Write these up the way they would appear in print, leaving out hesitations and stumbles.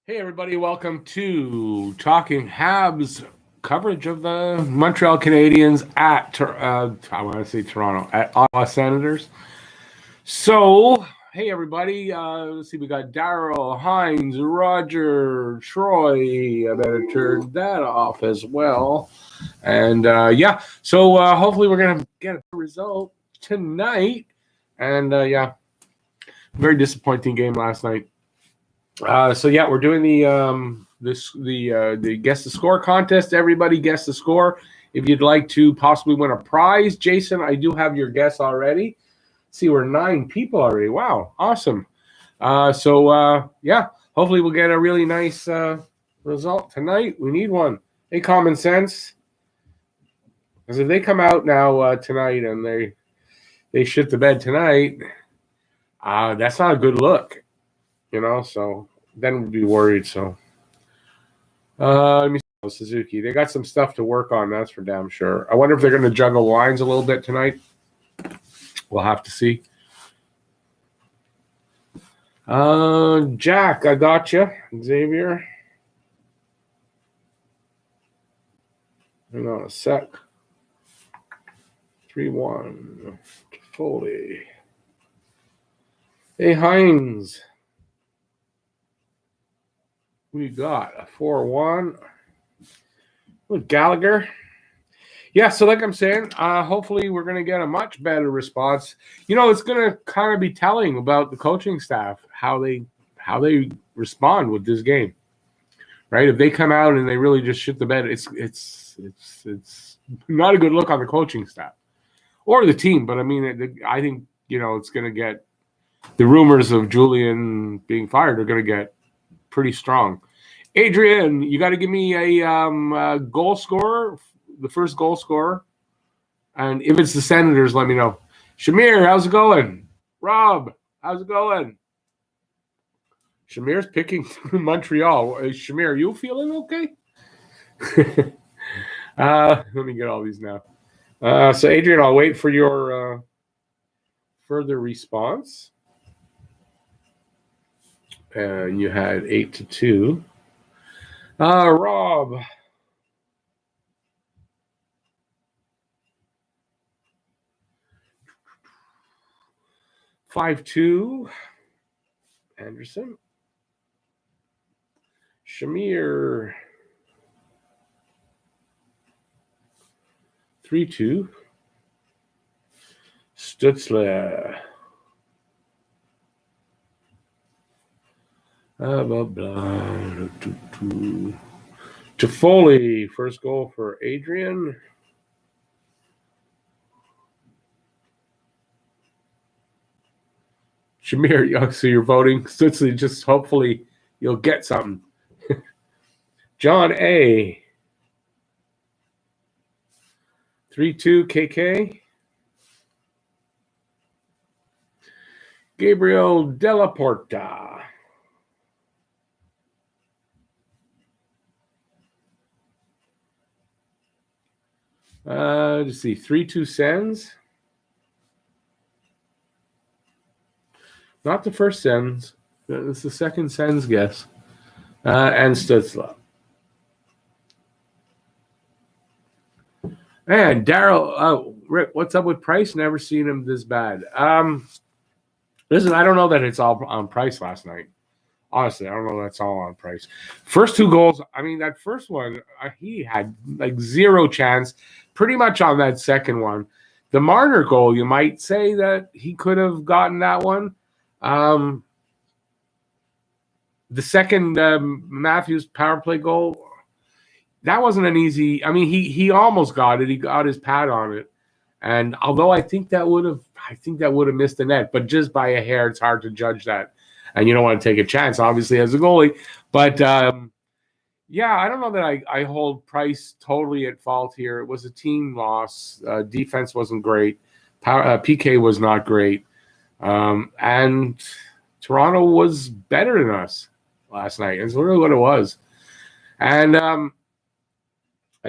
Hey, everybody, welcome to Talking Habs coverage of the Montreal Canadiens at, I want to say Toronto, at Ottawa Senators. So, hey, everybody, let's see, we got Daryl, Hines, Roger, Troy. I better turn that off as well. And so hopefully we're going to get a result tonight. And very disappointing game last night. We're doing the guess the score contest. Everybody guess the score. If you'd like to possibly win a prize, Jason, I do have your guess already. See, we're 9 people already. Wow, awesome. Hopefully we'll get a really nice result tonight. We need one. Hey, common sense. Because if they come out now tonight and they shit the bed tonight, that's not a good look. So then we'd be worried. So let me see. Suzuki. They got some stuff to work on, that's for damn sure. I wonder if they're going to juggle lines a little bit tonight. We'll have to see. Jack, I got you. Xavier. Hang on a sec. 3-1. Foley. Hey, Hines. We got a 4-1 with Gallagher. Yeah, so like I'm saying, hopefully we're going to get a much better response. It's going to kind of be telling about the coaching staff, how they respond with this game, right? If they come out and they really just shit the bed, it's not a good look on the coaching staff or the team. But I mean, I think it's going to get the rumors of Julian being fired are going to get pretty strong. Adrian, you got to give me a goal scorer, the first goal scorer. And if it's the Senators, let me know. Shamir, how's it going? Rob, how's it going? Shamir's picking Montreal. Shamir, are you feeling okay? Let me get all these now. So, Adrian, I'll wait for your further response. And you had 8-2. Rob. $5-2. Anderson. Shamir. 3-2. Stutzler. Toffoli, first goal for Adrian. Shamir, so you're voting. Stutzler, just hopefully you'll get something. John A. 3-2 KK. Gabriel Delaporta. Let's see, 3-2 Sens. Not the first Sens. It's the second Sens guess. And Stutzla. And Daryl, Rick, what's up with Price? Never seen him this bad. Listen, I don't know that it's all on Price last night. Honestly, I don't know that's all on Price. First 2 goals, I mean, that first one, he had like zero chance pretty much on that second one. The Marner goal, you might say that he could have gotten that one. The second Matthews power play goal, that wasn't an easy. I mean, he almost got it. He got his pad on it, and although I think that would have missed the net, but just by a hair, it's hard to judge that. And you don't want to take a chance, obviously, as a goalie. But, I don't know that I hold Price totally at fault here. It was a team loss. Defense wasn't great. PK was not great. And Toronto was better than us last night. It's really what it was. And I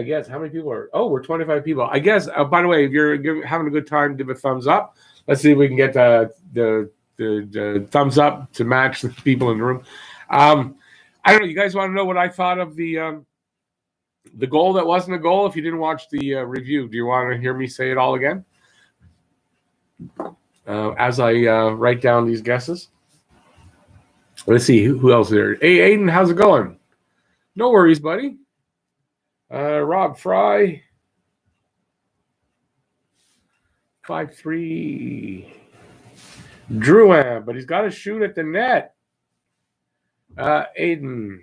guess how many people are – we're 25 people. I guess, by the way, if you're having a good time, give a thumbs up. Let's see if we can get the thumbs up to match the people in the room. I don't know. You guys want to know what I thought of the goal that wasn't a goal? If you didn't watch the review, do you want to hear me say it all again? As I write down these guesses. Let's see who else there. Hey, Aiden, how's it going? No worries, buddy. Rob Fry. 5'3". Drouin, but he's got to shoot at the net. Aiden.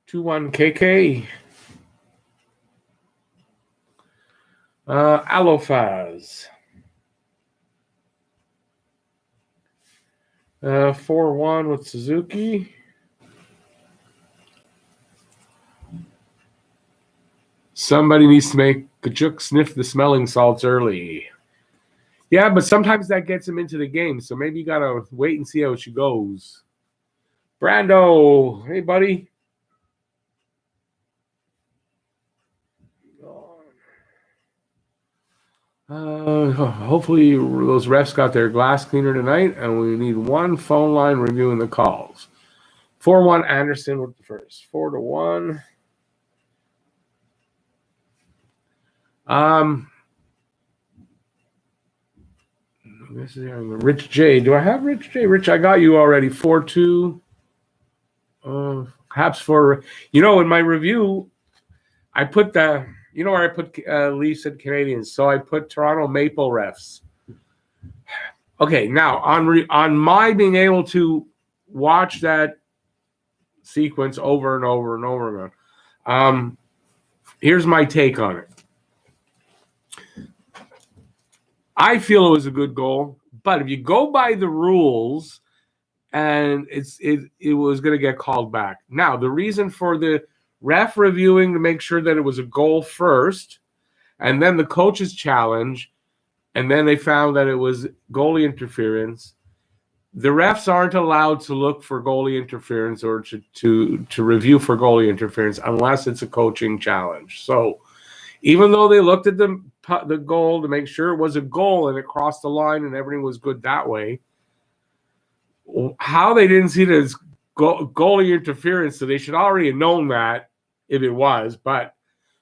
2-1 KK. Alofaz. 4-1 with Suzuki. Somebody needs to make Kachuk sniff the smelling salts early. Yeah, but sometimes that gets him into the game, so maybe you got to wait and see how she goes. Brando, hey, buddy. Hopefully those refs got their glass cleaner tonight, and we need one phone line reviewing the calls. 4-1 Anderson with the first. 4-1. This is Rich J. Do I have Rich J? Rich, I got you already. 4-2. Habs for, in my review, I put the, where I put Leafs and Canadiens. So I put Toronto Maple refs. Okay, now on my being able to watch that sequence over and over and over again, here's my take on it. I feel it was a good goal, but if you go by the rules, and it was going to get called back. Now, the reason for the ref reviewing to make sure that it was a goal first, and then the coach's challenge, and then they found that it was goalie interference. The refs aren't allowed to look for goalie interference or to review for goalie interference unless it's a coaching challenge. So even though they looked at the goal to make sure it was a goal and it crossed the line and everything was good that way, how they didn't see it as goalie interference, so they should already have known that if it was. But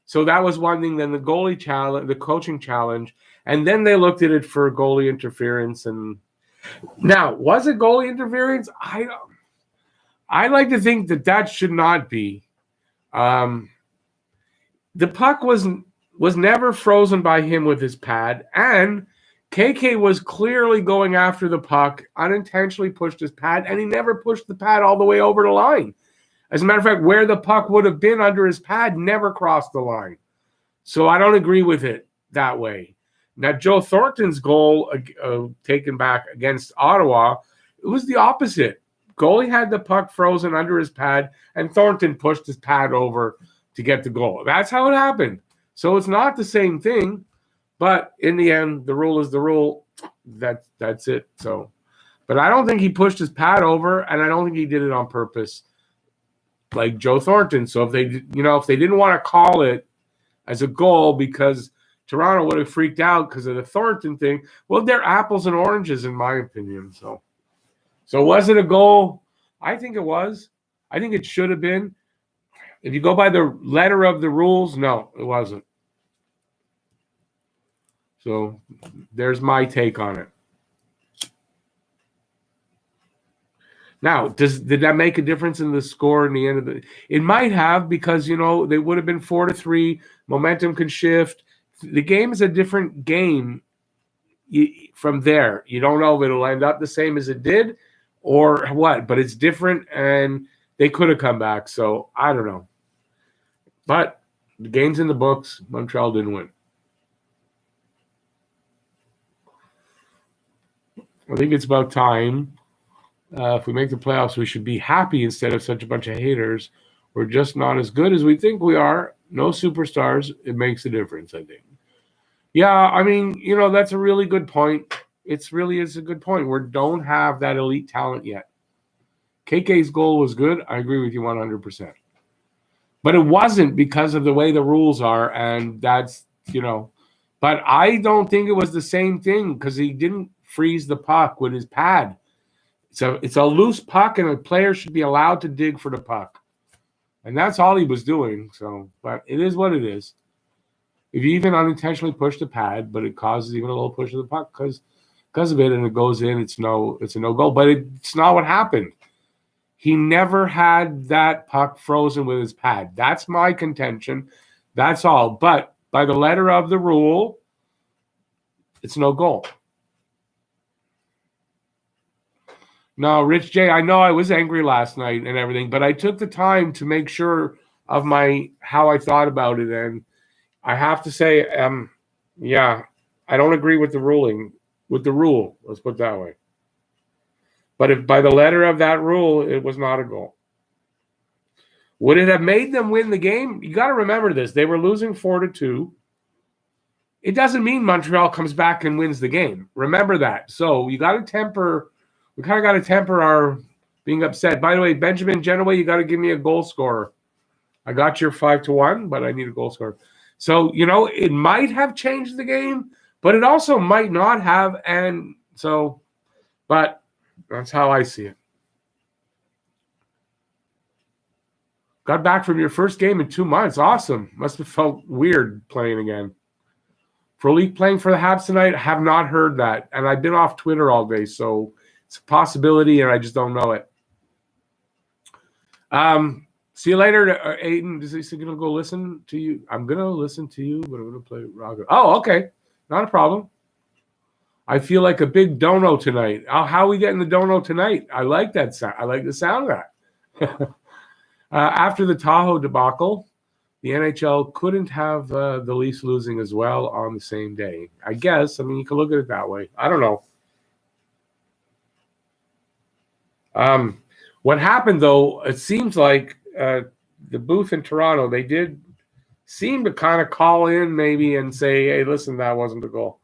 so that was one thing. Then the goalie challenge, the coaching challenge, and then they looked at it for goalie interference. And now, was it goalie interference? I like to think that should not be. The puck was never frozen by him with his pad, and KK was clearly going after the puck, unintentionally pushed his pad, and he never pushed the pad all the way over the line. As a matter of fact, where the puck would have been under his pad never crossed the line. So I don't agree with it that way. Now, Joe Thornton's goal taken back against Ottawa, it was the opposite. Goalie had the puck frozen under his pad, and Thornton pushed his pad over to get the goal. That's how it happened. So it's not the same thing. But in the end, the rule is the rule. That's it. So, but I don't think he pushed his pad over, and I don't think he did it on purpose, like Joe Thornton. So if they didn't want to call it as a goal because Toronto would have freaked out because of the Thornton thing, well, they're apples and oranges in my opinion. So was it a goal? I think it was. I think it should have been. If you go by the letter of the rules, no, it wasn't. So there's my take on it. Now, did that make a difference in the score in the end of the? It might have, because they would have been 4-3. Momentum can shift. The game is a different game from there. You don't know if it'll end up the same as it did or what, but it's different, and they could have come back. So I don't know. But the game's in the books. Montreal didn't win. I think it's about time. If we make the playoffs, we should be happy instead of such a bunch of haters. We're just not as good as we think we are. No superstars. It makes a difference, I think. Yeah, I mean, that's a really good point. It really is a good point. We don't have that elite talent yet. KK's goal was good. I agree with you 100%. But it wasn't because of the way the rules are, and that's, But I don't think it was the same thing because he didn't freeze the puck with his pad. It's a loose puck, and a player should be allowed to dig for the puck. And that's all he was doing. So, but it is what it is. If you even unintentionally push the pad, but it causes even a little push of the puck because of it, and it goes in, it's a no goal. But it's not what happened. He never had that puck frozen with his pad. That's my contention. That's all. But by the letter of the rule, it's no goal. No, Rich J, I know I was angry last night and everything, but I took the time to make sure of how I thought about it, and I have to say, yeah, I don't agree with the rule. Let's put it that way. But if by the letter of that rule, it was not a goal. Would it have made them win the game? You got to remember this. They were losing 4-2. It doesn't mean Montreal comes back and wins the game. Remember that. So you got to temper. We kind of got to temper our being upset. By the way, Benjamin Genoway, you got to give me a goal scorer. I got your 5-1, but I need a goal scorer. So, it might have changed the game, but it also might not have. And so, but that's how I see it. Got back from your first game in 2 months. Awesome. Must have felt weird playing again. Frolik playing for the Habs tonight? I have not heard that. And I've been off Twitter all day, so it's a possibility, and I just don't know it. See you later, Aiden. Is he going to go listen to you? I'm going to listen to you, but I'm going to play Raga. Oh, okay. Not a problem. I feel like a big dono tonight. How are we getting the dono tonight? I like that sound. I like the sound of that. After the Tahoe debacle, the NHL couldn't have the Leafs losing as well on the same day. I guess. I mean, you can look at it that way. I don't know. What happened, though, it seems like the booth in Toronto, they did seem to kind of call in maybe and say, hey, listen, that wasn't the goal.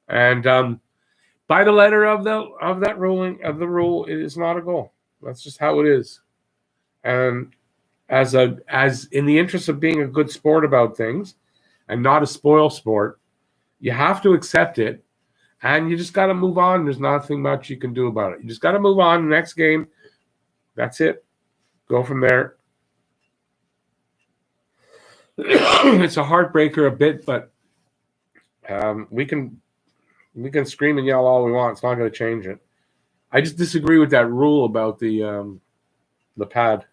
And by the letter of that ruling, of the rule, it is not a goal. That's just how it is. And as in the interest of being a good sport about things and not a spoil sport, you have to accept it, and you just got to move on. There's nothing much you can do about it. You just got to move on. Next game, that's it. Go from there. It's a heartbreaker a bit, but we can scream and yell all we want. It's not going to change it. I just disagree with that rule about the pad.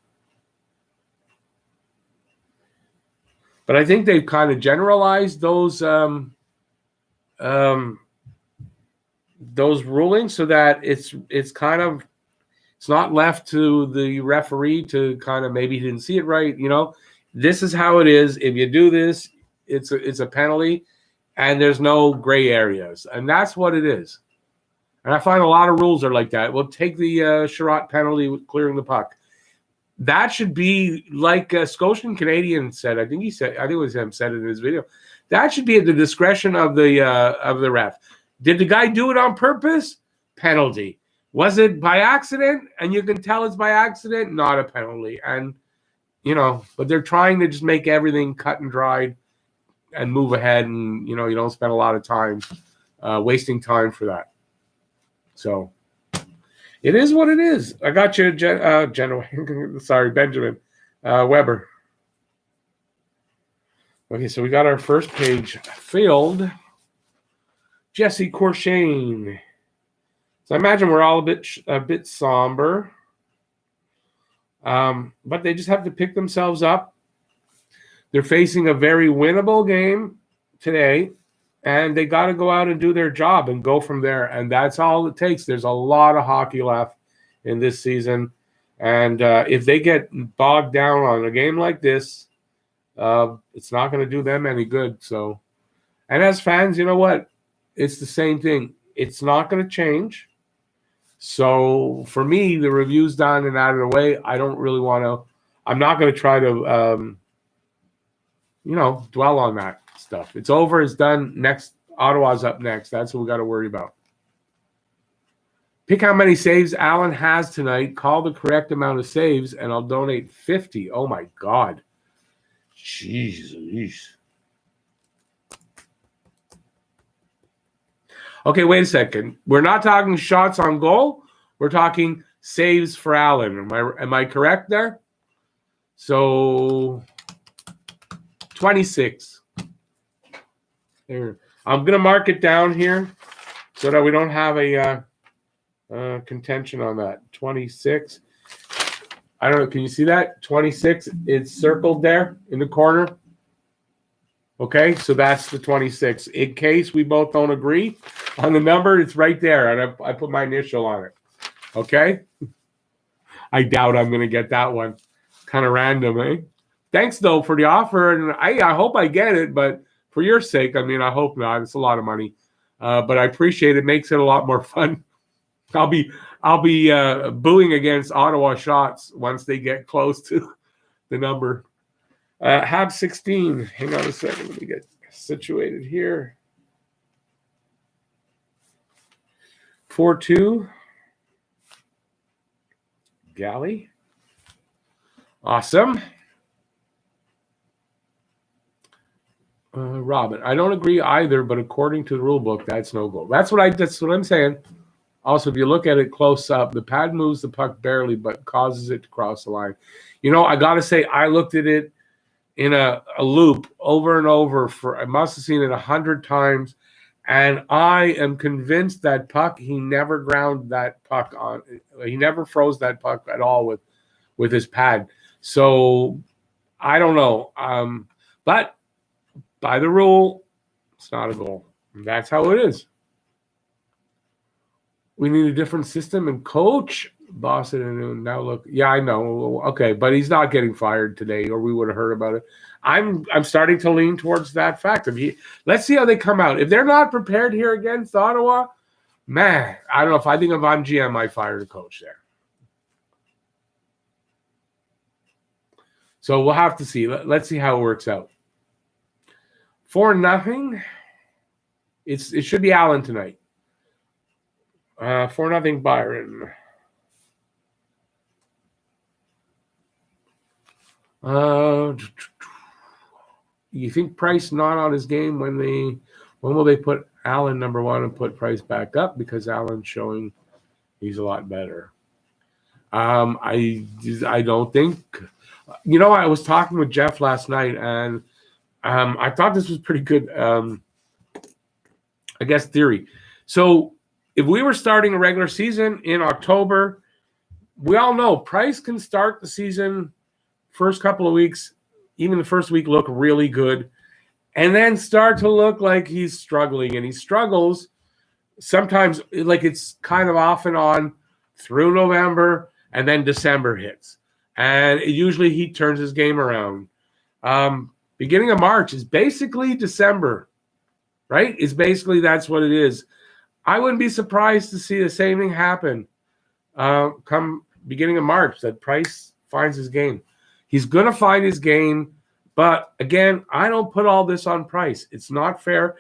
But I think they've kind of generalized those rulings so that it's not left to the referee to kind of maybe he didn't see it right. This is how it is. If you do this, it's a penalty, and there's no gray areas, and that's what it is. And I find a lot of rules are like that. We'll take the Sherratt penalty with clearing the puck. That should be like Scotian Canadian said. I think it was him said it in his video. That should be at the discretion of the ref. Did the guy do it on purpose? Penalty. Was it by accident? And you can tell it's by accident. Not a penalty. And but they're trying to just make everything cut and dried and move ahead, and you don't spend a lot of time wasting time for that. So. It is what it is. I got you, sorry, Benjamin Weber. Okay, so we got our first page filled. Jesse Corshane. So I imagine we're all a bit somber, but they just have to pick themselves up. They're facing a very winnable game today. And they got to go out and do their job and go from there. And that's all it takes. There's a lot of hockey left in this season. And if they get bogged down on a game like this, it's not going to do them any good. So, and as fans, you know what? It's the same thing. It's not going to change. So for me, the review's done and out of the way. I don't really want to. I'm not going to try to, dwell on that stuff. It's over. It's done. Next, Ottawa's up next. That's what we got to worry about. Pick how many saves Allen has tonight. Call the correct amount of saves, and I'll donate 50. Oh my God. Jeez. Okay, wait a second. We're not talking shots on goal. We're talking saves for Allen. Am I correct there? So 26. There. I'm going to mark it down here so that we don't have a contention on that. 26. I don't know. Can you see that? 26. It's circled there in the corner. Okay, so that's the 26. In case we both don't agree on the number, it's right there, and I put my initial on it. Okay? I doubt I'm going to get that one. Kind of random, eh? Thanks, though, for the offer, and I hope I get it, but for your sake, I mean, I hope not. It's a lot of money, but I appreciate it. Makes it a lot more fun. I'll be booing against Ottawa shots once they get close to the number. Habs 16. Hang on a second. Let me get situated here. 4-2. Galley. Awesome. Robin. I don't agree either, but according to the rule book, that's no goal. That's what I'm saying. Also, if you look at it close up, the pad moves the puck barely, but causes it to cross the line. You know, I got to say, I looked at it in a loop over and over I must have seen it 100 times, and I am convinced that puck, he never ground that puck on. He never froze that puck at all with his pad. So I don't know. But by the rule, it's not a goal. That's how it is. We need a different system and coach. Boston and now look. Yeah, I know. Okay, but he's not getting fired today, or we would have heard about it. I'm starting to lean towards that fact. Let's see how they come out. If they're not prepared here against Ottawa, man, I don't know. If I'm GM, I fire the coach there. So we'll have to see. Let's see how it works out. 4-0. It should be Allen tonight. 4-0 Byron. You think Price not on his game when will they put Allen number 1 and put Price back up, because Allen's showing he's a lot better? I don't think. You know, I was talking with Jeff last night, and I thought this was pretty good. I guess theory. So if we were starting a regular season in October, we all know Price can start the season first couple of weeks, even the first week, look really good, and then start to look like he's struggling. And he struggles sometimes, like it's kind of off and on through November, and then December hits. And usually he turns his game around. Beginning of March is basically December, right? That's what it is. I wouldn't be surprised to see the same thing happen come beginning of March, that Price finds his game. He's going to find his game, but again, I don't put all this on Price. It's not fair.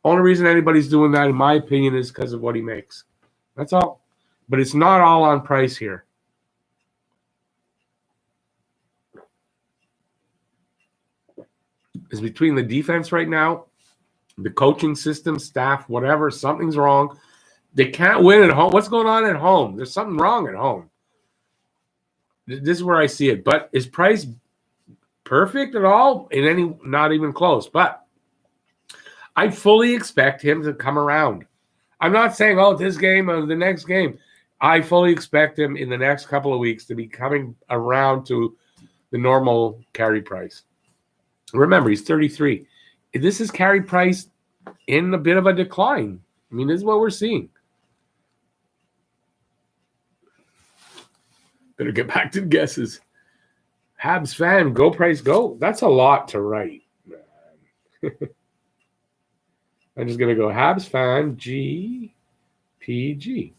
Only reason anybody's doing that, in my opinion, is because of what he makes. That's all. But it's not all on Price here. It's between the defense right now, the coaching system, staff, whatever. Something's wrong. They can't win at home. What's going on at home? There's something wrong at home. This is where I see it. But is Price perfect at all? Not even close. But I fully expect him to come around. I'm not saying, this game or the next game. I fully expect him in the next couple of weeks to be coming around to the normal Carey Price. Remember, he's 33. This is Carey Price in a bit of a decline. I mean, this is what we're seeing. Better get back to the guesses. Habs fan, go Price, go. That's a lot to write, man. I'm just going to go Habs fan, GPG.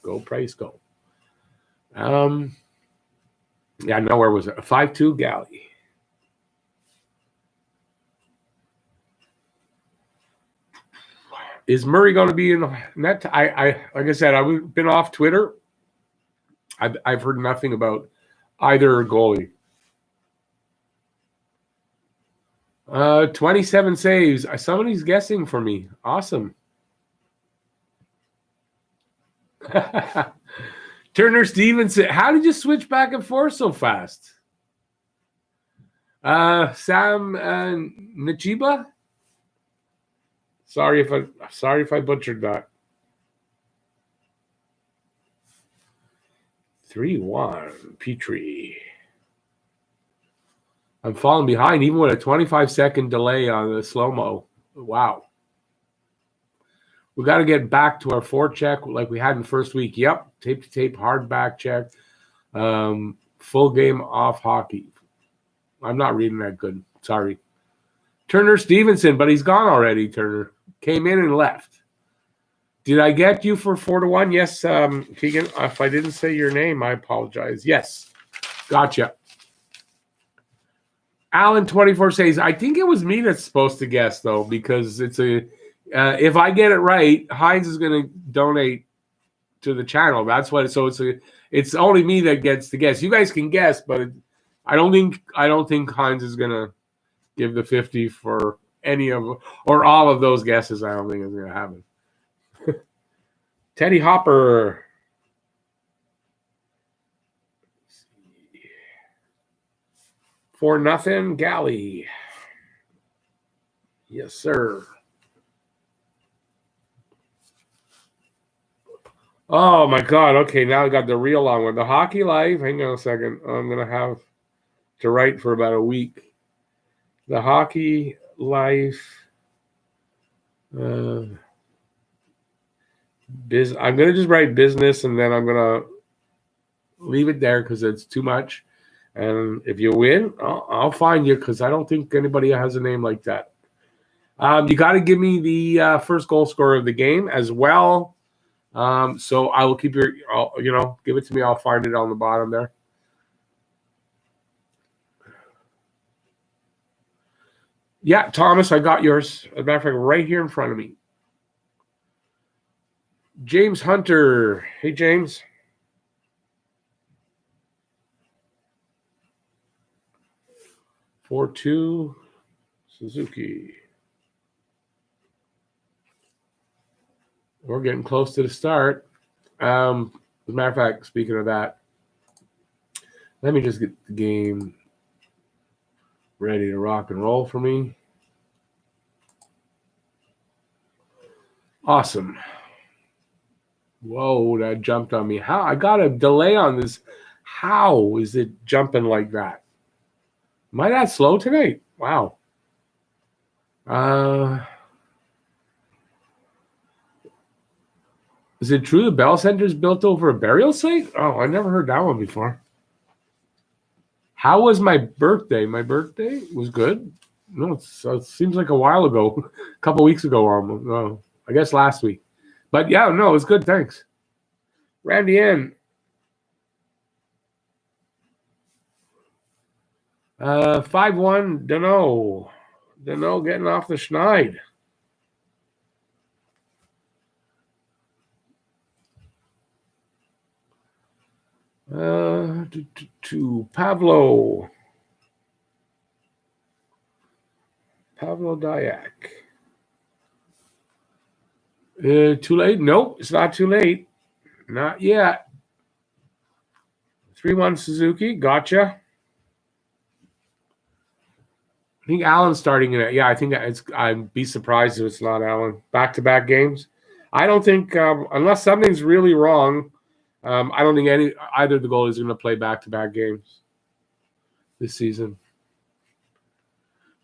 Go Price, go. Yeah, no, where was it? 5-2 Galley. Is Murray going to be in the net? I like I said, I've been off Twitter. I've heard nothing about either goalie. 27 saves. Somebody's guessing for me. Awesome. Turner Stevenson. How did you switch back and forth so fast? Sam Nachiba. Sorry if I butchered that. 3-1 Petrie. I'm falling behind even with a 25-second delay on the slow-mo. Wow. We got to get back to our forecheck like we had in the first week. Yep, tape-to-tape, hard back check. Full game off hockey. I'm not reading that good. Sorry. Turner Stevenson, but he's gone already, Turner. Came in and left. Did I get you for 4-1? Yes, Keegan. If I didn't say your name, I apologize. Yes. Gotcha. Alan24 says, I think it was me that's supposed to guess, though, because it's a if I get it right, Heinz is going to donate to the channel. That's what. So it's only me that gets to guess. You guys can guess, but I don't think Heinz is going to give the 50 for any of or all of those guesses. I don't think it's going to happen. Teddy Hopper. 4-0 Galley. Yes, sir. Oh, my God. Okay, now I got the real long one. The Hockey Life. Hang on a second. I'm going to have to write for about a week. The Hockey Life. I'm going to just write business, and then I'm going to leave it there because it's too much. And if you win, I'll find you because I don't think anybody has a name like that. You got to give me the first goal scorer of the game as well. So I will keep give it to me. I'll find it on the bottom there. Yeah, Thomas, I got yours. As a matter of fact, right here in front of me. James Hunter. Hey, James. (4-2) Suzuki. We're getting close to the start. As a matter of fact, speaking of that, let me just get the game ready to rock and roll for me. Awesome. Whoa, that jumped on me. How? I got a delay on this. How is it jumping like that? Am I that slow tonight? Wow. Is it true the Bell Center is built over a burial site? Oh, I never heard that one before. How was my birthday? My birthday was good. No, it seems like a while ago, a couple weeks ago almost. No, I guess last week. But yeah, no, it was good. Thanks. Randy N. 5-1. Dunno getting off the schneid. To Pavlo Dyak. Too late? Nope, it's not too late. Not yet. 3-1 Suzuki. Gotcha. I think Allen's starting in it. Yeah, I think I'd be surprised if it's not Allen. Back-to-back games. I don't think, unless something's really wrong, I don't think either of the goalies are going to play back-to-back games this season.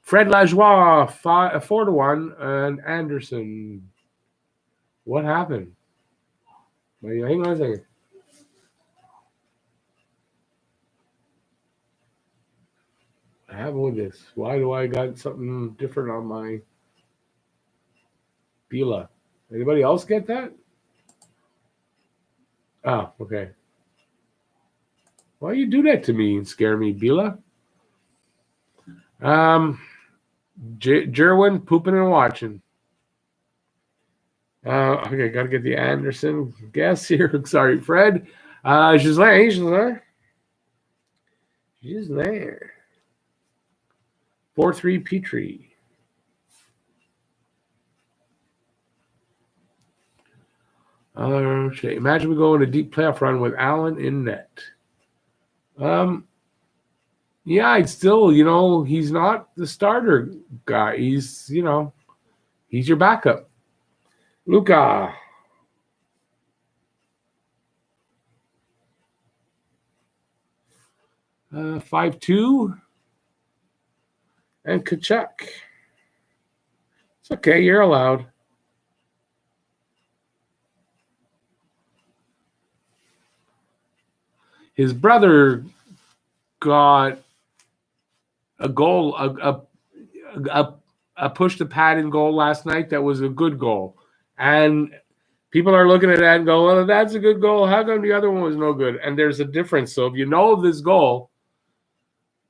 Fred Lajoie, 4-1, and Anderson. What happened? Wait, hang on a second. What happened with this? Why do I got something different on my Bila? Anybody else get that? Oh, okay. Why you do that to me and scare me, Bila? Jerwin pooping and watching. Okay, got to get the Anderson guess here. Sorry, Fred. She's there. 4-3 Petrie. Okay, imagine we go on a deep playoff run with Allen in net. Yeah, I'd still, he's not the starter guy. He's, he's your backup. Luka. Uh, 5'2". And Kachuk. It's okay, you're allowed. His brother got a goal, a push the pad in goal last night that was a good goal. And people are looking at that and go, well, that's a good goal. How come the other one was no good? And there's a difference. So if you know this goal,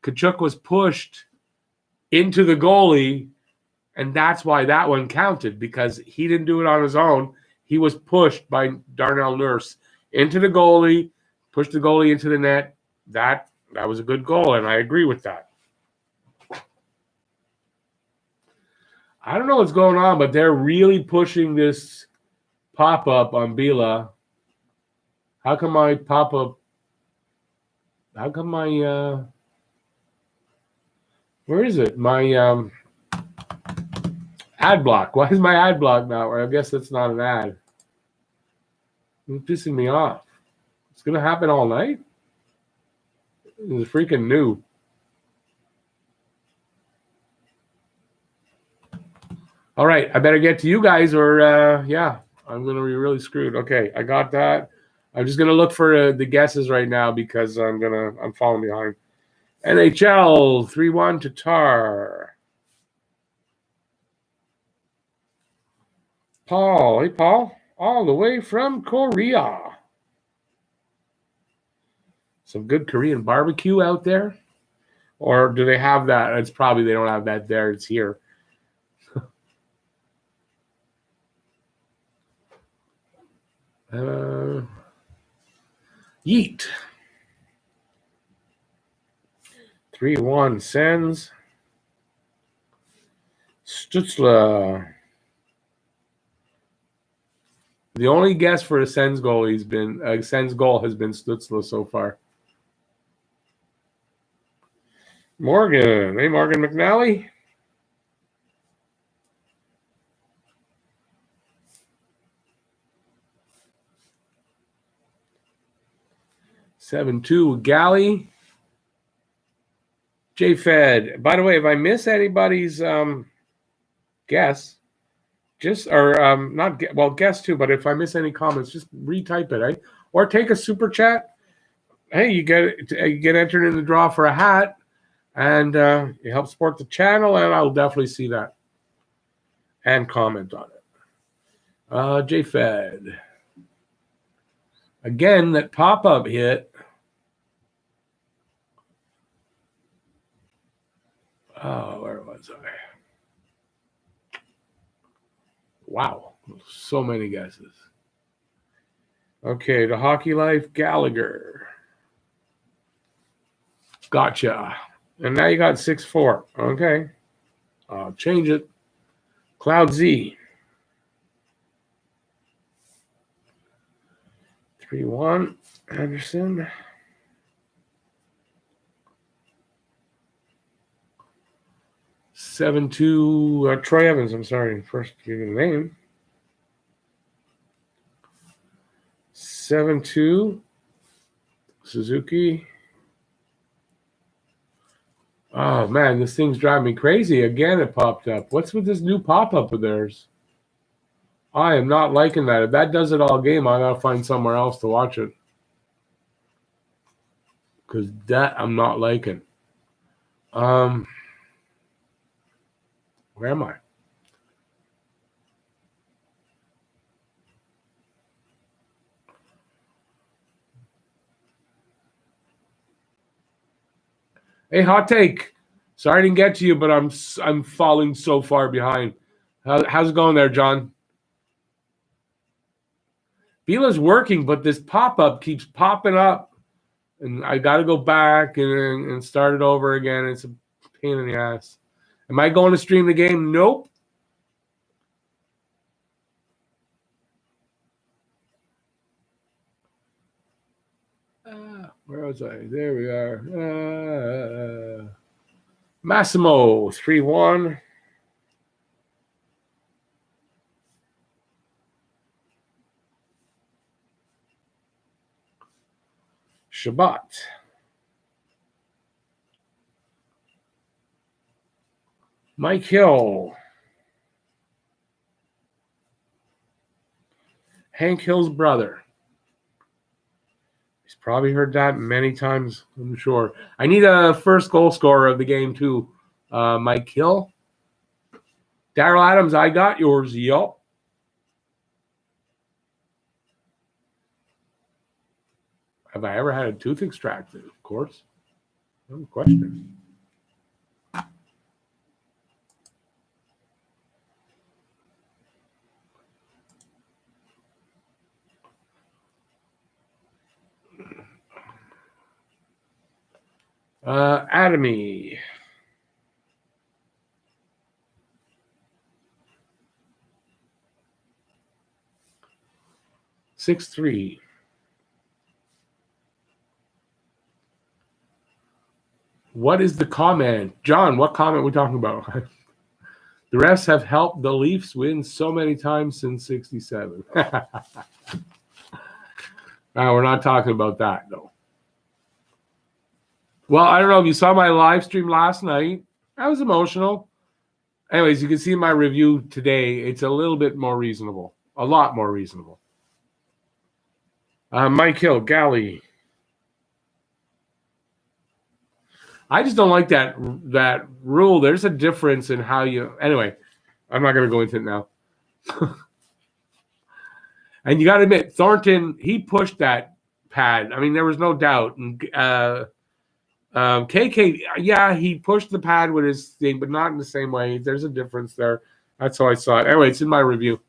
Kachuk was pushed into the goalie, and that's why that one counted, because he didn't do it on his own. He was pushed by Darnell Nurse into the goalie, pushed the goalie into the net. That was a good goal, and I agree with that. I don't know what's going on, but they're really pushing this pop-up on Bila. How come my pop-up... How come my... where is it? My ad block. Why is my ad block not? I guess that's not an ad. It's pissing me off. It's going to happen all night? It's freaking new. All right, I better get to you guys, or yeah, I'm going to be really screwed. Okay, I got that. I'm just going to look for the guesses right now because I'm falling behind. NHL 3-1 to Tar. Paul, hey Paul, all the way from Korea. Some good Korean barbecue out there, or do they have that? It's probably they don't have that there. It's here. Yeet. 3-1 Sens. Stutzla. The only guess for a Sens goal has been Stutzla so far. Morgan. Hey, Morgan McNally. (7-2) Galley. J-Fed. By the way, if I miss anybody's guess, just guess too. But if I miss any comments, just retype it, or take a super chat. Hey, you get entered in the draw for a hat, and you help support the channel, and I'll definitely see that and comment on it. J-Fed. Again, that pop-up hit. Oh, where was I? Wow, so many guesses. Okay, the Hockey Life Gallagher. Gotcha. And now you got 6-4. Okay. I'll change it. Cloud Z. 3-1. Anderson. 7-2. Troy Evans. I'm sorry. First, give you the name. 7-2. Suzuki. Oh, man, this thing's driving me crazy. Again, it popped up. What's with this new pop-up of theirs? I am not liking that. If that does it all game, I got to find somewhere else to watch it. Because that I'm not liking. Where am I? Hey, hot take. Sorry I didn't get to you, but I'm falling so far behind. How's it going there, John? Bila's working, but this pop-up keeps popping up. And I got to go back and start it over again. It's a pain in the ass. Am I going to stream the game? Nope. Where was I? There we are. Massimo, 3-1. Shabbat. Mike Hill. Hank Hill's brother. He's probably heard that many times, I'm sure. I need a first goal scorer of the game, too. Mike Hill. Daryl Adams, I got yours. Yup. Have I ever had a tooth extracted? Of course. No question. Adamy. $6-3. What is the comment? John, what comment are we talking about? The refs have helped the Leafs win so many times since 67. No, we're not talking about that, though. Well, I don't know if you saw my live stream last night. I was emotional. Anyways, you can see my review today. It's a little bit more reasonable. A lot more reasonable. Mike Hill, Galley. I just don't like that rule. There's a difference in how you... Anyway, I'm not going to go into it now. And you got to admit, Thornton, he pushed that pad. I mean, there was no doubt. And KK, yeah, he pushed the pad with his thing, but not in the same way. There's a difference there. That's how I saw it. Anyway, it's in my review.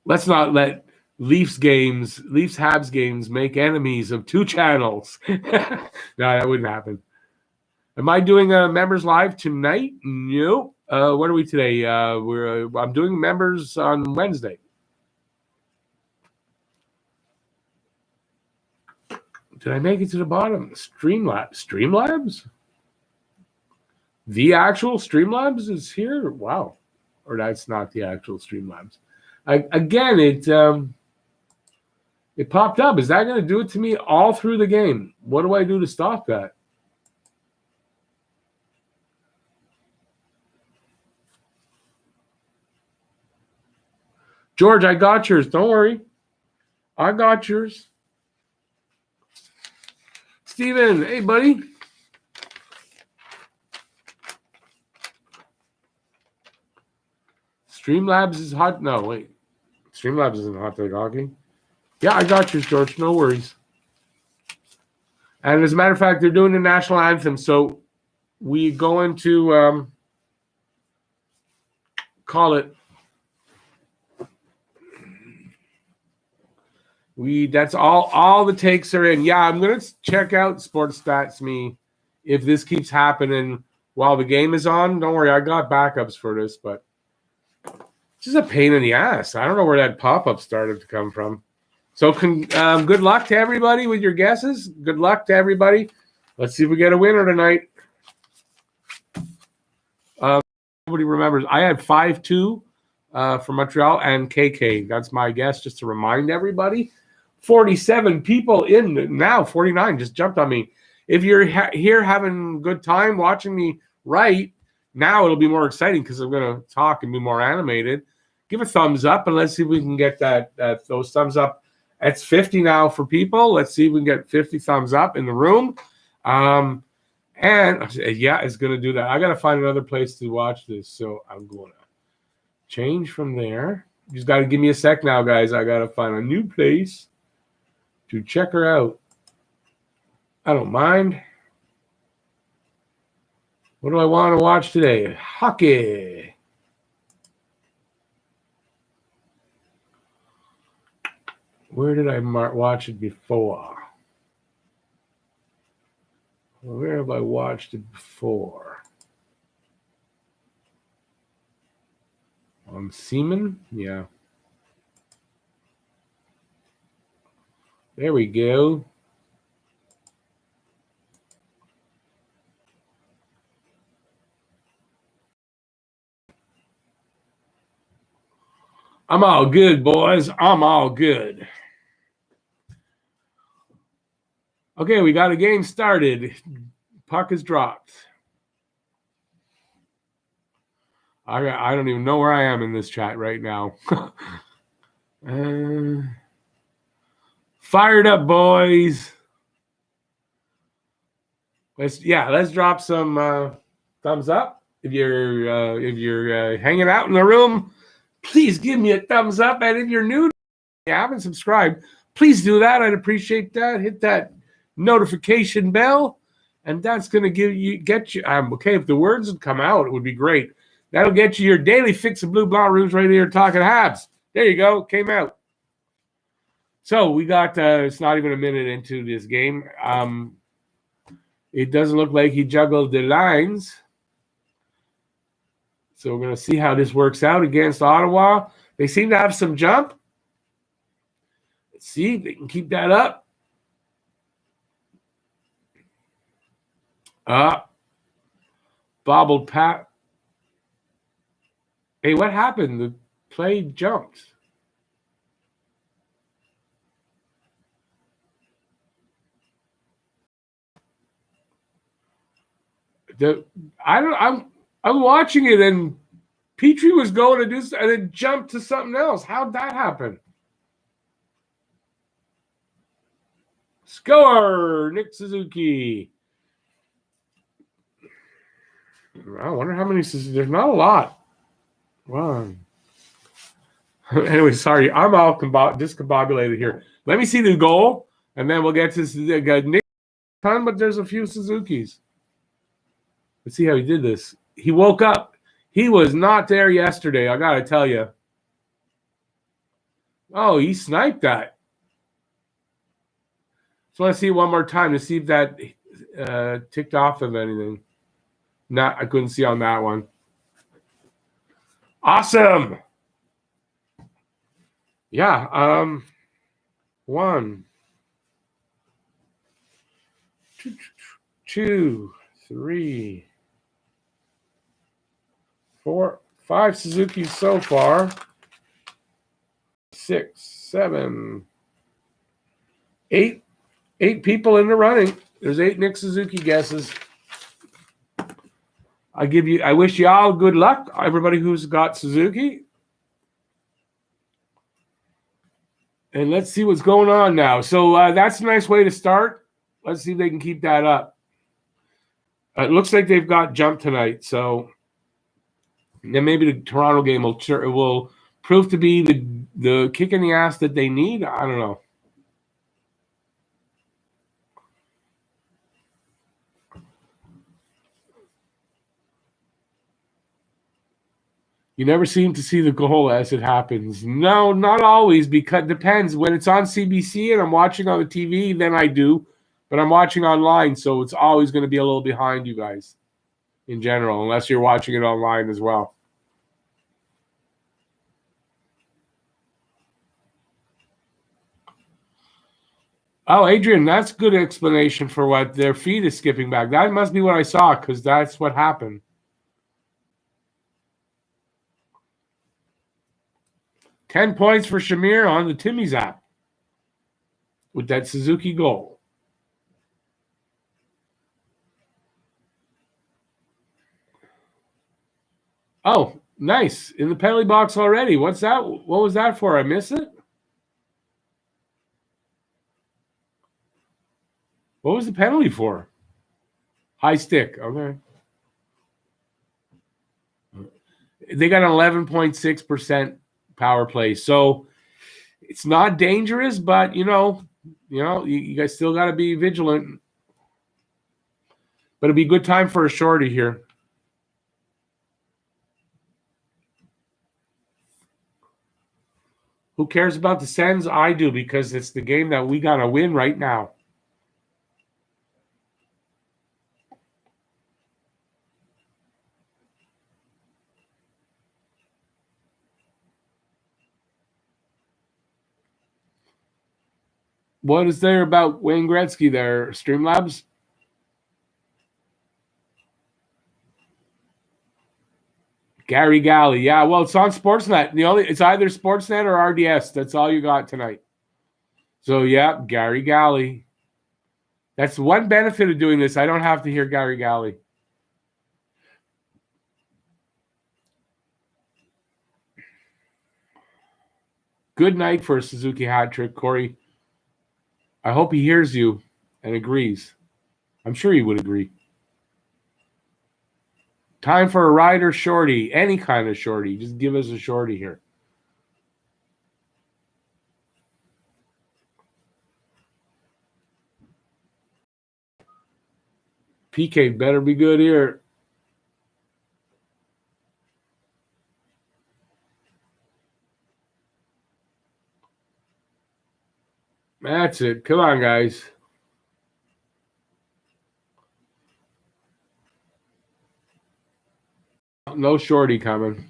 Let's not let Leafs Habs games make enemies of two channels. No, that wouldn't happen. Am I doing a members live tonight? No. What are we today? I'm doing members on Wednesday. Did I make it to the bottom? Streamlabs? The actual Streamlabs is here? Wow. Or that's not the actual Streamlabs. Again, it popped up. Is that going to do it to me all through the game? What do I do to stop that? George, I got yours. Don't worry. I got yours. Steven, hey, buddy. Streamlabs is hot. No, wait. Streamlabs isn't hot dog hockey. Yeah, I got yours, George. No worries. And as a matter of fact, they're doing the national anthem. So we go into call it. That's all the takes are in. Yeah, I'm gonna check out Sports Stats Me if this keeps happening while the game is on. Don't worry, I got backups for this, but it's just a pain in the ass. I don't know where that pop-up started to come from. So good luck to everybody with your guesses. Good luck to everybody. Let's see if we get a winner tonight. Nobody remembers. I had 5-2 for Montreal and KK. That's my guess, just to remind everybody. 47 people in now. 49 just jumped on me. If you're here having a good time watching me write, now it'll be more exciting because I'm going to talk and be more animated. Give a thumbs up, and let's see if we can get those thumbs up. It's 50 now for people. Let's see if we can get 50 thumbs up in the room. And yeah, it's going to do that. I got to find another place to watch this, so I'm going to change from there. You just got to give me a sec now, guys. I got to find a new place to check her out. I don't mind. What do I want to watch today? Hockey. Where did I watch it before? Where have I watched it before? On Seaman? Yeah. There we go. I'm all good, boys. I'm all good. Okay, we got a game started. Puck is dropped. I don't even know where I am in this chat right now. Fired up, boys. Let's drop some thumbs up. If you're hanging out in the room, please give me a thumbs up. And if you're new, you haven't subscribed, please do that. I'd appreciate that. Hit that notification bell, and that's going to get you. Okay, if the words would come out, it would be great. That'll get you your daily fix of Blue Blanc Rouge right here talking Habs. There you go. Came out. So we got, it's not even a minute into this game. It doesn't look like he juggled the lines. So we're going to see how this works out against Ottawa. They seem to have some jump. Let's see if they can keep that up. Bobbled pat. Hey, what happened? The play jumped. I'm watching it, and Petrie was going to do and then jumped to something else. How'd that happen? Score, Nick Suzuki. I wonder how many. There's not a lot. Wow. Anyway, sorry, I'm all discombobulated here. Let me see the goal, and then we'll get to Nick. But there's a few Suzukis. Let's see how he did this. He woke up. He was not there yesterday, I got to tell you. Oh, he sniped that. So let's see it one more time to see if that ticked off of anything. Not, I couldn't see on that one. Awesome. Yeah. 1, 2, 3, 4, 5 Suzuki so far. 6, 7, 8. 8 people in the running. There's 8 Nick Suzuki guesses. I wish you all good luck, everybody who's got Suzuki. And let's see what's going on now. So that's a nice way to start. Let's see if they can keep that up. It looks like they've got jump tonight. So then maybe the Toronto game will prove to be the kick in the ass that they need. I don't know. You never seem to see the goal as it happens. No, not always, because it depends. When it's on CBC and I'm watching on the TV, then I do. But I'm watching online, so it's always going to be a little behind you guys in general, unless you're watching it online as well. Oh, Adrian, that's good explanation for what their feet is skipping back. That must be what I saw, because that's what happened. 10 points for Shamir on the Timmy's app with that Suzuki goal. Oh, nice. In the penalty box already. What's that? What was that for? I missed it? What was the penalty for? High stick. Okay. They got an 11.6% power play. So it's not dangerous, but you guys still got to be vigilant. But it'd be a good time for a shorty here. Who cares about the Sens? I do, because it's the game that we got to win right now. What is there about Wayne Gretzky there, Streamlabs? Gary Galley. Yeah, well, it's on Sportsnet. It's either Sportsnet or RDS. That's all you got tonight. So, yeah, Gary Galley. That's one benefit of doing this. I don't have to hear Gary Galley. Good night for a Suzuki hat trick, Corey. I hope he hears you and agrees. I'm sure he would agree. Time for a rider shorty. Any kind of shorty. Just give us a shorty here. PK better be good here. That's it. Come on, guys. No shorty coming.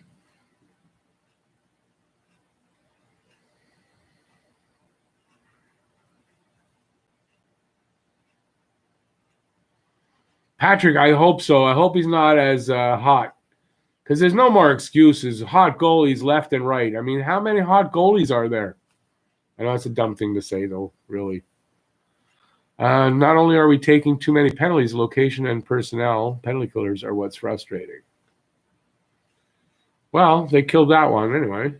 Patrick, I hope so. I hope he's not as hot. Because there's no more excuses. Hot goalies left and right. I mean, how many hot goalies are there? I know it's a dumb thing to say, though, really. Not only are we taking too many penalties, location and personnel, penalty killers are what's frustrating. Well, they killed that one anyway.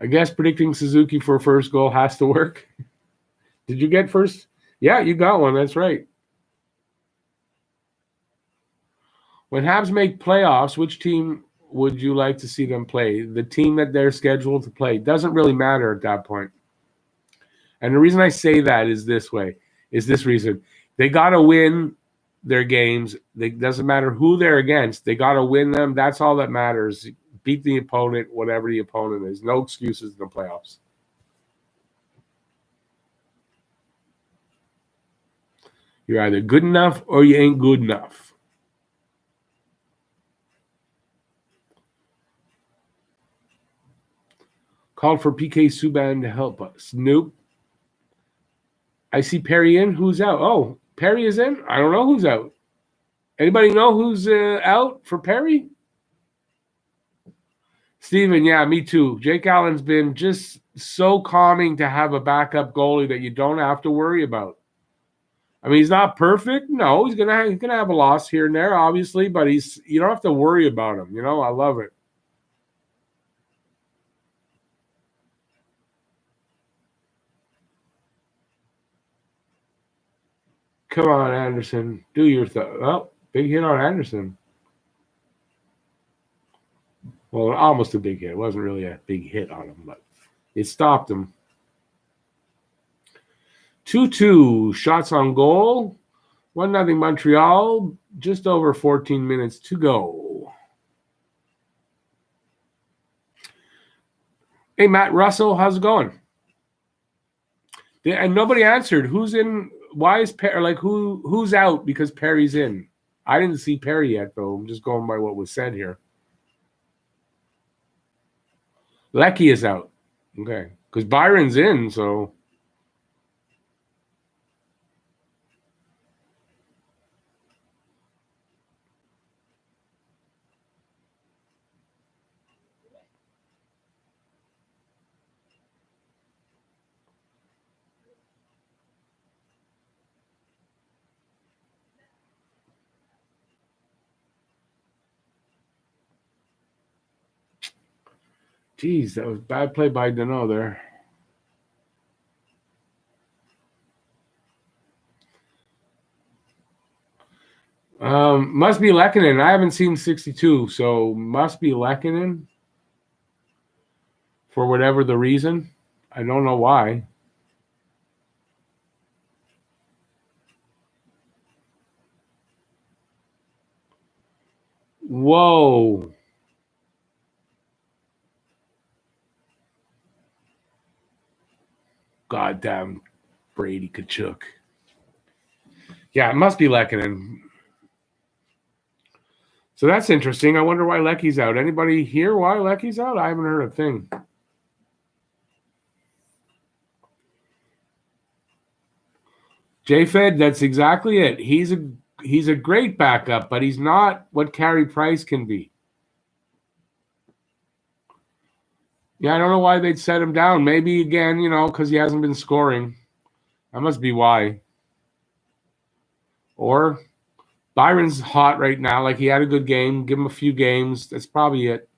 I guess predicting Suzuki for first goal has to work. Did you get first? Yeah, you got one. That's right. When Habs make playoffs, which team would you like to see them play? The team that they're scheduled to play. Doesn't really matter at that point. And the reason I say that is this reason. They got to win their games. It doesn't matter who they're against. They got to win them. That's all that matters. Beat the opponent, whatever the opponent is. No excuses in the playoffs. You're either good enough or you ain't good enough. Called for PK Subban to help us. Nope. I see Perry in. Who's out? Oh, Perry is in? I don't know who's out. Anybody know who's out for Perry? Steven, yeah, me too. Jake Allen's been just so calming to have a backup goalie that you don't have to worry about. I mean, he's not perfect. No, he's gonna have a loss here and there, obviously, but you don't have to worry about him. I love it. Come on, Anderson. Do your thing. Oh, big hit on Anderson. Well, almost a big hit. It wasn't really a big hit on him, but it stopped him. 2-2. Shots on goal. 1-0 Montreal. Just over 14 minutes to go. Hey, Matt Russell, how's it going? And nobody answered. Who's in? Why is Perry who's out because Perry's in? I didn't see Perry yet, though. I'm just going by what was said here. Lecky is out. Okay. Because Byron's in, so. Geez, that was bad play by Dano there. Must be Lehkonen. I haven't seen 62, so must be Lehkonen for whatever the reason. I don't know why. Whoa. Goddamn Brady Kachuk. Yeah, it must be Lehkonen. So that's interesting. I wonder why Lecky's out. Anybody hear why Lecky's out? I haven't heard a thing. J-Fed, that's exactly it. He's a great backup, but he's not what Carey Price can be. Yeah, I don't know why they'd set him down. Maybe, again, because he hasn't been scoring. That must be why. Or Byron's hot right now. Like, he had a good game. Give him a few games. That's probably it.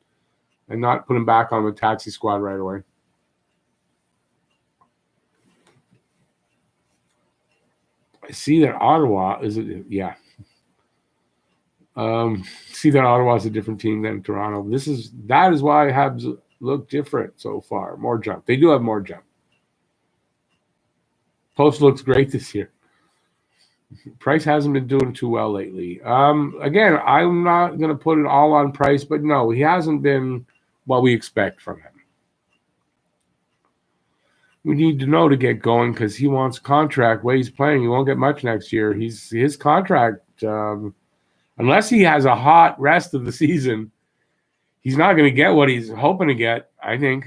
And not put him back on the taxi squad right away. I see that Ottawa is – yeah. See that Ottawa is a different team than Toronto. That is why Habs look different so far. More jump. They do have more jump. Post looks great this year. Price hasn't been doing too well lately. Again, I'm not going to put it all on Price, but no, he hasn't been what we expect from him. We need to know to get going because he wants a contract. The way he's playing, he won't get much next year. His contract, unless he has a hot rest of the season, he's not going to get what he's hoping to get, I think.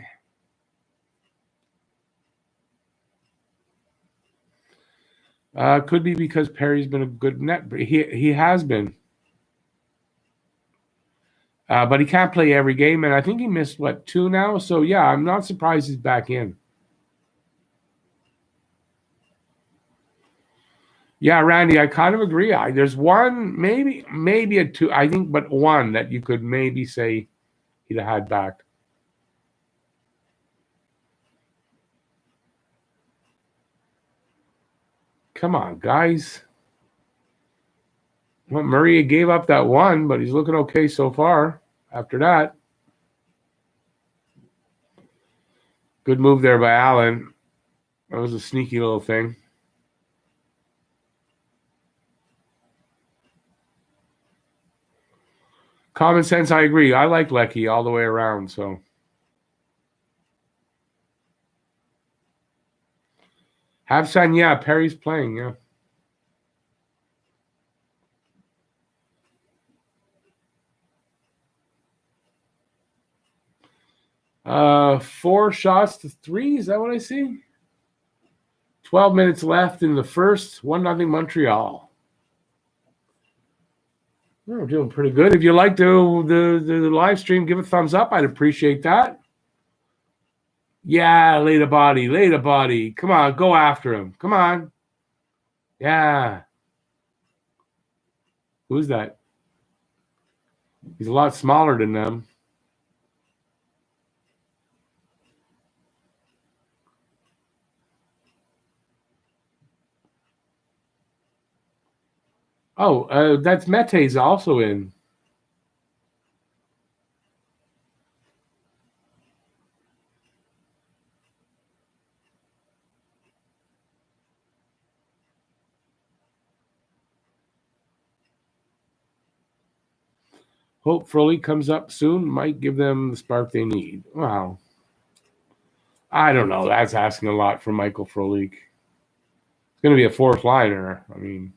Could be because Perry's been a good net. He has been. But he can't play every game, and I think he missed, 2 now? So, yeah, I'm not surprised he's back in. Yeah, Randy, I kind of agree. There's one, maybe a 2, I think, but one that you could maybe say he'd have had back. Come on, guys. Well, Murray gave up that one, but he's looking okay so far after that. Good move there by Allen. That was a sneaky little thing. Common sense, I agree. I like Lecky all the way around, so. Habs, yeah, Perry's playing, yeah. Four shots to 3. Is that what I see? 12 minutes left in the first. 1-0 Montreal. We're doing pretty good. If you like the live stream, give a thumbs up. I'd appreciate that. Yeah, lay the body. Come on, go after him. Come on. Yeah. Who's that? He's a lot smaller than them. Oh, that's Mete's also in. Hope Frolik comes up soon. Might give them the spark they need. Wow. I don't know. That's asking a lot from Michael Frolik. It's going to be a fourth liner. I mean,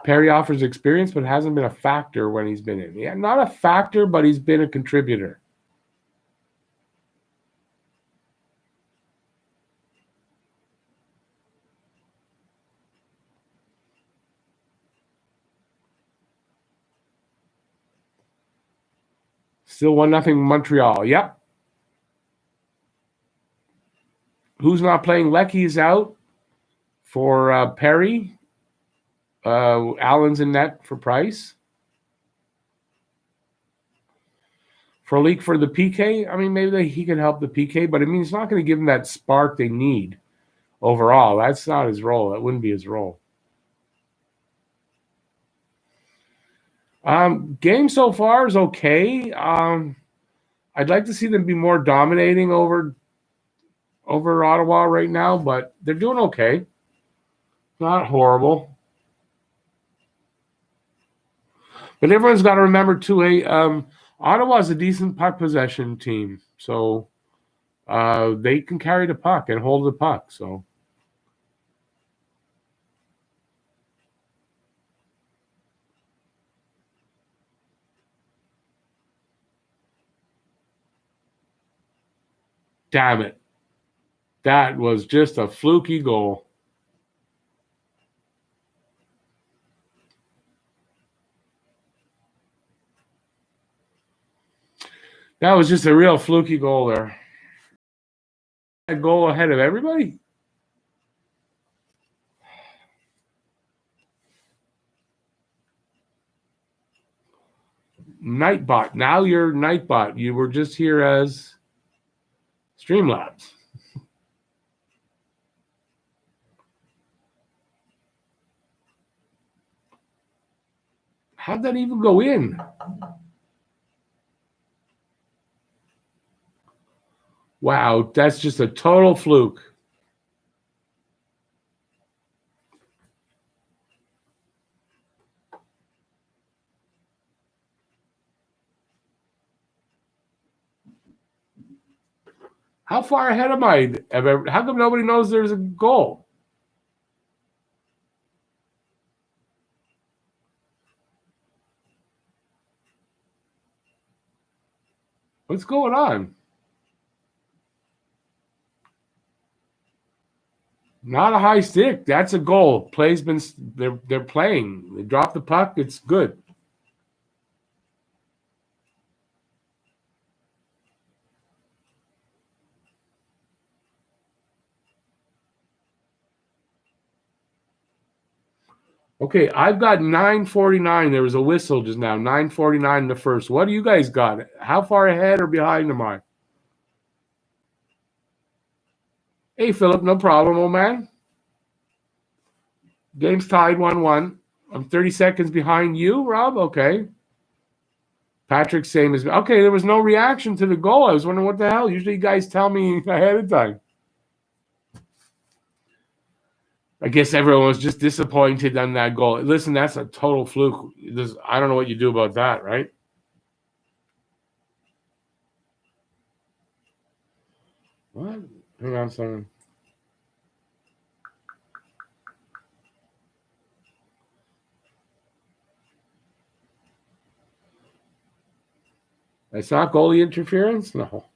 Perry offers experience, but hasn't been a factor when he's been in. Yeah, not a factor, but he's been a contributor. Still 1-0 Montreal. Yep. Who's not playing? Lecky's out for Perry. Allen's in net for Price. Frolik for the PK. I mean, maybe he can help the PK, but I mean, it's not going to give them that spark they need overall. That's not his role. That wouldn't be his role. Game so far is okay. I'd like to see them be more dominating over Ottawa right now, but they're doing okay. Not horrible. But everyone's got to remember, too, Ottawa's a decent puck possession team. So they can carry the puck and hold the puck. So Damn it. That was just a fluky goal. That was just a real fluky goal there. A goal ahead of everybody? Nightbot. Now you're Nightbot. You were just here as Streamlabs. How'd that even go in? Wow, that's just a total fluke. How far ahead am I? How come nobody knows there's a goal? What's going on? Not a high stick. That's a goal. Play's been they're playing. They drop the puck. It's good. Okay, I've got 9:49. There was a whistle just now. 9:49 in the first. What do you guys got? How far ahead or behind am I? Hey, Philip, no problem, old man. Game's tied 1-1. I'm 30 seconds behind you, Rob. Okay. Patrick, same as me. Okay, there was no reaction to the goal. I was wondering what the hell. Usually you guys tell me ahead of time. I guess everyone was just disappointed on that goal. Listen, that's a total fluke. I don't know what you do about that, right? What? Hang on a second. It's not goalie interference? No.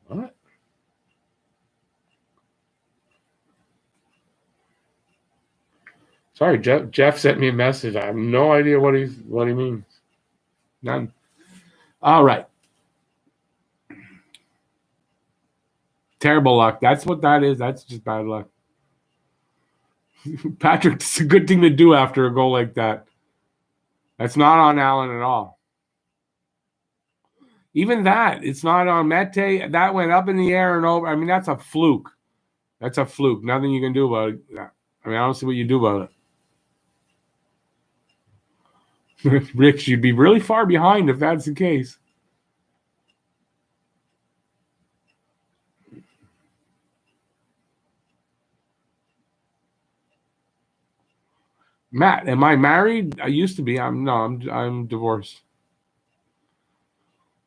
What? Sorry, Jeff sent me a message. I have no idea what he means. None. All right. Terrible luck. That's what that is. That's just bad luck. Patrick, it's a good thing to do after a goal like that. That's not on Allen at all. Even that, it's not on Mete. That went up in the air and over. I mean, that's a fluke. That's a fluke. Nothing you can do about it. I mean, I don't see what you do about it. Rich, you'd be really far behind if that's the case. Matt, am I married? I used to be. I'm divorced.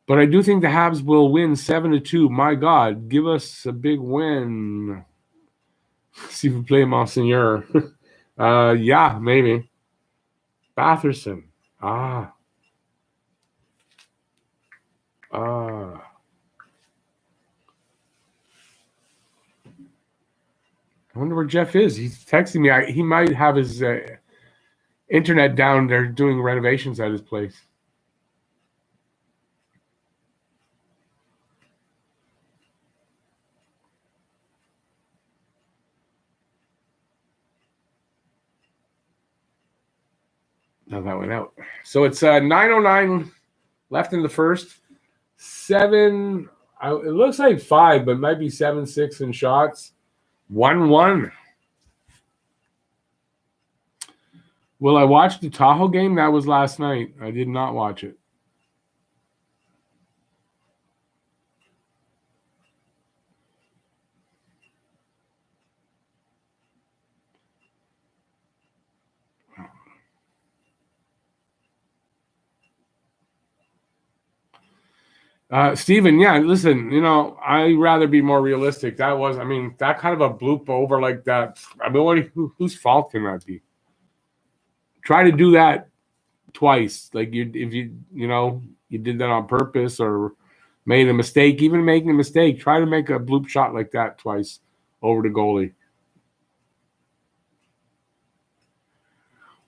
But I do think the Habs will win 7-2. My God, give us a big win. See if we play Monseigneur. Yeah, maybe. Batherson. I wonder where Jeff is. He's texting me. He might have his internet down. They're doing renovations at his place. No, that went out. So it's 9:09 left in the first. 7. It looks like 5, but it might be 7-6 in shots. 1-1. Will I watch the Tahoe game? That was last night. I did not watch it. Steven, yeah, listen, I'd rather be more realistic. That kind of a bloop over like that. I mean, whose fault can that be? Try to do that twice. Like if you did that on purpose or made a mistake, even making a mistake, try to make a bloop shot like that twice over the goalie.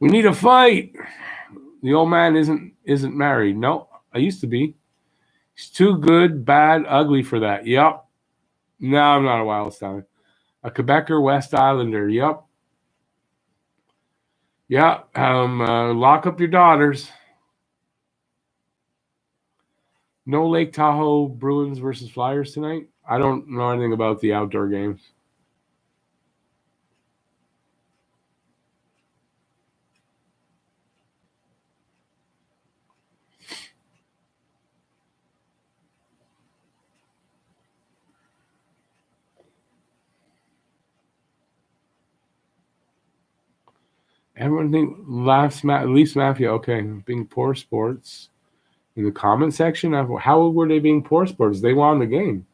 We need a fight. The old man isn't married. No, I used to be. He's too good, bad, ugly for that. Yep. No, I'm not a wild stallion. A Quebecer West Islander. Yep. Yeah. Lock up your daughters. No Lake Tahoe Bruins versus Flyers tonight. I don't know anything about the outdoor games. Everyone think Leafs Mafia. Okay, being poor sports in the comment section. How were they being poor sports? They won the game.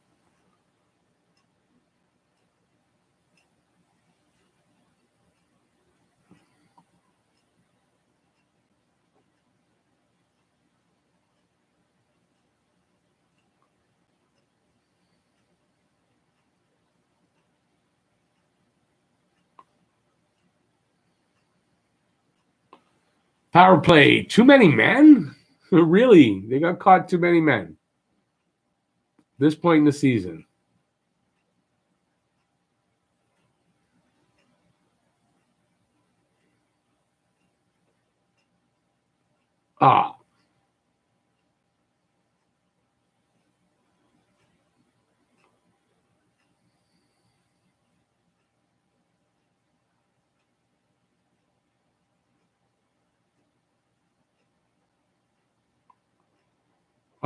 Power play. Too many men? Really? They got caught too many men. This point in the season. Ah.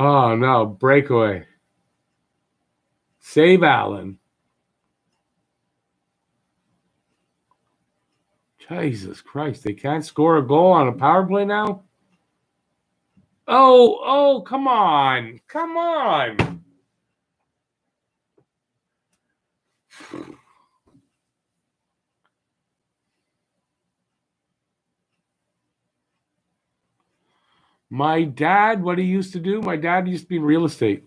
Oh, no. Breakaway. Save Allen. Jesus Christ. They can't score a goal on a power play now? Oh, come on. Come on. My dad, what he used to do, my dad used to be in real estate.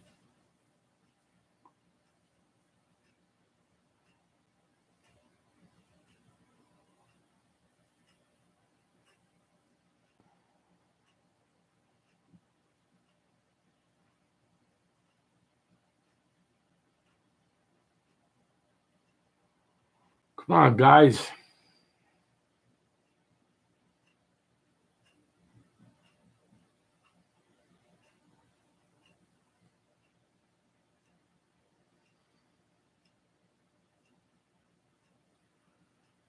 Come on, guys.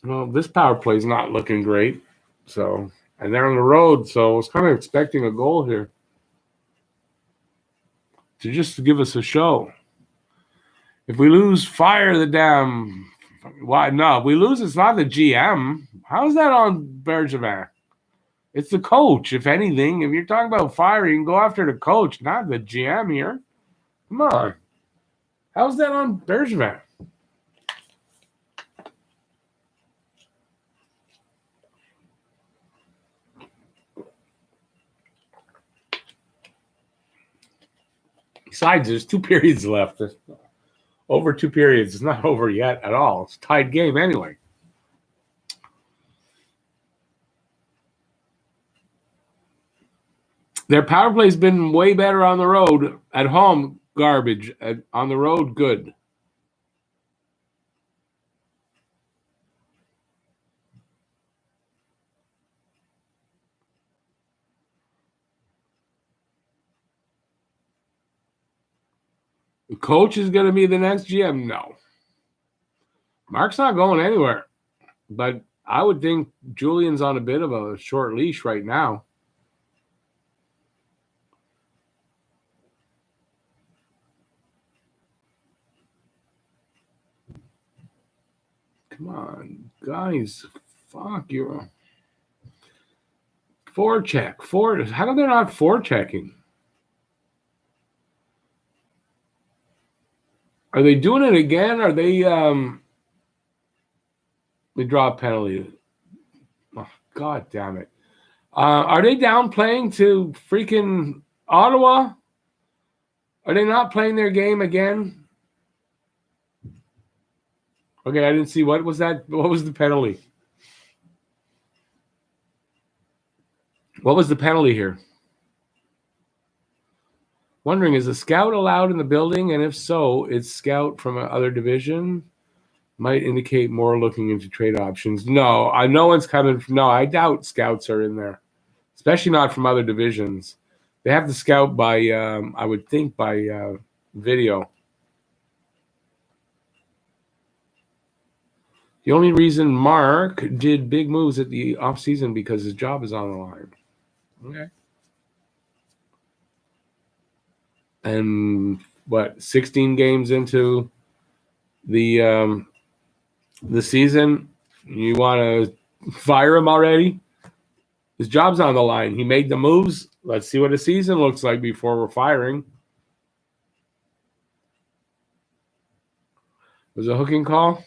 Well, this power play is not looking great. So, and they're on the road, so I was kind of expecting a goal here to give us a show. If we lose, fire the damn. Why? No, if we lose, it's not the GM. How's that on Bergevin? It's the coach, if anything. If you're talking about firing, go after the coach, not the GM here. Come on. How's that on Bergevin? Besides, there's 2 periods left. Over 2 periods. It's not over yet at all. It's a tied game anyway. Their power play's been way better on the road. At home, garbage. On the road, good. The coach is going to be the next GM? No. Mark's not going anywhere. But I would think Julian's on a bit of a short leash right now. Come on, guys. Fuck you. Forecheck. How come they're not forechecking? Are they doing it again? Are they draw a penalty? Oh, God damn it. Are they down playing to freaking Ottawa? Are they not playing their game again? Okay, I didn't see. What was that? What was the penalty? What was the penalty here? Wondering, is a scout allowed in the building? And if so, it's scout from another division. Might indicate more looking into trade options. No, no one's coming. No, I doubt scouts are in there, especially not from other divisions. They have to scout by, I would think, by video. The only reason Mark did big moves at the offseason because his job is on the line. Okay. And what, 16 games into the season, you want to fire him already? His job's on the line. He made the moves. Let's see what a season looks like before we're firing. Was it a hooking call?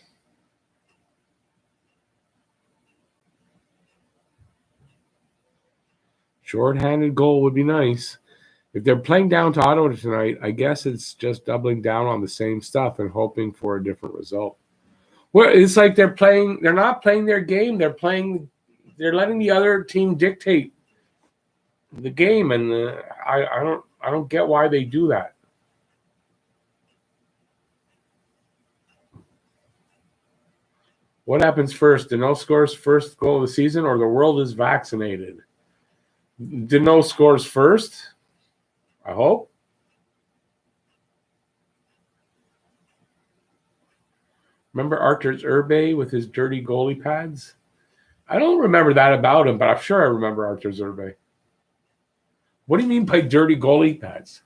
Short-handed goal would be nice. If they're playing down to Ottawa tonight, I guess it's just doubling down on the same stuff and hoping for a different result. Well, it's like they're not playing their game. They're letting the other team dictate the game, and I don't get why they do that. What happens first? Dano scores first goal of the season, or the world is vaccinated? Dano scores first, I hope. Remember Arthur's Urbe with his dirty goalie pads? I don't remember that about him, but I'm sure I remember Arthur's Urbe. What do you mean by dirty goalie pads?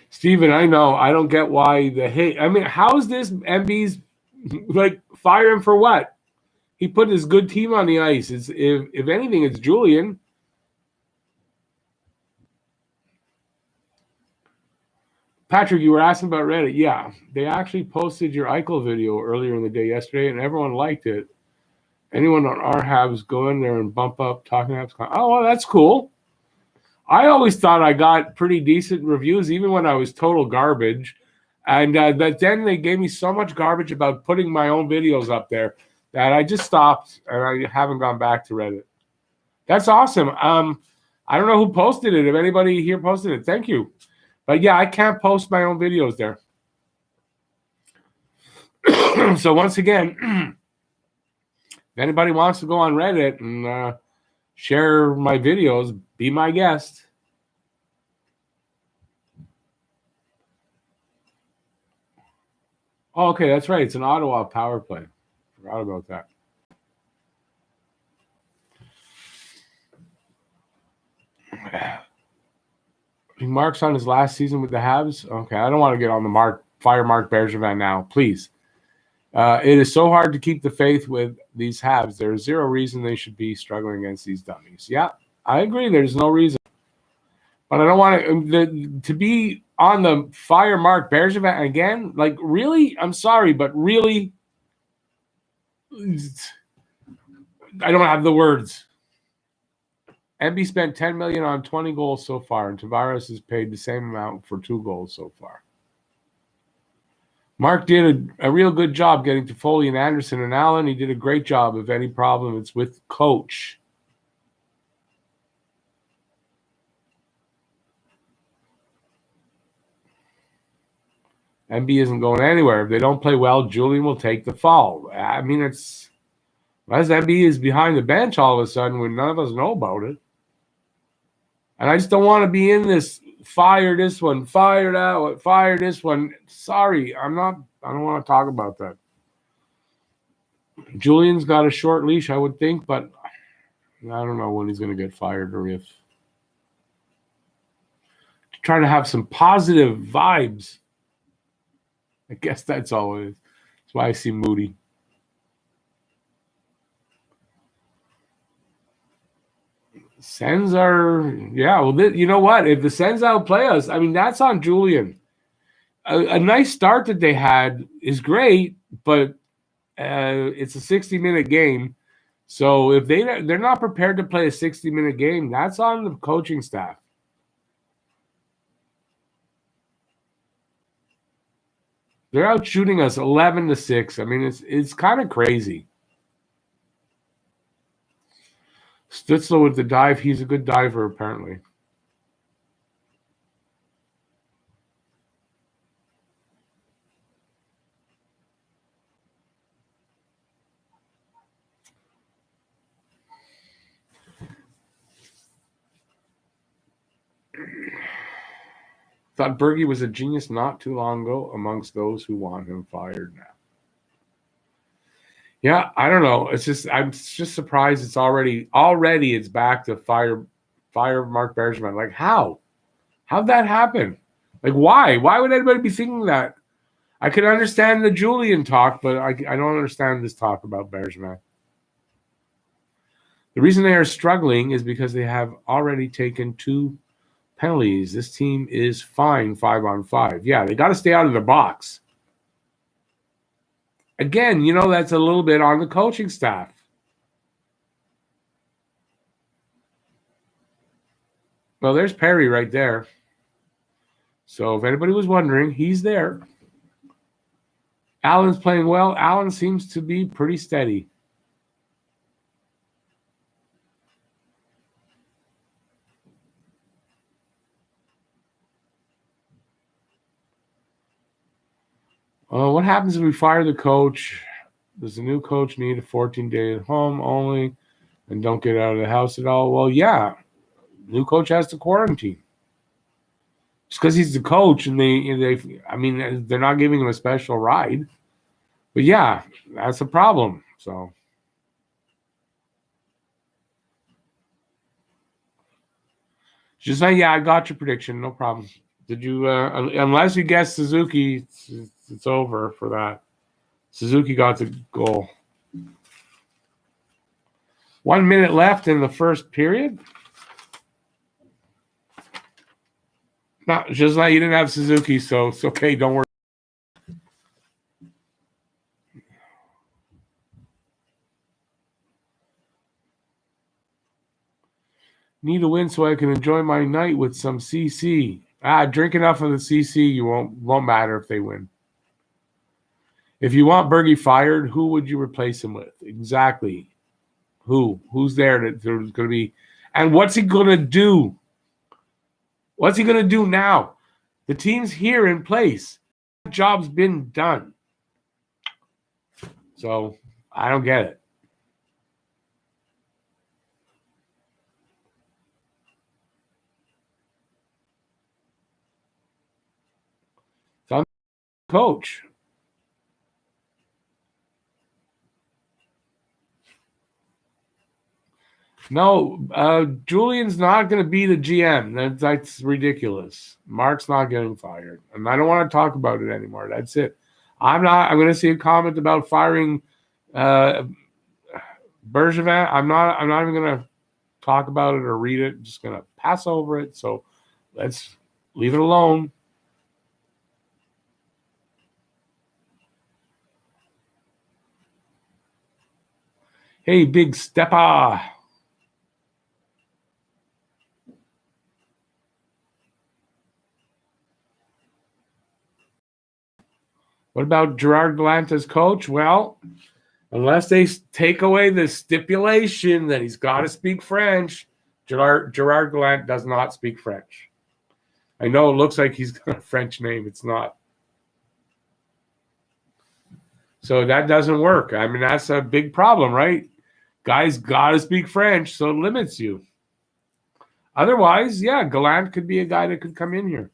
Steven, I know. I don't get why the hate. I mean, how is this MB's like fire him for what? He put his good team on the ice. If anything, it's Julian. Patrick, you were asking about Reddit. Yeah, they actually posted your Eichel video earlier in the day yesterday, and everyone liked it. Anyone on our Habs go in there and bump up Talking Habs. Oh, well, that's cool. I always thought I got pretty decent reviews, even when I was total garbage. And but then they gave me so much garbage about putting my own videos up there that I just stopped, and I haven't gone back to Reddit. That's awesome. I don't know who posted it. If anybody here posted it, thank you. But yeah, I can't post my own videos there. So once again, if anybody wants to go on Reddit and share my videos, be my guest. Oh, okay, that's right. It's an Ottawa power play. Forgot about that. Mark's on his last season with the Habs. Okay, I don't want to get on the fire Mark Bergevin now, please. It is so hard to keep the faith with these Habs. There is zero reason they should be struggling against these dummies. Yeah, I agree. There's no reason. But I don't want to be on the fire Mark Bergevin again. Like, really? I'm sorry, but really? I don't have the words. MB spent $10 million on 20 goals so far, and Tavares has paid the same amount for 2 goals so far. Mark did a real good job getting to Foley and Anderson and Allen. He did a great job. If any problem, it's with coach. MB isn't going anywhere. If they don't play well, Julian will take the fall. I mean, as MB is behind the bench all of a sudden when none of us know about it. And I just don't want to be in this fire this one, fire that one, fire this one. Sorry, I don't want to talk about that. Julian's got a short leash, I would think, but I don't know when he's going to get fired or if. Trying to have some positive vibes. I guess that's all it is. That's why I see Moody. Sens are, yeah. Well, you know what? If the Sens outplay us, I mean, that's on Julian. A nice start that they had is great, but it's a 60-minute game. So if they're not prepared to play a 60-minute game, that's on the coaching staff. They're out shooting us 11-6. I mean, it's kind of crazy. Stützle with the dive. He's a good diver, apparently. Thought Bergie was a genius not too long ago amongst those who want him fired now. Yeah, I don't know. I'm just surprised it's already it's back to fire Mark Bergevin. Like how? How'd that happen? Like why? Why would anybody be thinking that? I can understand the Julian talk, but I don't understand this talk about Bergevin. The reason they are struggling is because they have already taken 2 penalties. This team is fine 5-on-5. Yeah, they got to stay out of the box. Again, that's a little bit on the coaching staff. Well, there's Perry right there. So if anybody was wondering, he's there. Allen's playing well. Allen seems to be pretty steady. What happens if we fire the coach? Does the new coach need a 14-day at home only and don't get out of the house at all? Well, yeah. New coach has to quarantine. Just because he's the coach and they're not giving him a special ride. But yeah, that's a problem. So just say, yeah, I got your prediction. No problem. Did you, unless you guess Suzuki, it's over for that. Suzuki got the goal. 1 minute left in the first period. No, just like you didn't have Suzuki, so it's okay. Don't worry. Need a win so I can enjoy my night with some CC. Drink enough of the CC, you won't matter if they win. If you want Bergie fired, who would you replace him with? Exactly. Who's there that's going to be? And what's he going to do? What's he going to do now? The team's here in place. The job's been done. So I don't get it. So I'm coach. No, Julian's not going to be the GM. That's ridiculous. Mark's not getting fired, and I don't want to talk about it anymore. That's it. I'm going to see a comment about firing Bergevin. I'm not even going to talk about it or read it. I'm just going to pass over it. So let's leave it alone. Hey, big stepper. What about Gerard Gallant as coach? Well, unless they take away the stipulation that he's got to speak French, Gerard Gallant does not speak French. I know it looks like he's got a French name. It's not. So that doesn't work. I mean, that's a big problem, right? Guys got to speak French, so it limits you. Otherwise, yeah, Gallant could be a guy that could come in here.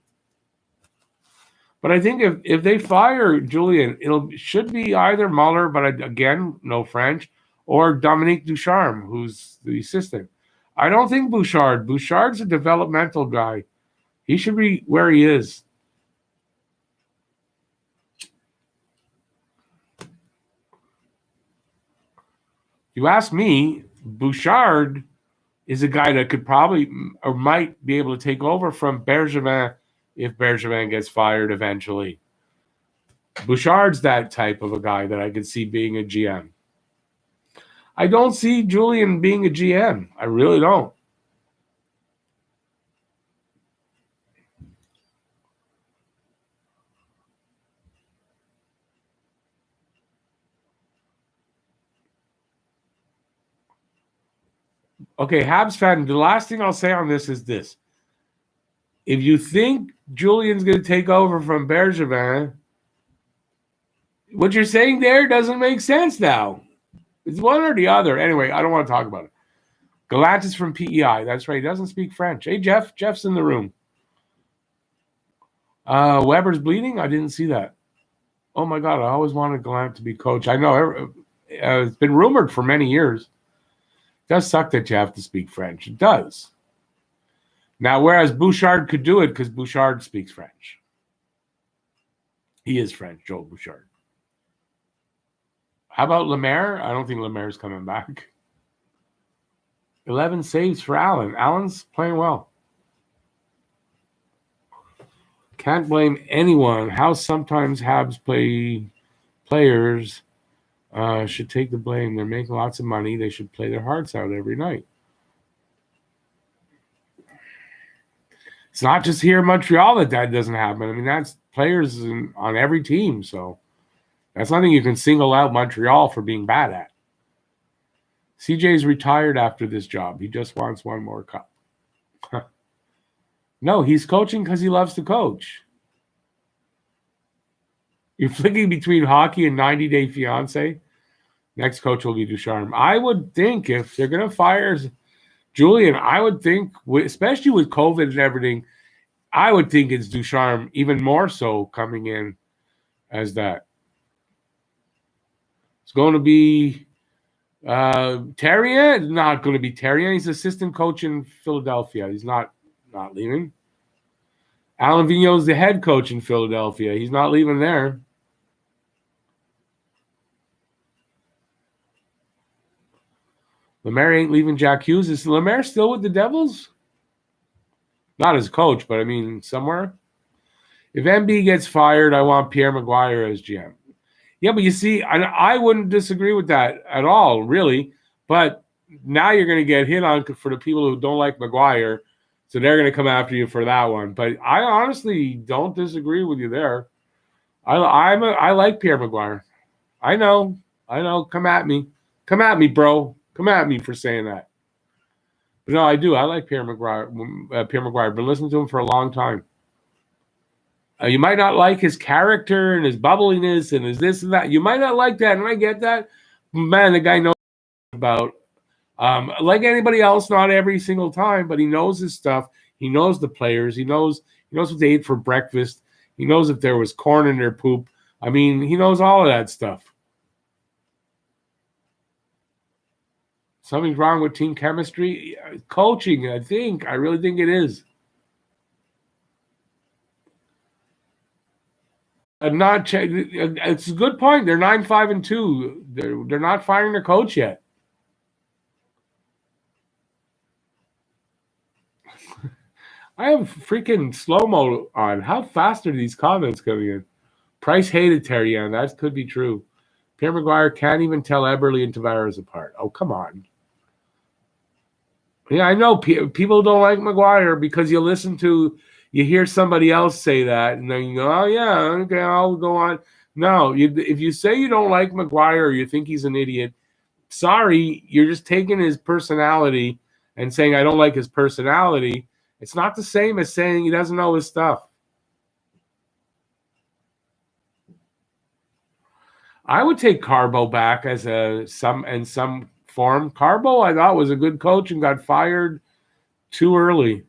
But I think if they fire Julian, should be either Muller, but again, no French, or Dominique Ducharme, who's the assistant. I don't think Bouchard. Bouchard's a developmental guy. He should be where he is. You ask me, Bouchard is a guy that could probably or might be able to take over from Bergevin if Bergevin gets fired eventually. Bouchard's that type of a guy that I could see being a GM. I don't see Julien being a GM. I really don't. Okay, Habs fan, the last thing I'll say on this is this. If you think Julian's going to take over from Bergevin, what you're saying there doesn't make sense now. It's one or the other. Anyway, I don't want to talk about it. Galantis from PEI. That's right. He doesn't speak French. Hey, Jeff. Jeff's in the room. Weber's bleeding? I didn't see that. Oh, my God. I always wanted Gallant to be coach. I know. It's been rumored for many years. It does suck that you have to speak French. It does. Now, whereas Bouchard could do it because Bouchard speaks French. He is French, Joel Bouchard. How about Lemaire? I don't think Lemaire's coming back. 11 saves for Allen. Allen's playing well. Can't blame anyone. How sometimes Habs players should take the blame. They're making lots of money. They should play their hearts out every night. It's not just here in Montreal that doesn't happen. I mean, that's players on every team. So that's nothing you can single out Montreal for being bad at. CJ's retired after this job. He just wants one more cup. No, he's coaching because he loves to coach. You're flicking between hockey and 90-Day Fiancé. Next coach will be Ducharme. I would think if they're going to fire Julien, I would think, especially with COVID and everything, I would think it's Ducharme even more so coming in as that. It's going to be Terrien. Not going to be Terrien. He's assistant coach in Philadelphia. He's not leaving. Alan Vigneault's the head coach in Philadelphia. He's not leaving there. Lemaire ain't leaving Jack Hughes. Is Lemaire still with the Devils? Not as coach, but I mean somewhere. If MB gets fired, I want Pierre Maguire as GM. Yeah, but you see, I wouldn't disagree with that at all, really. But now you're going to get hit on for the people who don't like Maguire, so they're going to come after you for that one. But I honestly don't disagree with you there. I like Pierre Maguire. I know. Come at me, bro. Come at me for saying that. But no, I do. I like Pierre Maguire. I've been listening to him for a long time. You might not like his character and his bubbliness and his this and that. You might not like that, and I get that. Man, the guy knows about. Like anybody else, not every single time, but he knows his stuff. He knows the players. He knows what they ate for breakfast. He knows if there was corn in their poop. I mean, he knows all of that stuff. Something's wrong with team chemistry. Coaching, I really think it is. It's a good point. They're 9-5-2. They're not firing their coach yet. I have freaking slow-mo on. How fast are these comments coming in? Price hated Terrien. That could be true. Pierre Maguire can't even tell Eberle and Tavares apart. Oh, come on. Yeah, I know people don't like Maguire because you hear somebody else say that, and then you go, oh, yeah, okay, I'll go on. No, if you say you don't like Maguire or you think he's an idiot, sorry, you're just taking his personality and saying, I don't like his personality. It's not the same as saying he doesn't know his stuff. I would take Carbo back as some form. Carbo, I thought, was a good coach and got fired too early.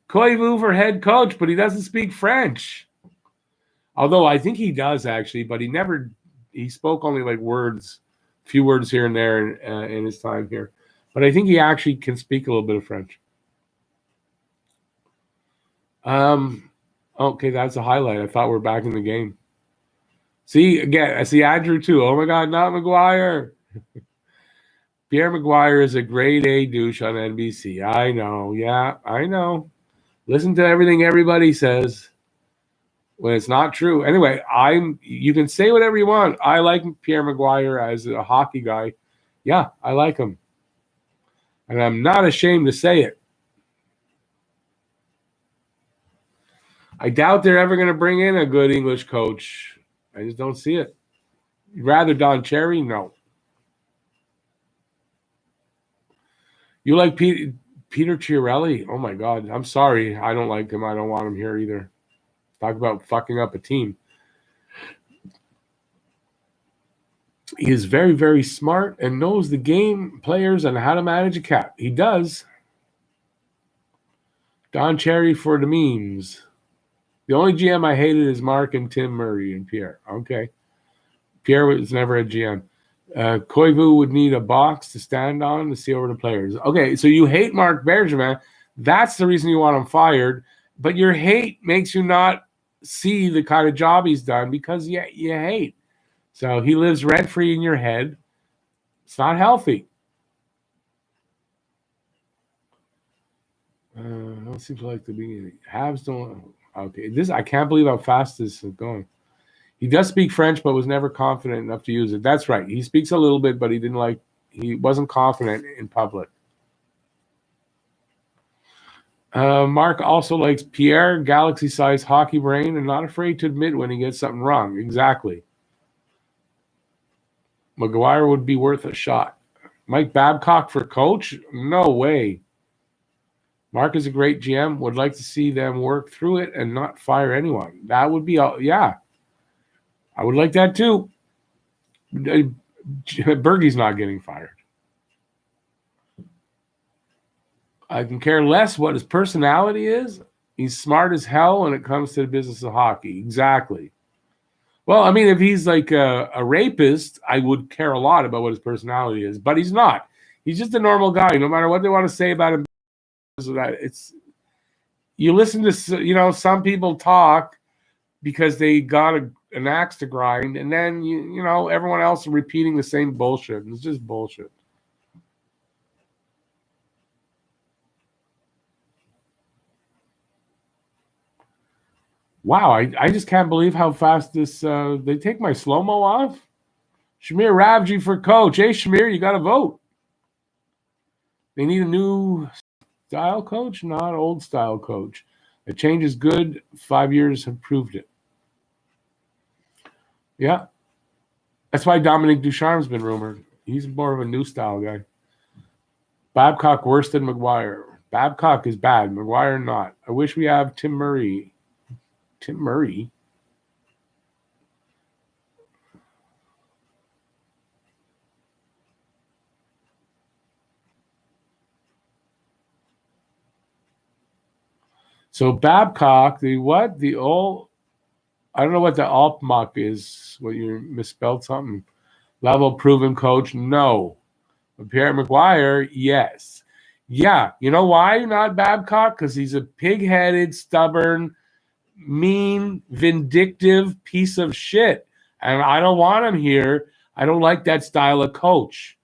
Koivu for head coach, but he doesn't speak French. Although I think he does actually, but he spoke only like a few words here and there in his time here. But I think he actually can speak a little bit of French. Okay, that's a highlight. I thought we're back in the game. See, again, I see Andrew too. Oh my God, not Maguire. Pierre Maguire is a grade A douche on NBC. I know. Yeah, I know. Listen to everything everybody says when it's not true. Anyway, you can say whatever you want. I like Pierre Maguire as a hockey guy. Yeah, I like him. And I'm not ashamed to say it. I doubt they're ever going to bring in a good English coach. I just don't see it. Rather Don Cherry? No. You like Peter Chiarelli? Oh, my God. I'm sorry. I don't like him. I don't want him here either. Talk about fucking up a team. He is very, very smart and knows the game, players, and how to manage a cap. He does. Don Cherry for the memes. The only GM I hated is Mark and Tim Murray and Pierre. Okay. Pierre was never a GM. Koivu would need a box to stand on to see over the players. Okay, so you hate Mark Bergevin. That's the reason you want him fired. But your hate makes you not see the kind of job he's done because you hate. So he lives rent-free in your head. It's not healthy. It seems like the beginning. Habs don't. Okay, I can't believe how fast this is going. He does speak French, but was never confident enough to use it. That's right. He speaks a little bit, but he wasn't confident in public. Mark also likes Pierre, galaxy-sized hockey brain, and not afraid to admit when he gets something wrong. Exactly. Maguire would be worth a shot. Mike Babcock for coach? No way. Mark is a great GM. Would like to see them work through it and not fire anyone. That would be, yeah. I would like that too. Bergie's not getting fired. I can care less what his personality is. He's smart as hell when it comes to the business of hockey. Exactly. Well, I mean, if he's like a rapist, I would care a lot about what his personality is. But he's not. He's just a normal guy. No matter what they want to say about him, you listen to some people talk because they got an axe to grind, and then everyone else is repeating the same bullshit. It's just bullshit. Wow, I just can't believe how fast this they take my slow-mo off. Shamir Ravji for coach. Hey, Shamir, you got to vote. They need a new style coach, not old style coach. A change is good. 5 years have proved it. Yeah. That's why Dominic Ducharme's been rumored. He's more of a new style guy. Babcock worse than Maguire. Babcock is bad. Maguire not. I wish we have Tim Murray. Tim Murray? So Babcock, I don't know what the Alpmach is. What, you misspelled something? Level proven coach? No. But Pierre Maguire, yes. Yeah. You know why not Babcock? Because he's a pig-headed, stubborn, mean, vindictive piece of shit. And I don't want him here. I don't like that style of coach.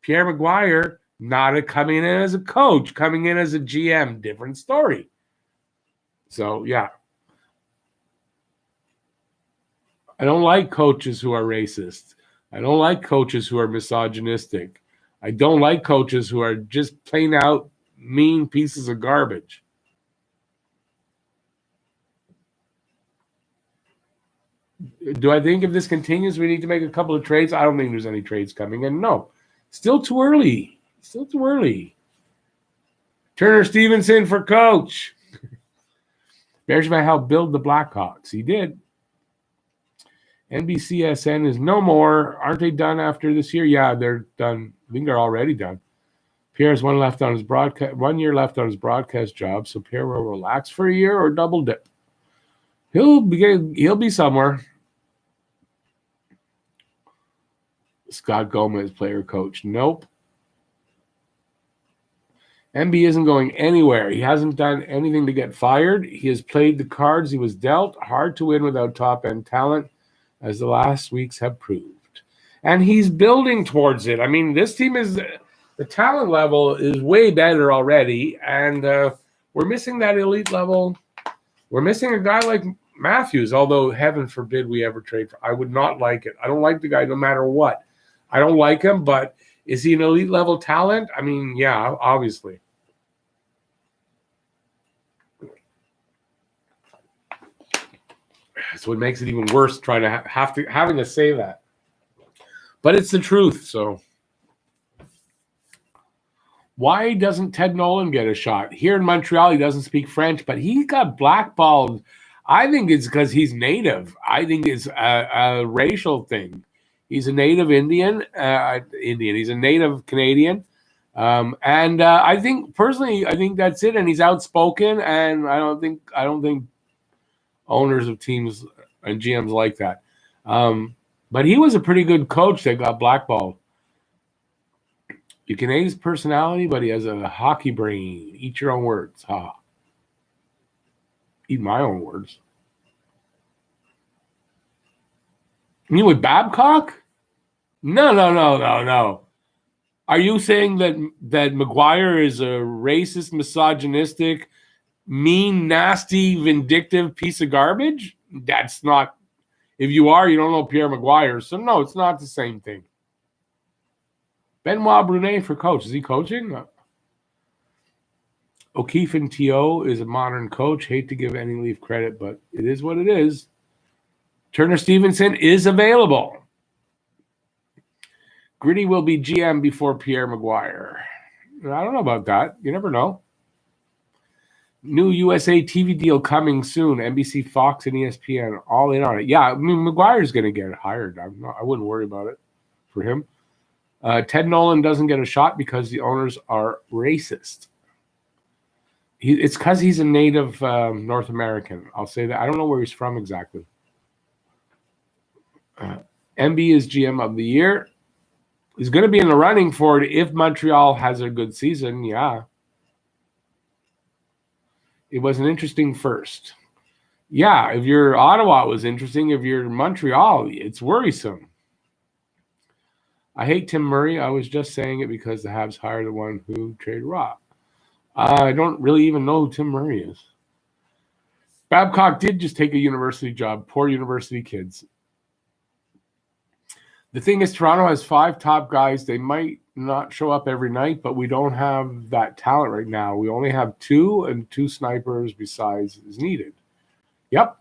Pierre Maguire, not coming in as a coach, coming in as a GM, different story. So, yeah. I don't like coaches who are racist. I don't like coaches who are misogynistic. I don't like coaches who are just plain out mean pieces of garbage. Do I think if this continues, we need to make a couple of trades? I don't think there's any trades coming in. No. Still too early. Still too early. Turner Stevenson for coach. Bergevin helped build the Blackhawks. He did. NBCSN is no more. Aren't they done after this year? Yeah, they're done. I think they're already done. Pierre has 1 year left on his broadcast job, so Pierre will relax for a year or double dip. He'll be somewhere. Scott Gomez, player coach. Nope. MB isn't going anywhere. He hasn't done anything to get fired. He has played the cards he was dealt. Hard to win without top-end talent, as the last weeks have proved. And he's building towards it. I mean, this team is the talent level is way better already, and we're missing that elite level. We're missing a guy like Matthews, although heaven forbid we ever trade for. I would not like it. I don't like the guy no matter what. I don't like him, but is he an elite level talent? I mean, yeah, obviously. That's what makes it even worse trying to having to say that. But it's the truth, so. Why doesn't Ted Nolan get a shot? Here in Montreal, he doesn't speak French, but he got blackballed. I think it's because he's native. I think it's a racial thing. He's a native Indian. He's a native Canadian. And I think, personally, I think that's it. And he's outspoken, and I don't think owners of teams and GMs like that. But he was a pretty good coach that got blackballed. You can hate his personality, but he has a hockey brain. Eat your own words. Ha. Eat my own words. You mean with Babcock? No. Are you saying that Maguire is a racist, misogynistic, mean, nasty, vindictive piece of garbage? That's not. If you are, you don't know Pierre Maguire. So, no, it's not the same thing. Benoit Brunet for coach. Is he coaching? O'Keefe and T.O. is a modern coach. Hate to give any Leaf credit, but it is what it is. Turner Stevenson is available. Gritty will be GM before Pierre Maguire. I don't know about that. You never know. New USA TV deal coming soon. NBC, Fox, and ESPN all in on it. Yeah, I mean, Maguire's going to get hired. I wouldn't worry about it for him. Ted Nolan doesn't get a shot because the owners are racist. It's because he's a native North American. I'll say that. I don't know where he's from exactly. MB is GM of the year. He's going to be in the running for it if Montreal has a good season. Yeah. It was an interesting first. Yeah, if you're Ottawa, it was interesting. If you're Montreal, it's worrisome. I hate Tim Murray. I was just saying it because the Habs hired the one who traded Rock. I don't really even know who Tim Murray is. Babcock did just take a university job. Poor university kids. The thing is, Toronto has 5 top guys. They might not show up every night, but we don't have that talent right now. We only have 2, and 2 snipers besides is needed. Yep.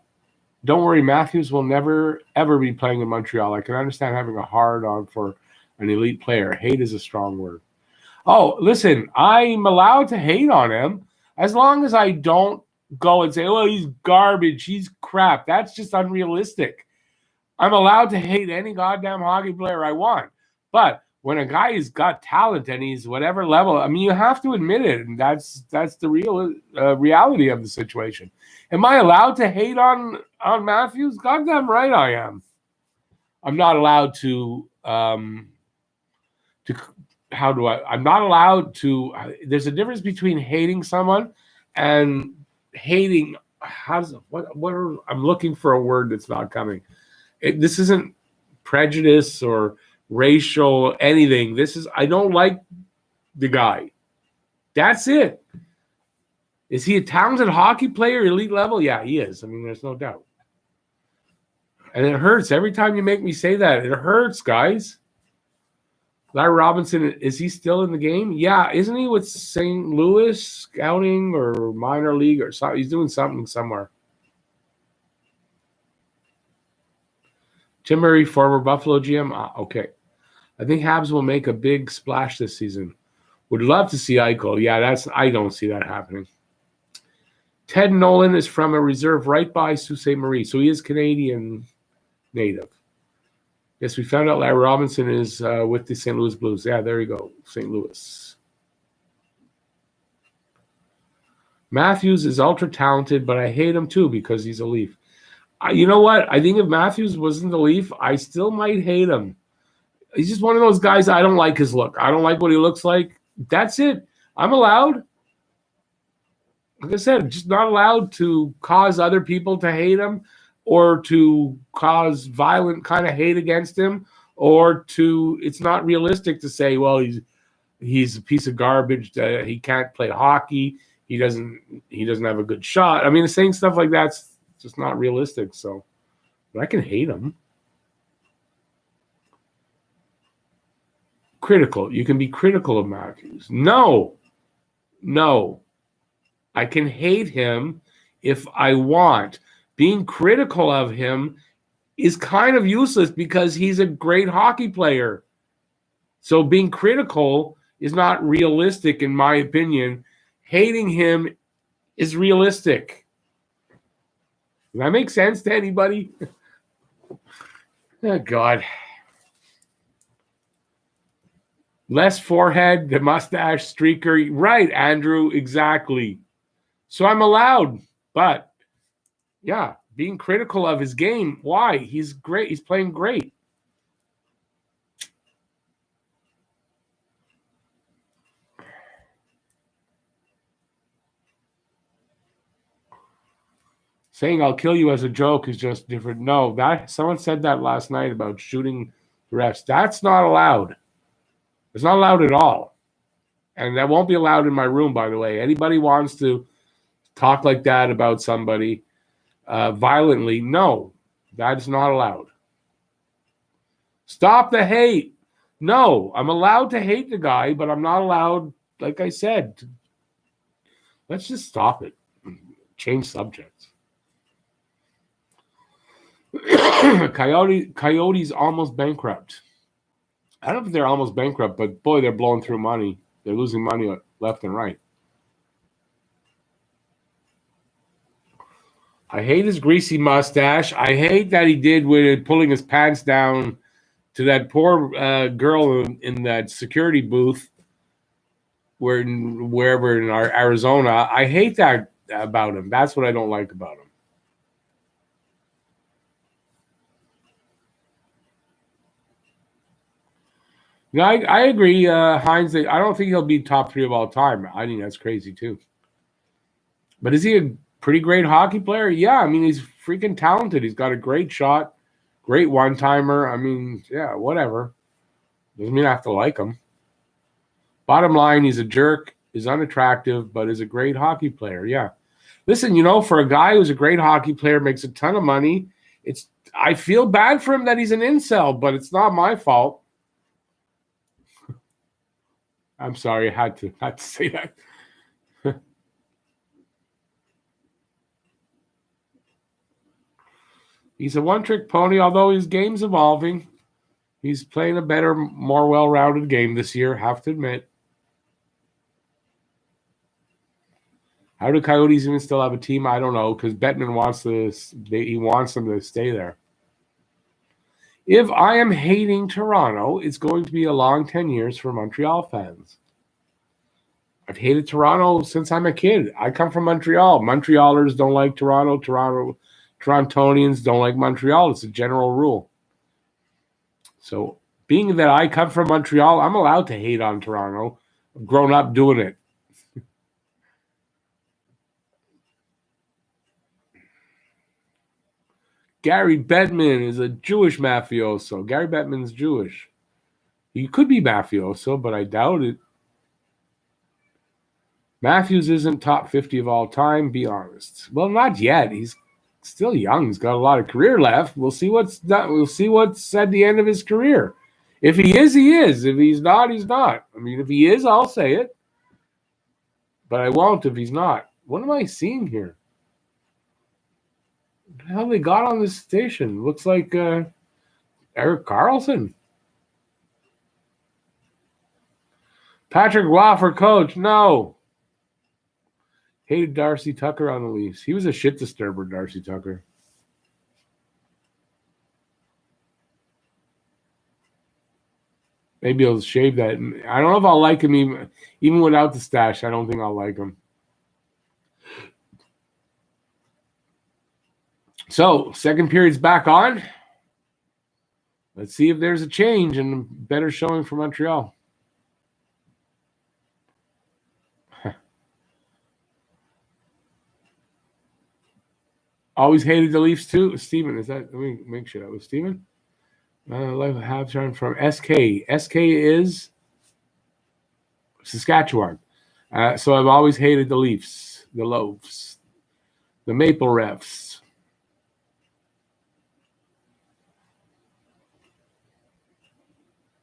Don't worry, Matthews will never, ever be playing in Montreal. I can understand having a hard-on for an elite player. Hate is a strong word. Oh, listen, I'm allowed to hate on him as long as I don't go and say, oh, he's garbage, he's crap. That's just unrealistic. I'm allowed to hate any goddamn hockey player I want. But when a guy has got talent and he's whatever level, I mean, you have to admit it, and that's the real reality of the situation. Am I allowed to hate on Matthews? Goddamn right I am. I'm not allowed to I'm not allowed to. There's a difference between hating someone and hating. I'm looking for a word that's not coming. This isn't prejudice or racial anything. This is, I don't like the guy. That's it. Is he a talented hockey player, elite level? Yeah, he is. I mean, there's no doubt. And it hurts every time you make me say that. It hurts, guys. Larry Robinson, is he still in the game? Yeah, isn't he with St. Louis scouting or minor league or something? He's doing something somewhere. Tim Murray, former Buffalo GM. Okay. I think Habs will make a big splash this season. Would love to see Eichel. Yeah, I don't see that happening. Ted Nolan is from a reserve right by Sault Ste. Marie, so he is Canadian native. Yes, we found out Larry Robinson is with the St. Louis Blues. Yeah, there you go, St. Louis. Matthews is ultra talented, but I hate him too because he's a Leaf. You know what? I think if Matthews wasn't a Leaf, I still might hate him. He's just one of those guys. I don't like his look. I don't like what he looks like. That's it. I'm allowed. Like I said, just not allowed to cause other people to hate him or to cause violent kind of hate against him or it's not realistic to say, well, he's a piece of garbage, he can't play hockey, he doesn't have a good shot. I mean, saying stuff like that's just not realistic. So, but I can hate him. Critical. You can be critical of Matthews. No. I can hate him if I want. Being critical of him is kind of useless because he's a great hockey player. So being critical is not realistic, in my opinion. Hating him is realistic. Does that make sense to anybody? Oh, God. Less forehead, the mustache streaker. Right, Andrew, exactly. So I'm allowed. But, yeah, being critical of his game. Why? He's great. He's playing great. Saying I'll kill you as a joke is just different. No, someone said that last night about shooting the refs. That's not allowed. It's not allowed at all. And that won't be allowed in my room, by the way. Anybody wants to talk like that about somebody violently, no, that's not allowed. Stop the hate. No, I'm allowed to hate the guy, but I'm not allowed, like I said, let's just stop it. Change subjects. Coyotes almost bankrupt. I don't know if they're almost bankrupt, but boy, they're blowing through money. They're losing money left and right. I hate his greasy mustache. I hate that he did with pulling his pants down to that poor girl in that security booth wherever in Arizona. I hate that about him. That's what I don't like about him. No, I agree. Hines, I don't think he'll be top 3 of all time. I think that's crazy too. But is he a pretty great hockey player? Yeah, I mean, he's freaking talented. He's got a great shot, great one-timer. I mean, yeah, whatever. Doesn't mean I have to like him. Bottom line, he's a jerk, is unattractive, but is a great hockey player. Yeah. Listen, for a guy who's a great hockey player, makes a ton of money, I feel bad for him that he's an incel, but it's not my fault. I'm sorry, I had to say that. He's a one-trick pony, although his game's evolving. He's playing a better, more well-rounded game this year, have to admit. How do Coyotes even still have a team? I don't know, because Bettman wants them to stay there. If I am hating Toronto, it's going to be a long 10 years for Montreal fans. I've hated Toronto since I'm a kid. I come from Montreal. Montrealers don't like Toronto. Torontonians don't like Montreal. It's a general rule. So being that I come from Montreal, I'm allowed to hate on Toronto. I've grown up doing it. Gary Bettman is a Jewish mafioso. Gary Bettman's Jewish. He could be mafioso, but I doubt it. Matthews isn't top 50 of all time, be honest. Well, not yet. He's still young. He's got a lot of career left. We'll see what's done. We'll see what's at the end of his career. If he is, he is. If he's not, he's not. I mean, if he is, I'll say it. But I won't if he's not. What am I seeing here? What the hell they got on this station? Looks like Eric Carlson. Patrick Waugh for coach. No. Hated Darcy Tucker on the Leafs. He was a shit disturber, Darcy Tucker. Maybe I'll shave that. I don't know if I'll like him even without the stash. I don't think I'll like him. So, second period's back on. Let's see if there's a change and a better showing for Montreal. Always hated the Leafs too. Steven, is that? Let me make sure that was Steven. Habs are from SK. SK is Saskatchewan. So I've always hated the Leafs, the Loafs, the Maple Refs.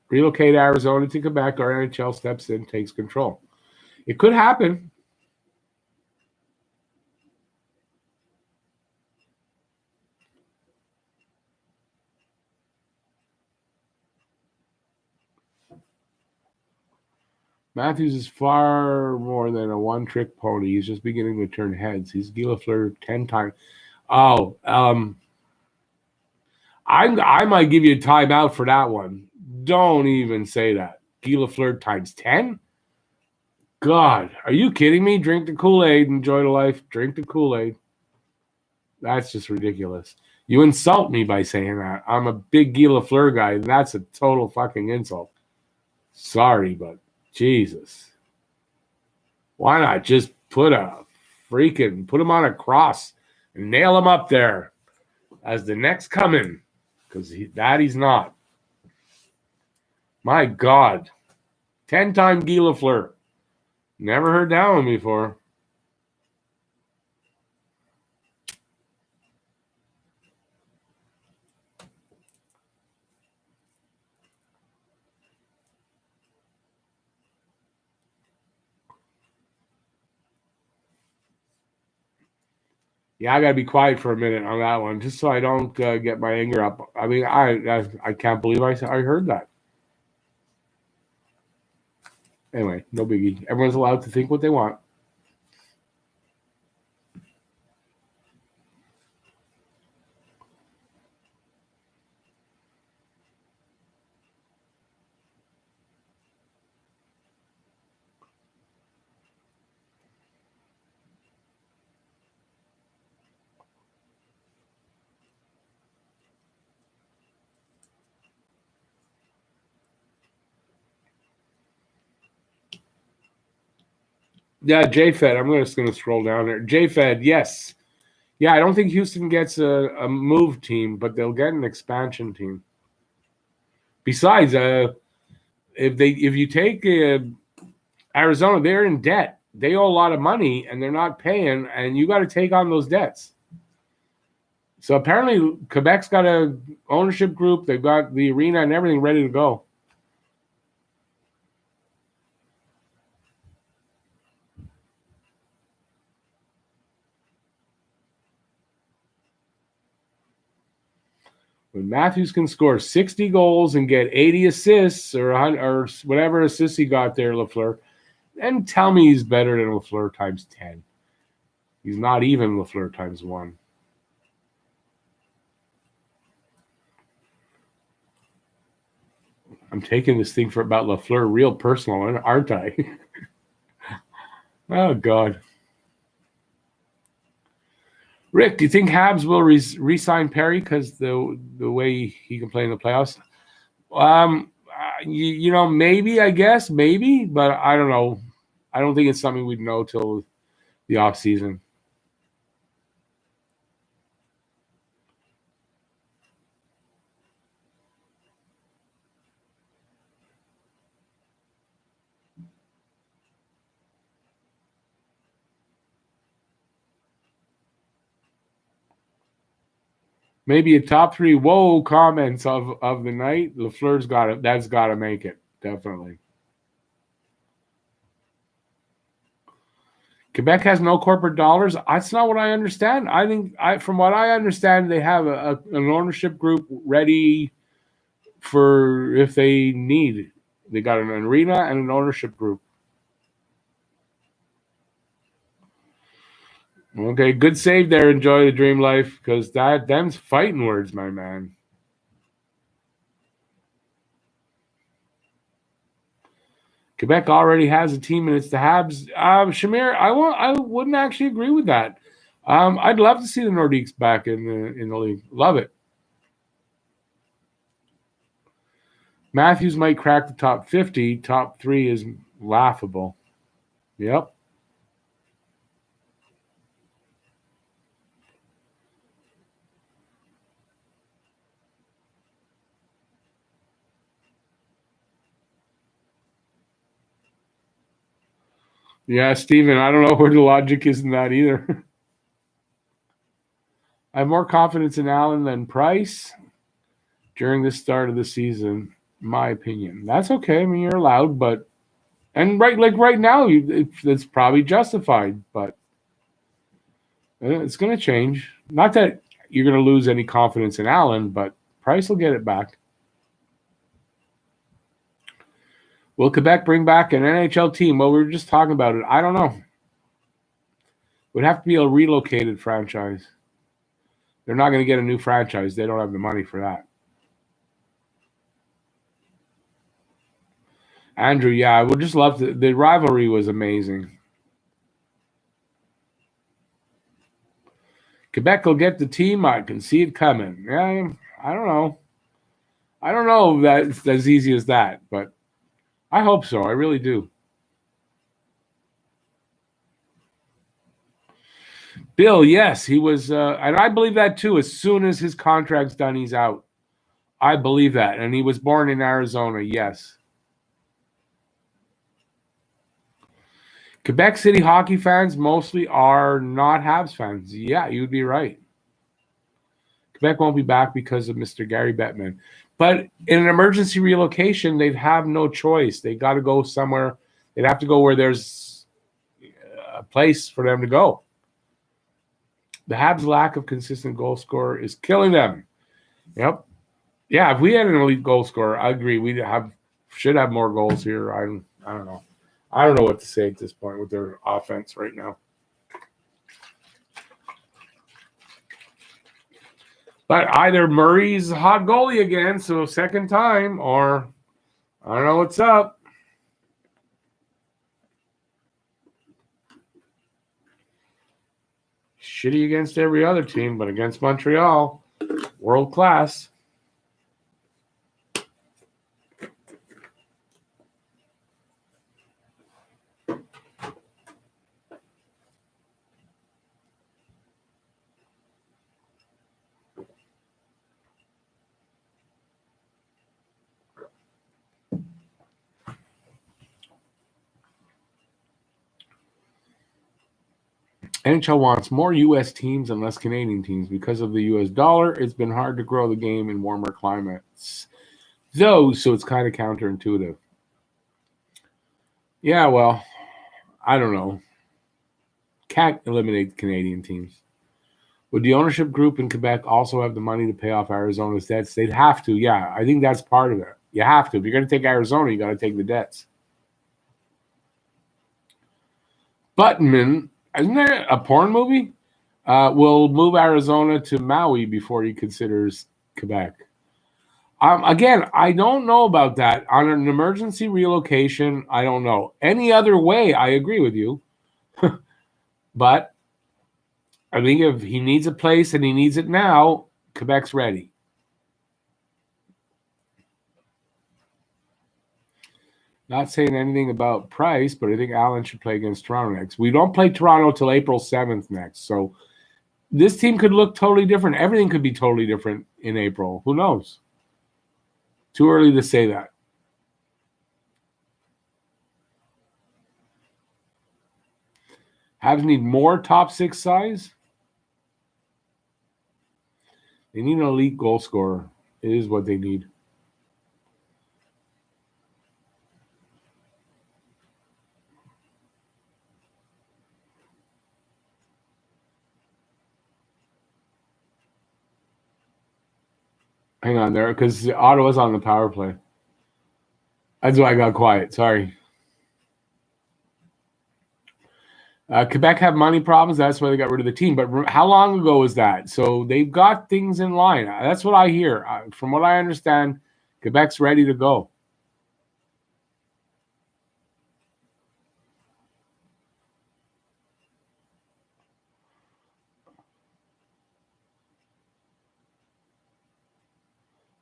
Relocate Arizona to Quebec, or NHL steps in, takes control. It could happen. Matthews is far more than a one-trick pony. He's just beginning to turn heads. He's Guy Lafleur 10 times. Oh, I might give you a timeout for that one. Don't even say that. Guy Lafleur times 10? God, are you kidding me? Drink the Kool-Aid, enjoy the life, drink the Kool-Aid. That's just ridiculous. You insult me by saying that. I'm a big Guy Lafleur guy, and that's a total fucking insult. Sorry, but Jesus. Why not just put him on a cross and nail him up there as the next coming? Because he's not. My God. 10-time Guy Lafleur. Never heard that one before. Yeah, I gotta be quiet for a minute on that one, just so I don't get my anger up. I mean, I can't believe I heard that. Anyway, no biggie. Everyone's allowed to think what they want. Yeah, J-Fed. I'm just going to scroll down there. J-Fed, yes. Yeah, I don't think Houston gets a move team, but they'll get an expansion team. Besides, if you take Arizona, they're in debt. They owe a lot of money, and they're not paying, and you got to take on those debts. So apparently, Quebec's got a ownership group. They've got the arena and everything ready to go. When Matthews can score 60 goals and get 80 assists or whatever assists he got there, Lafleur, and tell me he's better than Lafleur times 10. He's not even Lafleur times 1. I'm taking this thing for about Lafleur real personal, aren't I? Oh, God. Rick, do you think Habs will re-sign Perry because the way he can play in the playoffs? Maybe, I guess, maybe, but I don't know. I don't think it's something we'd know till the off season. Maybe a top 3 whoa comments of the night. Lafleur's got it. That's got to make it, definitely. Quebec has no corporate dollars. That's not what I understand. I think, from what I understand, they have an ownership group ready for if they need. They got an arena and an ownership group. Okay, good save there. Enjoy the dream life, because them's fighting words, my man. Quebec already has a team, and it's the Habs. Shamir, I wouldn't actually agree with that. I'd love to see the Nordiques back in the league. Love it. Matthews might crack the top 50. Top 3 is laughable. Yep. Yeah, Steven, I don't know where the logic is in that either. I have more confidence in Allen than Price during the start of the season, in my opinion. That's okay. I mean, you're allowed, but and right now, it's probably justified, but it's going to change. Not that you're going to lose any confidence in Allen, but Price will get it back. Will Quebec bring back an NHL team? Well, we were just talking about it. I don't know. It would have to be a relocated franchise. They're not going to get a new franchise. They don't have the money for that. Andrew, yeah, I would just love to. The rivalry was amazing. Quebec will get the team. I can see it coming. Yeah, I don't know. I don't know if that's as easy as that, but I hope so. I really do. Bill, yes, he was, and I believe that too. As soon as his contract's done, he's out. I believe that. And he was born in Arizona, yes. Quebec City hockey fans mostly are not Habs fans. Yeah, you'd be right. Quebec won't be back because of Mr. Gary Bettman. But in an emergency relocation, they'd have no choice. They got to go somewhere. They'd have to go where there's a place for them to go. The Habs' lack of consistent goal scorer is killing them. Yep. Yeah, if we had an elite goal scorer, I agree. We should have more goals here. I don't know. I don't know what to say at this point with their offense right now. But either Murray's a hot goalie again, so second time, or I don't know what's up. Shitty against every other team, but against Montreal, world class. NHL wants more U.S. teams and less Canadian teams. Because of the U.S. dollar, it's been hard to grow the game in warmer climates. So it's kind of counterintuitive. Yeah, well, I don't know. Can't eliminate Canadian teams. Would the ownership group in Quebec also have the money to pay off Arizona's debts? They'd have to, yeah. I think that's part of it. You have to. If you're going to take Arizona, you got to take the debts. Butman, isn't there a porn movie? Will move Arizona to Maui before he considers Quebec. Again, I don't know about that. On an emergency relocation, I don't know. Any other way, I agree with you. But I think if he needs a place and he needs it now, Quebec's ready. Not saying anything about Price, but I think Allen should play against Toronto next. We don't play Toronto till April 7th next. So this team could look totally different. Everything could be totally different in April. Who knows? Too early to say that. Habs need more top six size. They need an elite goal scorer. It is what they need. Hang on there, because Ottawa's on the power play. That's why I got quiet. Sorry. Quebec have money problems. That's why they got rid of the team. But how long ago was that? So they've got things in line. That's what I hear. From what I understand, Quebec's ready to go.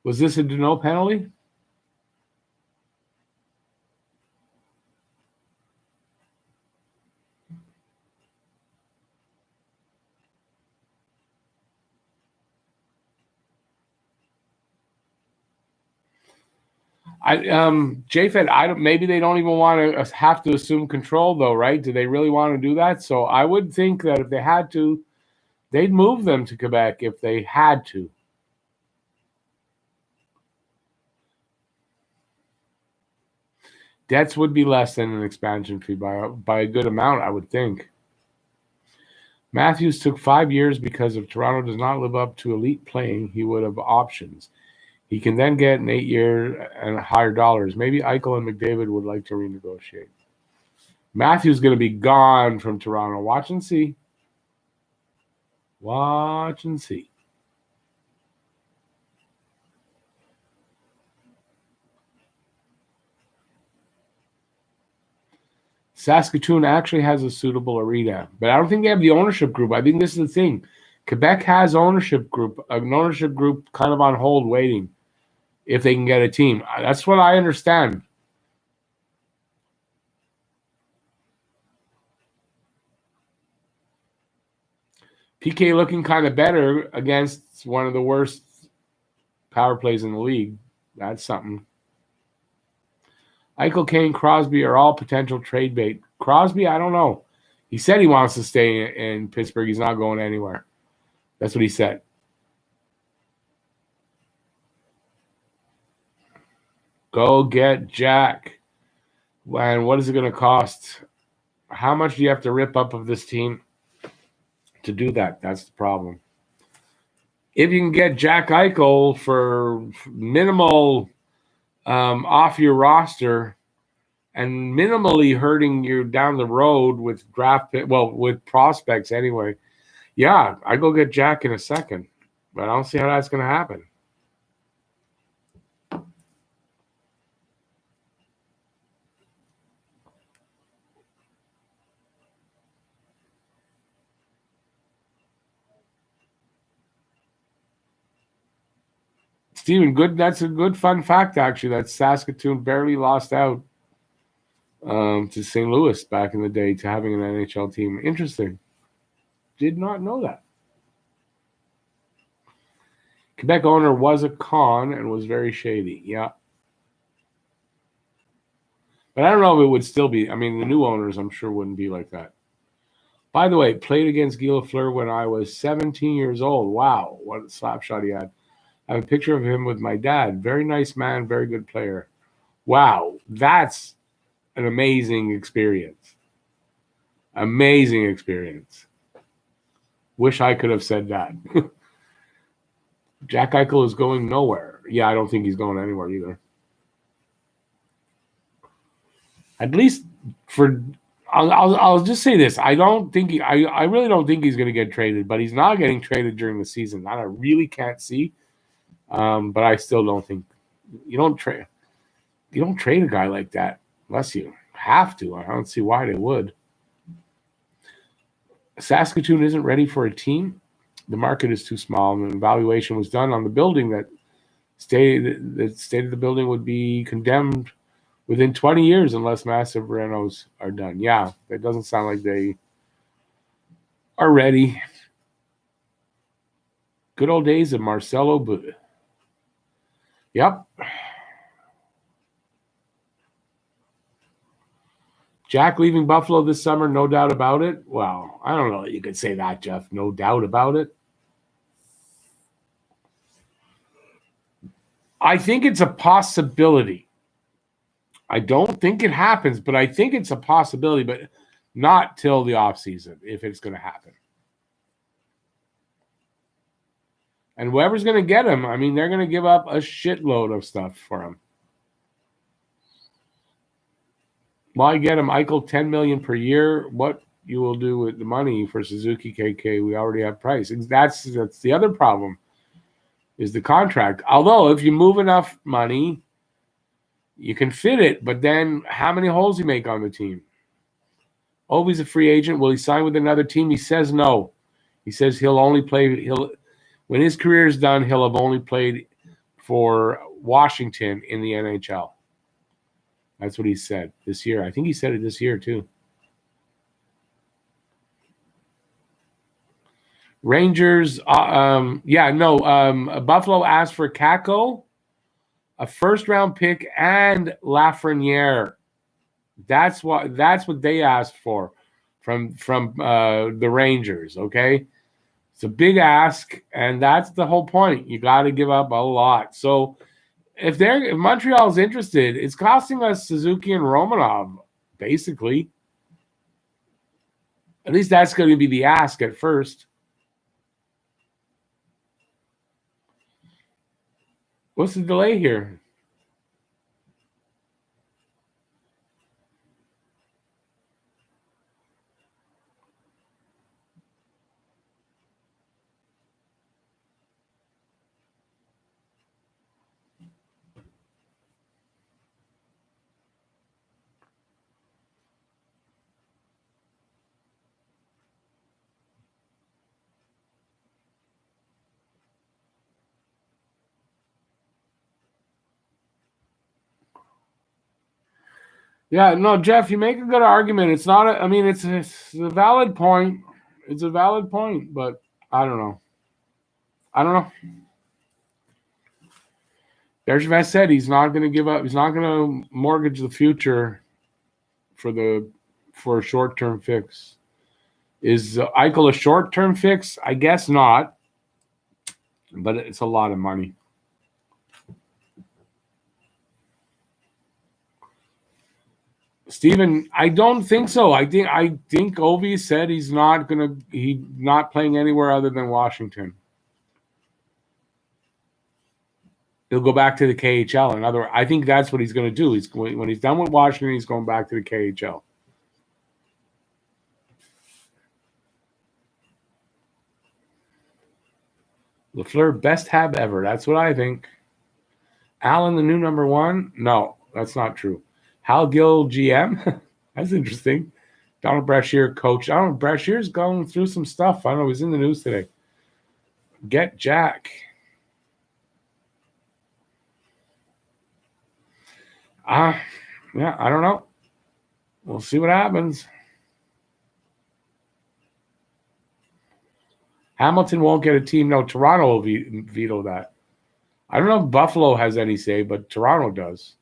Was this a no penalty? JFed, maybe they don't even want to have to assume control though, right? Do they really want to do that? So I would think that if they had to, they'd move them to Quebec if they had to. Debts would be less than an expansion fee by a good amount, I would think. Matthews took 5 years because if Toronto does not live up to elite playing, he would have options. He can then get an 8-year and higher dollars. Maybe Eichel and McDavid would like to renegotiate. Matthews going to be gone from Toronto. Watch and see. Watch and see. Saskatoon actually has a suitable arena, but I don't think they have the ownership group. I think this is the thing. Quebec has an ownership group kind of on hold waiting if they can get a team. That's what I understand. PK looking kind of better against one of the worst power plays in the league. That's something. Eichel, Kane, Crosby are all potential trade bait. Crosby, I don't know. He said he wants to stay in Pittsburgh. He's not going anywhere. That's what he said. Go get Jack. And what is it going to cost? How much do you have to rip up of this team to do that? That's the problem. If you can get Jack Eichel for minimal off your roster and minimally hurting you down the road with with prospects anyway, yeah, I go get Jack in a second, but I don't see how that's going to happen. Steven, good. That's a good fun fact, actually, that Saskatoon barely lost out to St. Louis back in the day to having an NHL team. Interesting. Did not know that. Quebec owner was a con and was very shady. Yeah. But I don't know if it would still be. I mean, the new owners, I'm sure, wouldn't be like that. By the way, played against Guy Lafleur when I was 17 years old. Wow, what a slap shot he had. I have a picture of him with my dad. Very nice man, very good player. Wow, that's an amazing experience. Amazing experience. Wish I could have said that. Jack Eichel is going nowhere. Yeah, I don't think he's going anywhere either. At least I'll just say this. I really don't think he's going to get traded, but he's not getting traded during the season. That I really can't see. But I still don't think you don't trade a guy like that unless you have to. I don't see why they would. Saskatoon isn't ready for a team. The market is too small, and an evaluation was done on the building that stated the building would be condemned within 20 years unless massive renos are done. Yeah, that doesn't sound like they are ready. Good old days of Marcelo Bud. Yep. Jack leaving Buffalo this summer, no doubt about it. Well, I don't know that you could say that, Jeff. No doubt about it. I think it's a possibility. I don't think it happens, but I think it's a possibility, but not till the offseason if it's going to happen. And whoever's going to get him, I mean, they're going to give up a shitload of stuff for him. Why get him? Eichel, $10 million per year. What you will do with the money for Suzuki, KK? We already have price. That's the other problem. Is the contract. Although if you move enough money, you can fit it. But then, how many holes you make on the team? Oh, he's a free agent. Will he sign with another team? He says no. He says he'll only play. When his career is done, he'll have only played for Washington in the NHL. That's what he said this year. I think he said it this year, too. Rangers, Buffalo asked for Kako. a first-round pick and Lafreniere. That's what they asked for from the Rangers. Okay, it's a big ask, and that's the whole point. You got to give up a lot. So if Montreal's interested, it's costing us Suzuki and Romanov, basically. At least that's going to be the ask at first. What's the delay here? Yeah, no, Jeff, you make a good argument. It's not it's a valid point. It's a valid point, but I don't know. Bergevin said he's not going to give up. He's not going to mortgage the future for a short-term fix. Is Eichel a short-term fix? I guess not, but it's a lot of money. Steven, I don't think so. I think Ovi said he's not playing anywhere other than Washington. He'll go back to the KHL. In other words, I think that's what he's going to do. When he's done with Washington, he's going back to the KHL. Lafleur, best Hab ever. That's what I think. Allen, the new number one? No, that's not true. Hal Gill, GM? That's interesting. Donald Brashear, coach. Donald Brashear's going through some stuff. I don't know. He's in the news today. Get Jack. Yeah, I don't know. We'll see what happens. Hamilton won't get a team. No, Toronto will veto that. I don't know if Buffalo has any say, but Toronto does.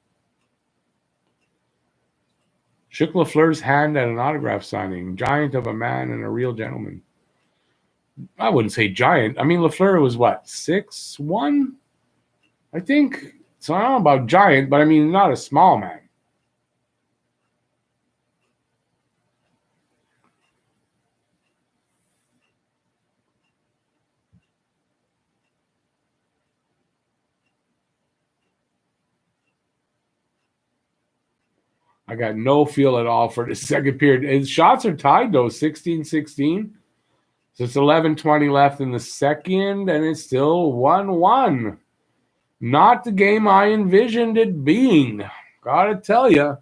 Shook Lafleur's hand at an autograph signing. Giant of a man and a real gentleman. I wouldn't say giant. I mean, Lafleur was what, 6'1"? I think. So I don't know about giant, but I mean, not a small man. I got no feel at all for the second period. His shots are tied, though, 16-16. So it's 11:20 left in the second, and it's still 1-1. Not the game I envisioned it being. Gotta tell you.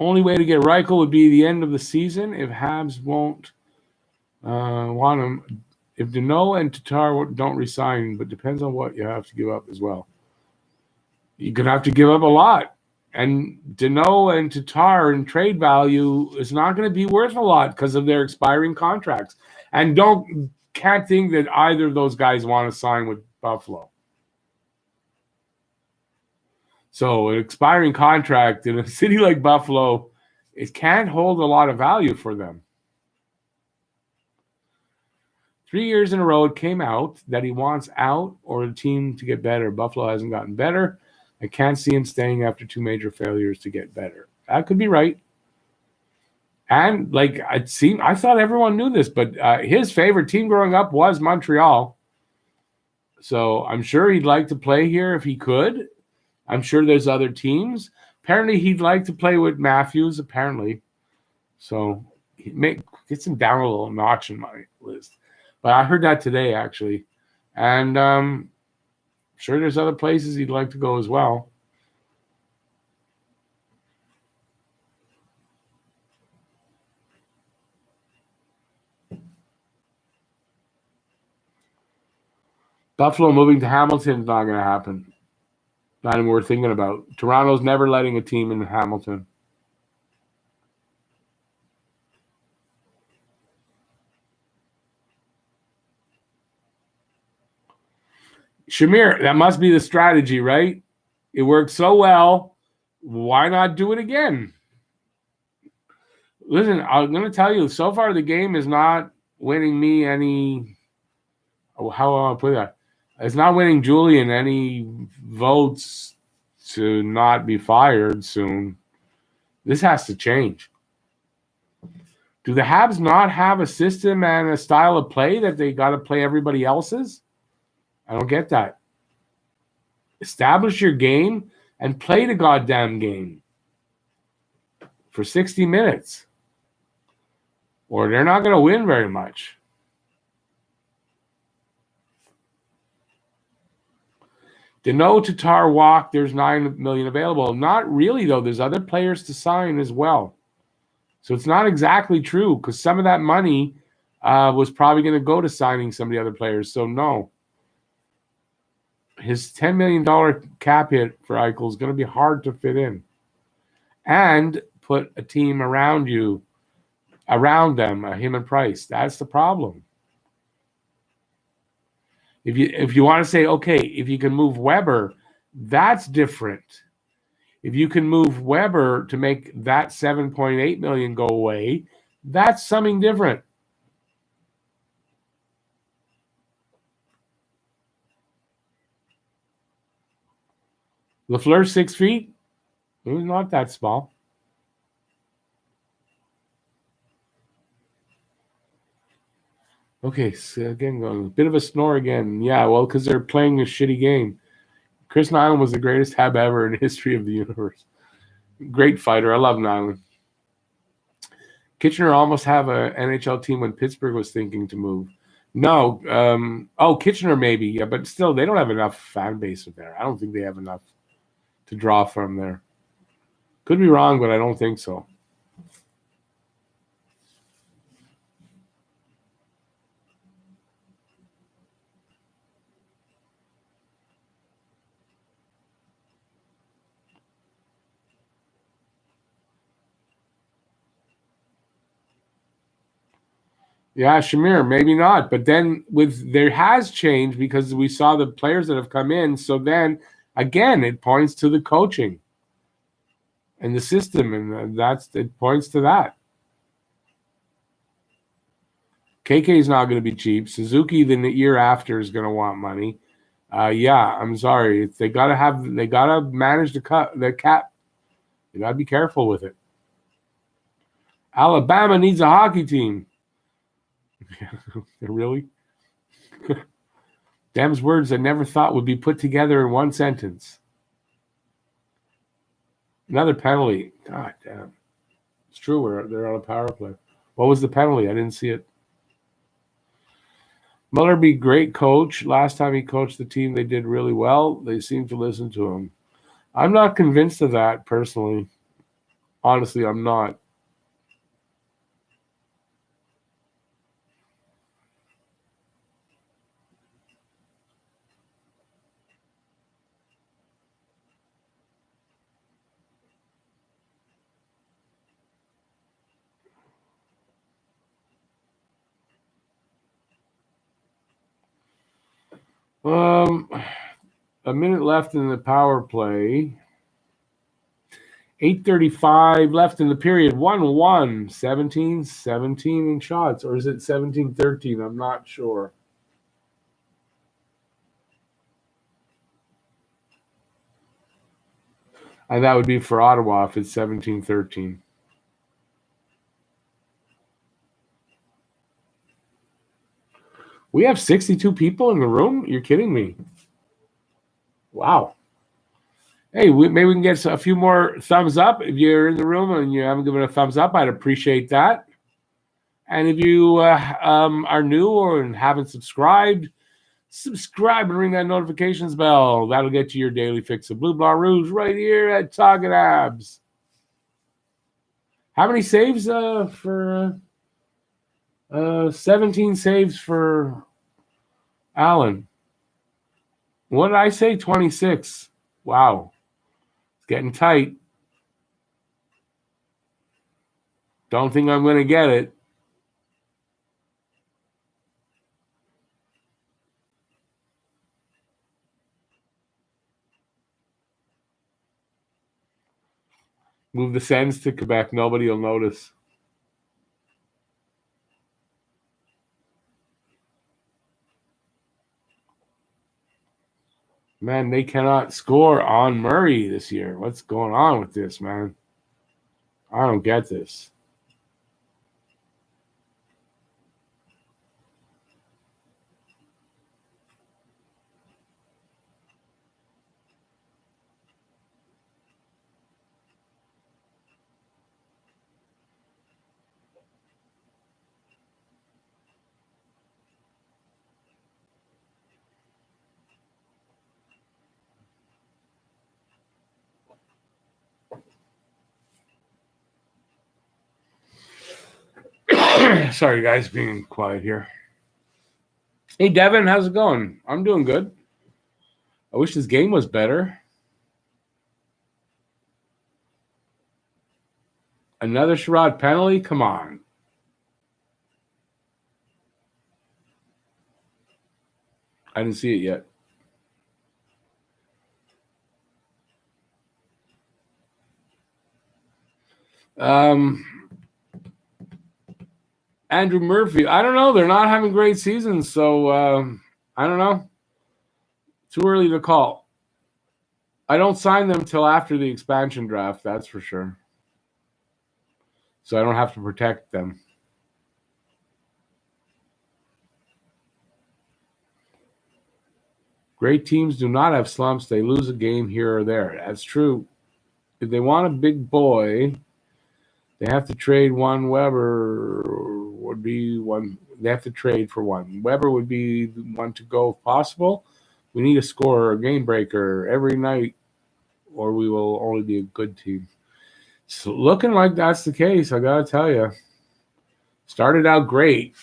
Only way to get Reichel would be the end of the season if Habs won't want him. If Deneau and Tatar don't resign, but depends on what you have to give up as well. You're going to have to give up a lot. And Deneau and Tatar in trade value is not going to be worth a lot because of their expiring contracts. And can't think that either of those guys want to sign with Buffalo. So an expiring contract in a city like Buffalo, it can't hold a lot of value for them. 3 years in a row, it came out that he wants out or the team to get better. Buffalo hasn't gotten better. I can't see him staying after two major failures to get better. That could be right. And I thought everyone knew this, but his favorite team growing up was Montreal. So I'm sure he'd like to play here if he could. I'm sure there's other teams. Apparently, he'd like to play with Matthews, apparently. So gets him down a little notch in my list. But I heard that today, actually. And sure there's other places he'd like to go as well. Buffalo moving to Hamilton is not going to happen. Not even worth thinking about. Toronto's never letting a team in Hamilton. Shamir, that must be the strategy, right? It worked so well. Why not do it again? Listen, I'm going to tell you, so far the game is not winning me any. How do I put that? It's not winning Julian any votes to not be fired soon. This has to change. Do the Habs not have a system and a style of play that they got to play everybody else's? I don't get that. Establish your game and play the goddamn game for 60 minutes. Or they're not going to win very much. Deno Tatar walk, there's $9 million available. Not really, though. There's other players to sign as well. So it's not exactly true because some of that money was probably going to go to signing some of the other players. So no. His $10 million cap hit for Eichel is going to be hard to fit in. And put a team around them, him and Price. That's the problem. If you want to say, okay, if you can move Weber, that's different. If you can move Weber to make that $7.8 million go away, that's something different. Lafleur, 6 feet. He's not that small. Okay, so again, a bit of a snore again. Yeah, well, because they're playing a shitty game. Chris Nyland was the greatest Hab ever in the history of the universe. Great fighter. I love Nyland. Kitchener almost have an NHL team when Pittsburgh was thinking to move. No. Kitchener maybe. Yeah, but still, they don't have enough fan base there. I don't think they have enough to draw from there. Could be wrong, but I don't think so. Yeah, Shamir, maybe not. But then there has changed because we saw the players that have come in. So then, again, it points to the coaching and the system, and it points to that. KK is not going to be cheap. Suzuki, the year after, is going to want money. I'm sorry. They gotta manage the cap. They gotta be careful with it. Alabama needs a hockey team. Really? Them's words I never thought would be put together in one sentence. Another penalty. God damn. It's true. They're on a power play. What was the penalty? I didn't see it. Muller be great coach. Last time he coached the team, they did really well. They seem to listen to him. I'm not convinced of that personally. Honestly, I'm not. A minute left in the power play. 8:35 left in the period. 1-1. 17-17 in shots. Or is it 17-13? I'm not sure. And that would be for Ottawa if it's 17-13. We have 62 people in the room? You're kidding me. Wow. Hey, maybe we can get a few more thumbs up. If you're in the room and you haven't given a thumbs up, I'd appreciate that. And if you are new or haven't subscribe and ring that notifications bell. That'll get you your daily fix of Blue Blanc Rouge right here at Talking Habs. How many saves for 17 saves for Allen? What did I say? 26. Wow. It's getting tight. Don't think I'm going to get it. Move the Sens to Quebec. Nobody will notice. Man, they cannot score on Murray this year. What's going on with this, man? I don't get this. Sorry, guys, being quiet here. Hey, Devin, how's it going? I'm doing good. I wish this game was better. Another Sherrod penalty? Come on. I didn't see it yet. Andrew Murphy. I don't know. They're not having great seasons, so I don't know. Too early to call. I don't sign them till after the expansion draft, that's for sure. So I don't have to protect them. Great teams do not have slumps. They lose a game here or there. That's true. If they want a big boy, they have to trade one. Weber would be one. They have to trade for one. Weber would be the one to go if possible. We need a scorer, a game breaker every night, or we will only be a good team. So looking like that's the case, I got to tell you. Started out great,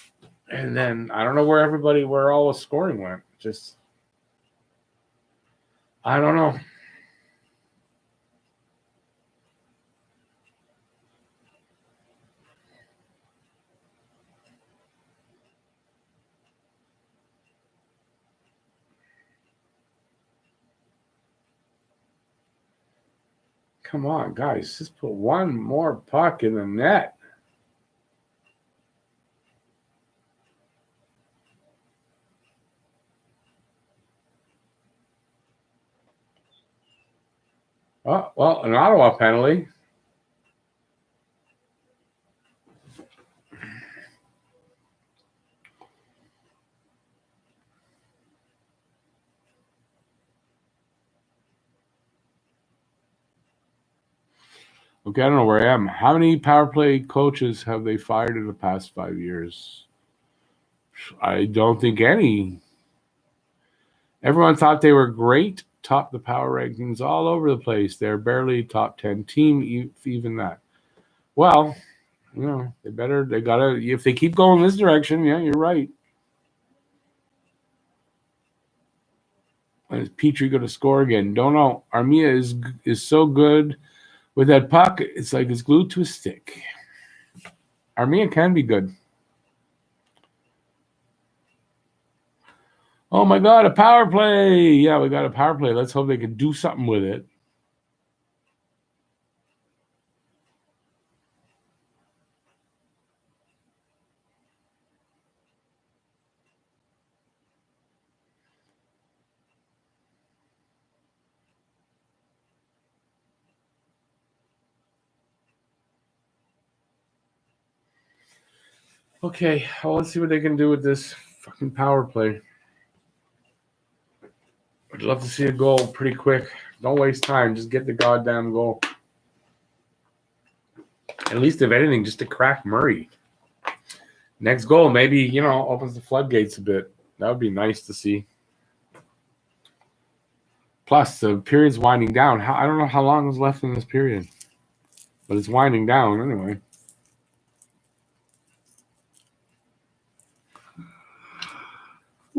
and then I don't know where all the scoring went. Just, I don't know. Come on, guys. Just put one more puck in the net. Oh, well, an Ottawa penalty. Okay, I don't know where I am. How many power play coaches have they fired in the past 5 years? I don't think any. Everyone thought they were great, topped the power rankings all over the place. They're barely top 10 team, even that. Well, they gotta, if they keep going this direction, yeah, you're right. Is Petrie going to score again? Don't know. Armia is so good with that puck. It's like it's glued to a stick. Armia can be good. Oh my God, a power play. Yeah, we got a power play. Let's hope they can do something with it. Okay, well, let's see what they can do with this fucking power play. I'd love to see a goal pretty quick. Don't waste time. Just get the goddamn goal. At least, if anything, just to crack Murray. Next goal, maybe, opens the floodgates a bit. That would be nice to see. Plus, the period's winding down. I don't know how long is left in this period, but it's winding down anyway.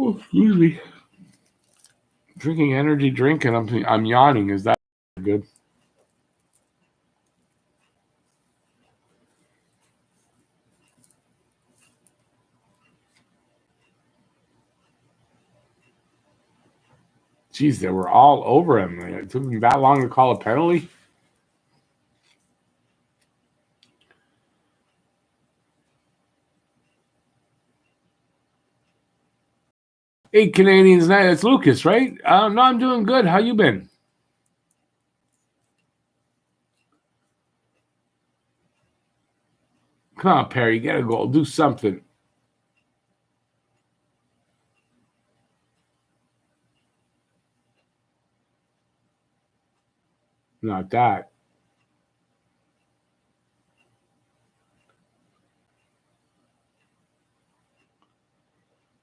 Oh, excuse me. Drinking energy drink and I'm yawning. Is that good? Jeez, they were all over him. It took me that long to call a penalty. Hey, Canadiens night. It's Lucas, right? No, I'm doing good. How you been? Come on, Perry. Get a goal. Do something. Not that.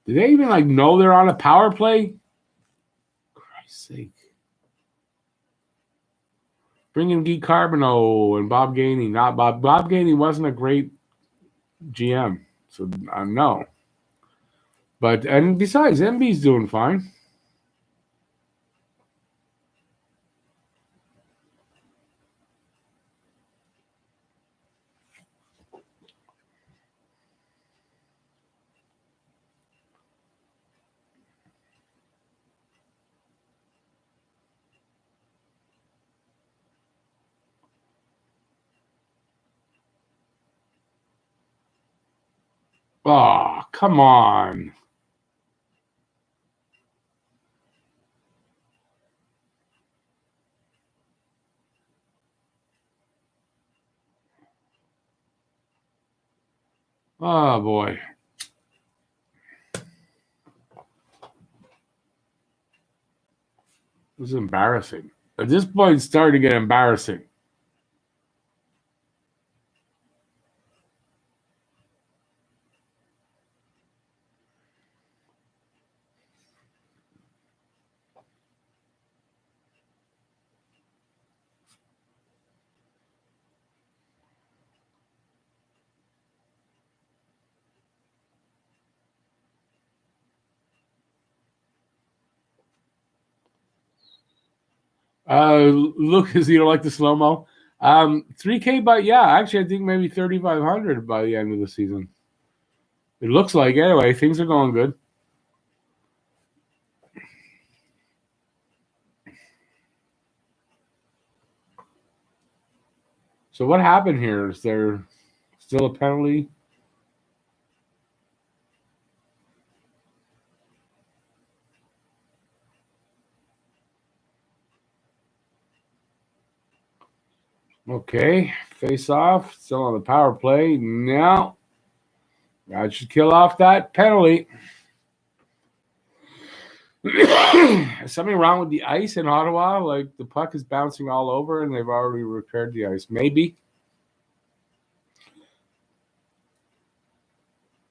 Do they even know they're on a power play? Christ's sake. Bring in Guy Carbonneau and Bob Gainey. Not Bob. Bob Gainey wasn't a great GM, so no. And besides, MB's doing fine. Oh, come on. Oh, boy. This is embarrassing. At this point, it's starting to get embarrassing. Lucas, you don't like the slow-mo? 3K, but yeah, actually, I think maybe 3,500 by the end of the season. It looks like, anyway, things are going good. So what happened here? Is there still a penalty? Okay, face off. Still on the power play. Now, I should kill off that penalty. Is something wrong with the ice in Ottawa? Like the puck is bouncing all over and they've already repaired the ice. Maybe.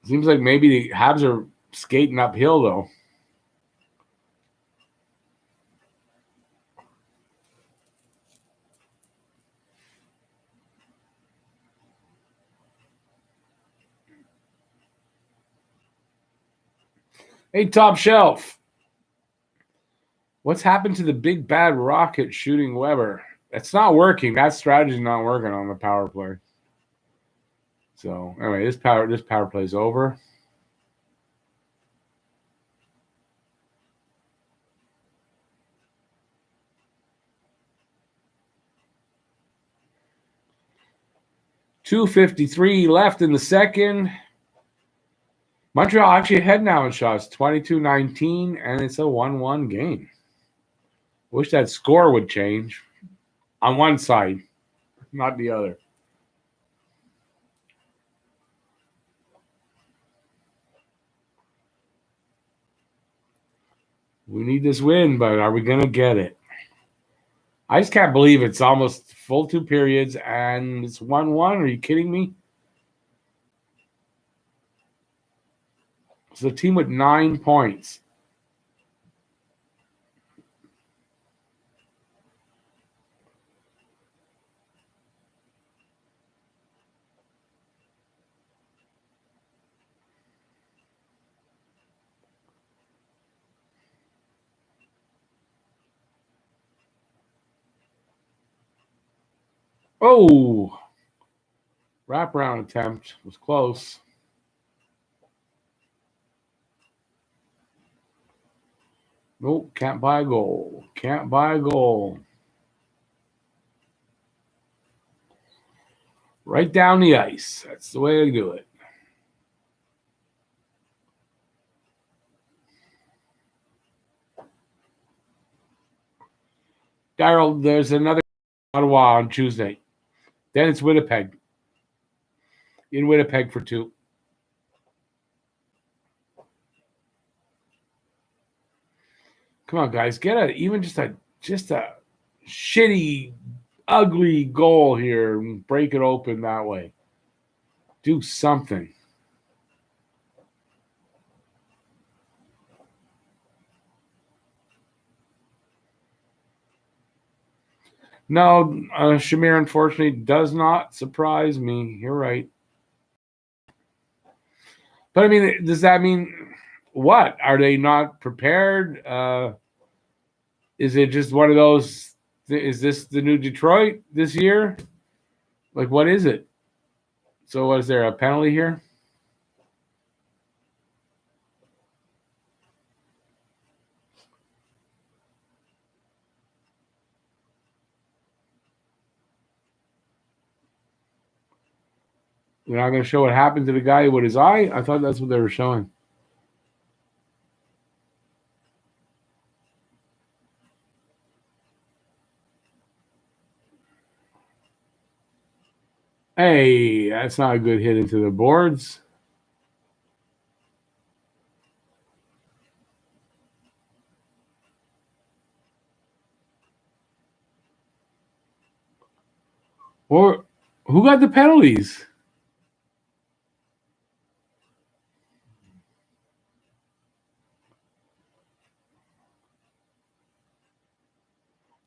Seems like maybe the Habs are skating uphill, though. Hey, Top Shelf. What's happened to the big bad rocket shooting Weber? It's not working. That strategy's not working on the power play. So anyway, this power play is over. .253 left in the second. Montreal actually ahead now in shots, 22-19, and it's a 1-1 game. Wish that score would change on one side, not the other. We need this win, but are we going to get it? I just can't believe it's almost full 2 periods and it's 1-1. Are you kidding me? It's a team with 9 points. Oh, wraparound attempt was close. Nope, can't buy a goal. Can't buy a goal. Right down the ice. That's the way to do it. Daryl, there's another Ottawa on Tuesday. Then it's Winnipeg. In Winnipeg for 2. Come on, guys. Get even just a shitty, ugly goal here and break it open that way. Do something. No, Shamir, unfortunately, does not surprise me. You're right. But, I mean, does that mean what? Are they not prepared? Is it just one of those? Is this the new Detroit this year? Like, what is it? So, was there a penalty here? They're not going to show what happened to the guy with his eye? I thought that's what they were showing. Hey, that's not a good hit into the boards. Or who got the penalties?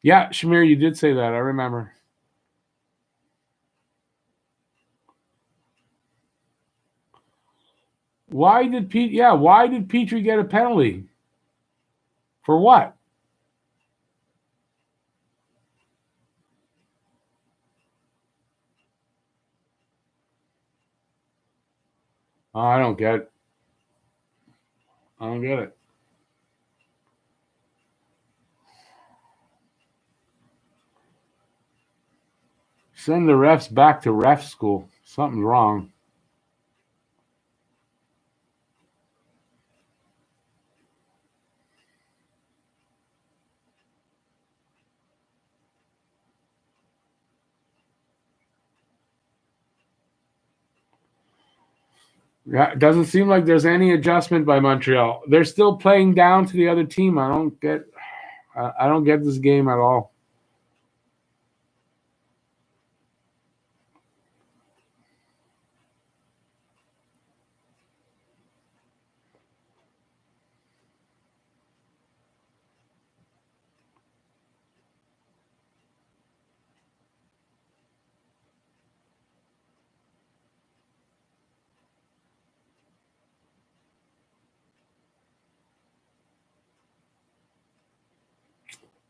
Yeah, Shamir, you did say that. I remember. Why did Petrie get a penalty? For what? Oh, I don't get it. I don't get it. Send the refs back to ref school. Something's wrong. Yeah, it doesn't seem like there's any adjustment by Montreal. They're still playing down to the other team. I don't get this game at all.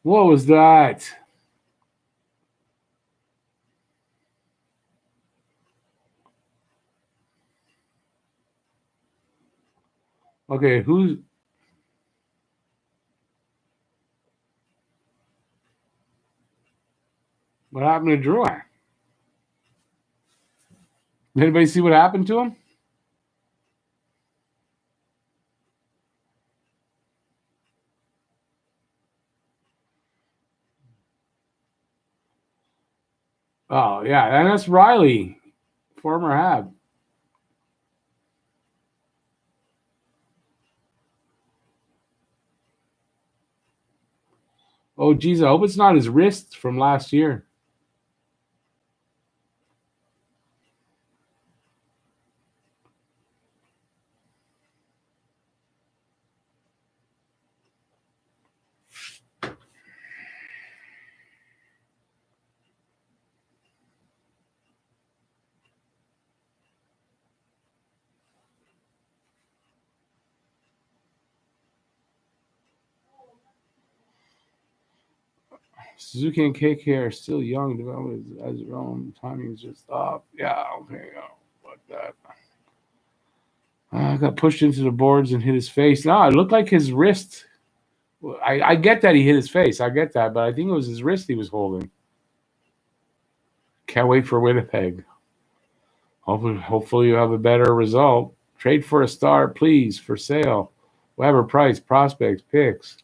What was that? Okay, what happened to Drouin? Did anybody see what happened to him? Oh, yeah, and that's Riley, former Hab. Oh, geez, I hope it's not his wrist from last year. Suzuki and KK are still young. Development as their own timing is just off. Yeah, okay. What that? Got pushed into the boards and hit his face. No, it looked like his wrist. I get that he hit his face. I get that, but I think it was his wrist he was holding. Can't wait for Winnipeg. Hopefully you have a better result. Trade for a star, please, for sale. Whatever price, prospects, picks.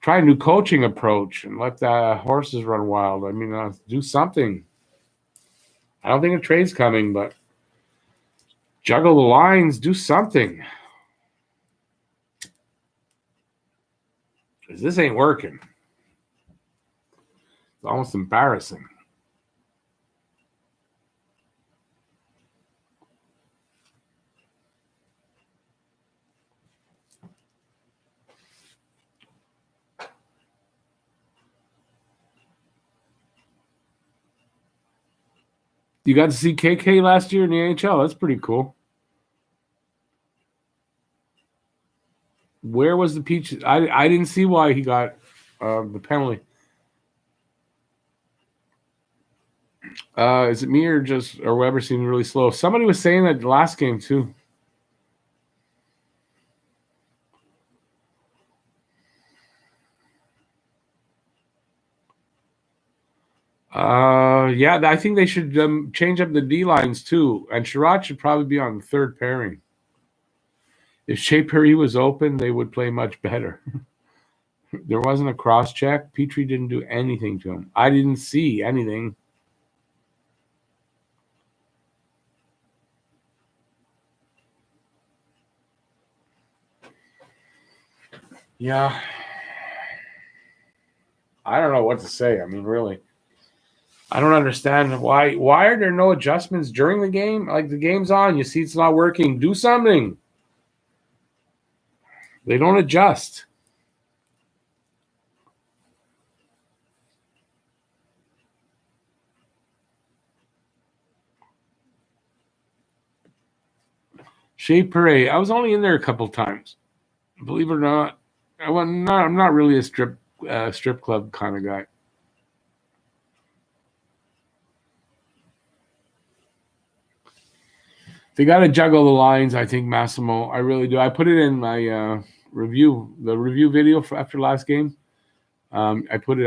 try a new coaching approach and let the horses run wild. I mean, do something. I don't think a trade's coming, but juggle the lines, do something. Because this ain't working. It's almost embarrassing. You got to see KK last year in the NHL. That's pretty cool. Where was the peach? I didn't see why he got the penalty. Is it me or Weber seemed really slow? Somebody was saying that last game too. Yeah, I think they should change up the D lines too, and Sherrod should probably be on the third pairing. If Shea Perry was open, they would play much better. There wasn't a cross check. Petrie didn't do anything to him. I didn't see anything. Yeah. I don't know what to say. I mean, really. I don't understand why are there no adjustments during the game? Like the game's on, you see it's not working. Do something. They don't adjust. Shea Perret, I was only in there a couple times. Believe it or not, I'm not really a strip club kind of guy. They got to juggle the lines, I think, Massimo. I really do. I put it in my the review video after last game. I put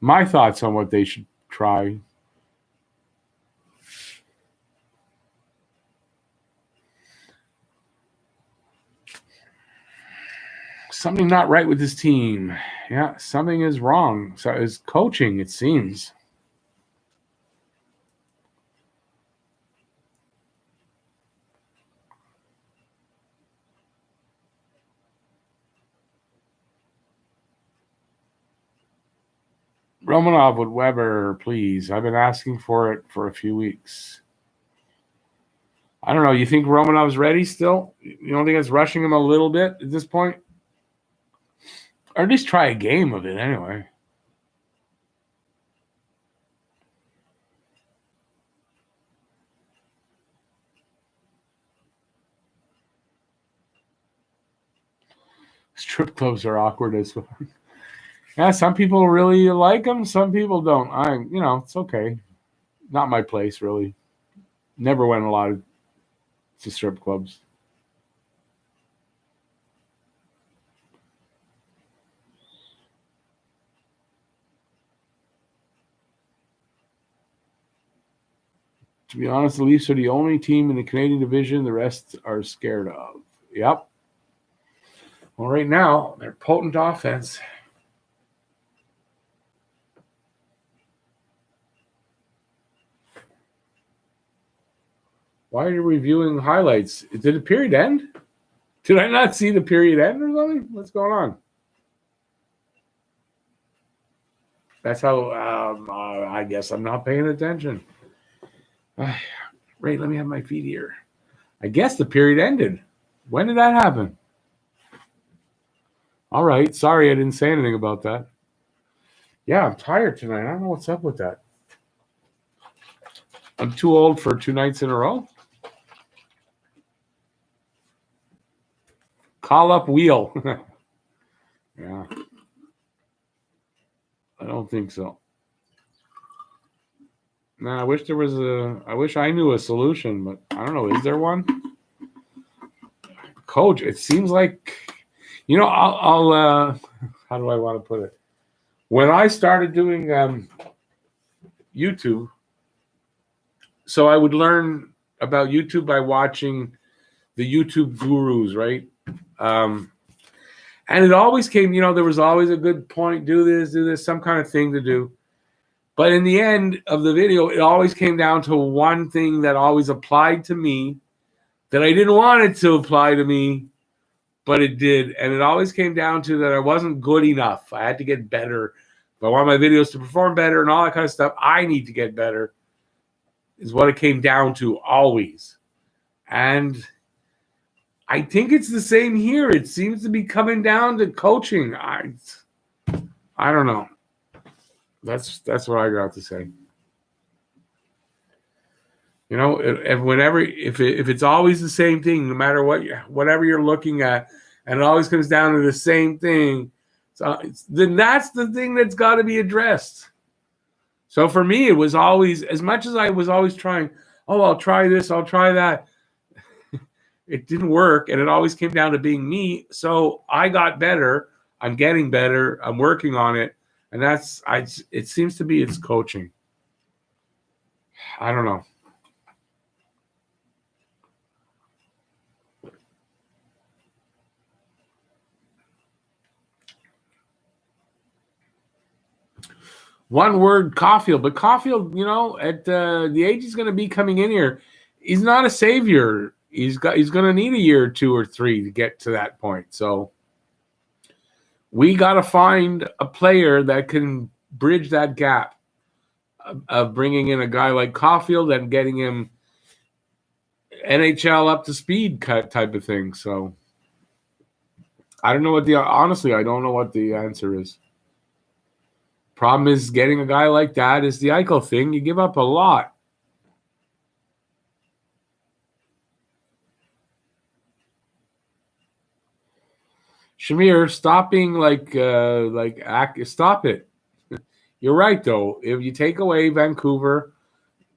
my thoughts on what they should try. Something not right with this team. Yeah, something is wrong. So is coaching, it seems. Romanov with Weber, please. I've been asking for it for a few weeks. I don't know. You think Romanov's ready still? You don't think it's rushing him a little bit at this point? Or at least try a game of it anyway. Strip clubs are awkward as well. Yeah, some people really like them. Some people don't. It's okay. Not my place, really. Never went a lot to strip clubs. To be honest, the Leafs are the only team in the Canadian division the rest are scared of. Yep. Well, right now, they're potent offense. Why are you reviewing highlights? Did the period end? Did I not see the period end or something? What's going on? That's how I guess I'm not paying attention. Right, let me have my feet here. I guess the period ended. When did that happen? All right. Sorry I didn't say anything about that. Yeah, I'm tired tonight. I don't know what's up with that. I'm too old for 2 nights in a row. Call up wheel. Yeah. I don't think so. Nah, I wish I knew a solution, but I don't know. Is there one? Coach, it seems like, I'll how do I want to put it? When I started doing YouTube, so I would learn about YouTube by watching the YouTube gurus, right? And And it always came, there was always a good point, do this, some kind of thing to do. But in the end of the video, it always came down to one thing that always applied to me that I didn't want it to apply to me, but it did. And it always came down to that I wasn't good enough. I had to get better. If I want my videos to perform better and all that kind of stuff, I need to get better is what it came down to always. And I think it's the same here. It seems to be coming down to coaching. I don't know. That's what I got to say. If it's always the same thing, no matter whatever you're looking at, and it always comes down to the same thing, then that's the thing that's got to be addressed. So for me, it was always, as much as I was always trying, I'll try this, I'll try that. It didn't work, and it always came down to being me. So I got better. I'm getting better. I'm working on it, and it seems to be it's coaching. I don't know. One word, Caulfield. But Caulfield, at the age he's going to be coming in here, he's not a savior. He's going to need a year or 2 or 3 to get to that point. So we got to find a player that can bridge that gap of bringing in a guy like Caulfield and getting him NHL up to speed type of thing. So I don't know honestly, I don't know what the answer is. Problem is getting a guy like that is the Eichel thing. You give up a lot. Shamir, stop it. You're right, though. If you take away Vancouver,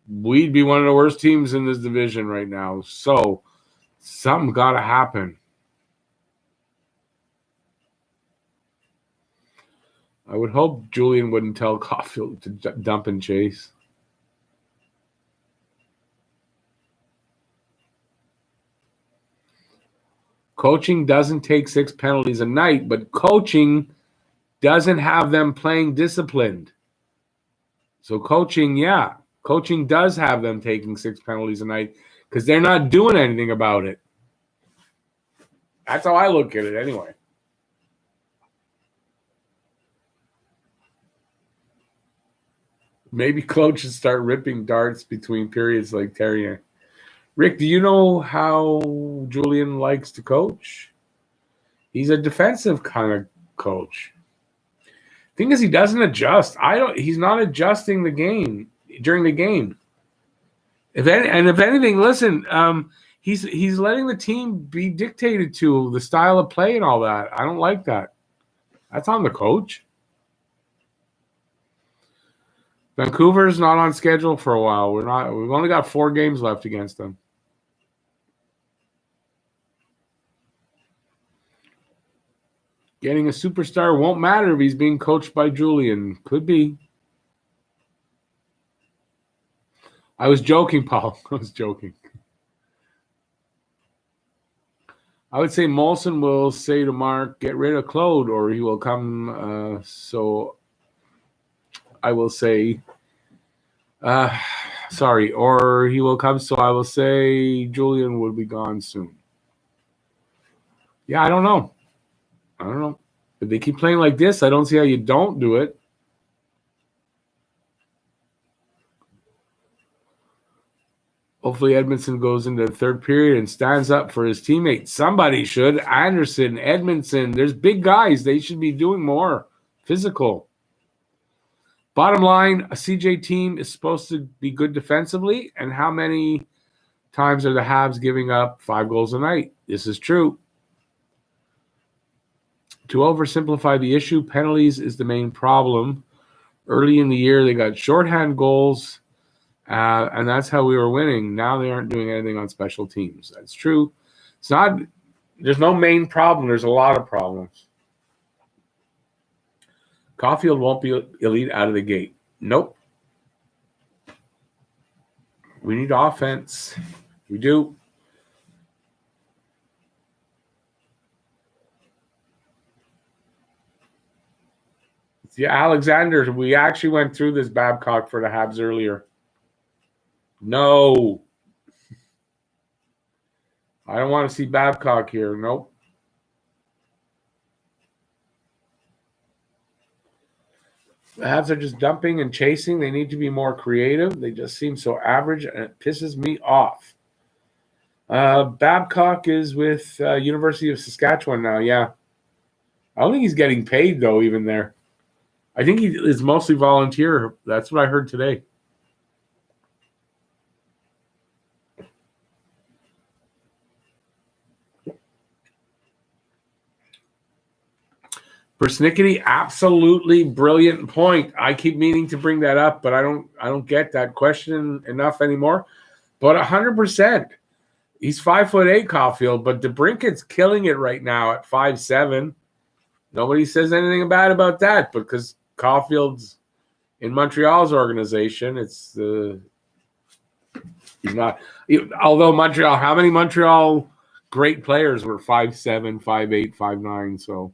we'd be one of the worst teams in this division right now. So something got to happen. I would hope Julian wouldn't tell Caulfield to dump and chase. Coaching doesn't take 6 penalties a night, but coaching doesn't have them playing disciplined. So coaching does have them taking 6 penalties a night because they're not doing anything about it. That's how I look at it anyway. Maybe coach should start ripping darts between periods like Terrier. Rick, do you know how Julian likes to coach? He's a defensive kind of coach. Thing is, he doesn't adjust. He's not adjusting the game during the game. If anything, listen, he's letting the team be dictated to the style of play and all that. I don't like that. That's on the coach. Vancouver's not on schedule for a while. We've only got 4 games left against them. Getting a superstar won't matter if he's being coached by Julian. Could be. I was joking, Paul. I was joking. I would say Molson will say to Mark, get rid of Claude, or he will come. So I will say, sorry, or he will come. So I will say Julian will be gone soon. Yeah, I don't know. If they keep playing like this, I don't see how you don't do it. Hopefully Edmondson goes into the third period and stands up for his teammates. Somebody should. Anderson, Edmondson, there's big guys. They should be doing more. Physical. Bottom line, a CJ team is supposed to be good defensively. And how many times are the Habs giving up 5 goals a night? This is true. To oversimplify the issue, penalties is the main problem. Early in the year, they got shorthand goals. And that's how we were winning. Now they aren't doing anything on special teams. That's true. There's no main problem. There's a lot of problems. Caulfield won't be elite out of the gate. Nope. We need offense. We do. Yeah, Alexander, we actually went through this Babcock for the Habs earlier. No. I don't want to see Babcock here. Nope. The Habs are just dumping and chasing. They need to be more creative. They just seem so average, and it pisses me off. Babcock is with University of Saskatchewan now, yeah. I don't think he's getting paid, though, even there. I think he is mostly volunteer. That's what I heard today. Persnickety, absolutely brilliant point. I keep meaning to bring that up, but I don't get that question enough anymore. But 100%. He's 5'8", Caulfield, but DeBrincat's killing it right now at 5'7". Nobody says anything bad about that because Caulfield's in Montreal's organization. He's not. Although Montreal, how many Montreal great players were 5'7", 5'8", 5'9", so.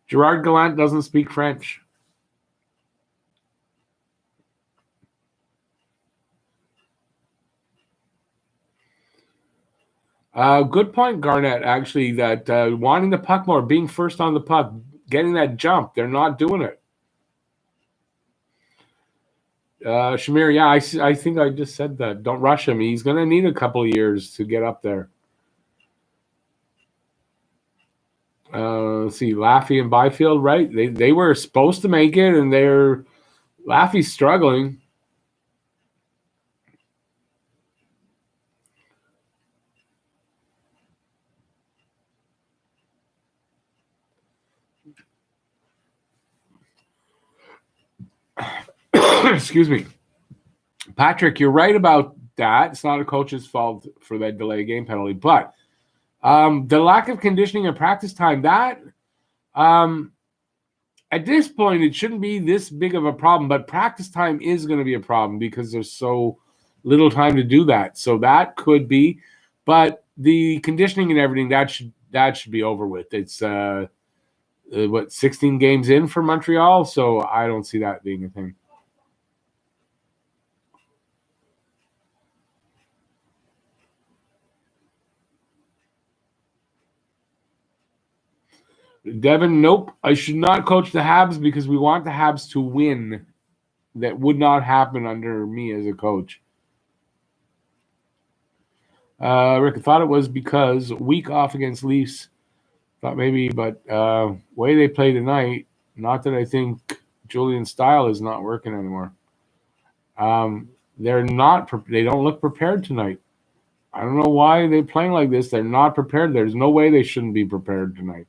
Gerard Gallant doesn't speak French. Good point, Garnett, actually, that wanting the puck more, being first on the puck, getting that jump, they're not doing it. Shamir, yeah, I think I just said that. Don't rush him. He's going to need a couple of years to get up there. Let's see, Laffy and Byfield, right? They were supposed to make it, and Laffy's struggling. Excuse me. Patrick, you're right about that. It's not a coach's fault for that delay game penalty, but the lack of conditioning and practice time, that at this point, it shouldn't be this big of a problem, but practice time is going to be a problem because there's so little time to do that. So that could be, but the conditioning and everything, that should be over with. It's 16 games in for Montreal, so I don't see that being a thing. Devin, nope. I should not coach the Habs because we want the Habs to win. That would not happen under me as a coach. Rick, I thought it was because week off against Leafs. Thought maybe, but way they play tonight, not that I think Julian's style is not working anymore. They're not. They don't look prepared tonight. I don't know why they're playing like this. They're not prepared. There's no way they shouldn't be prepared tonight.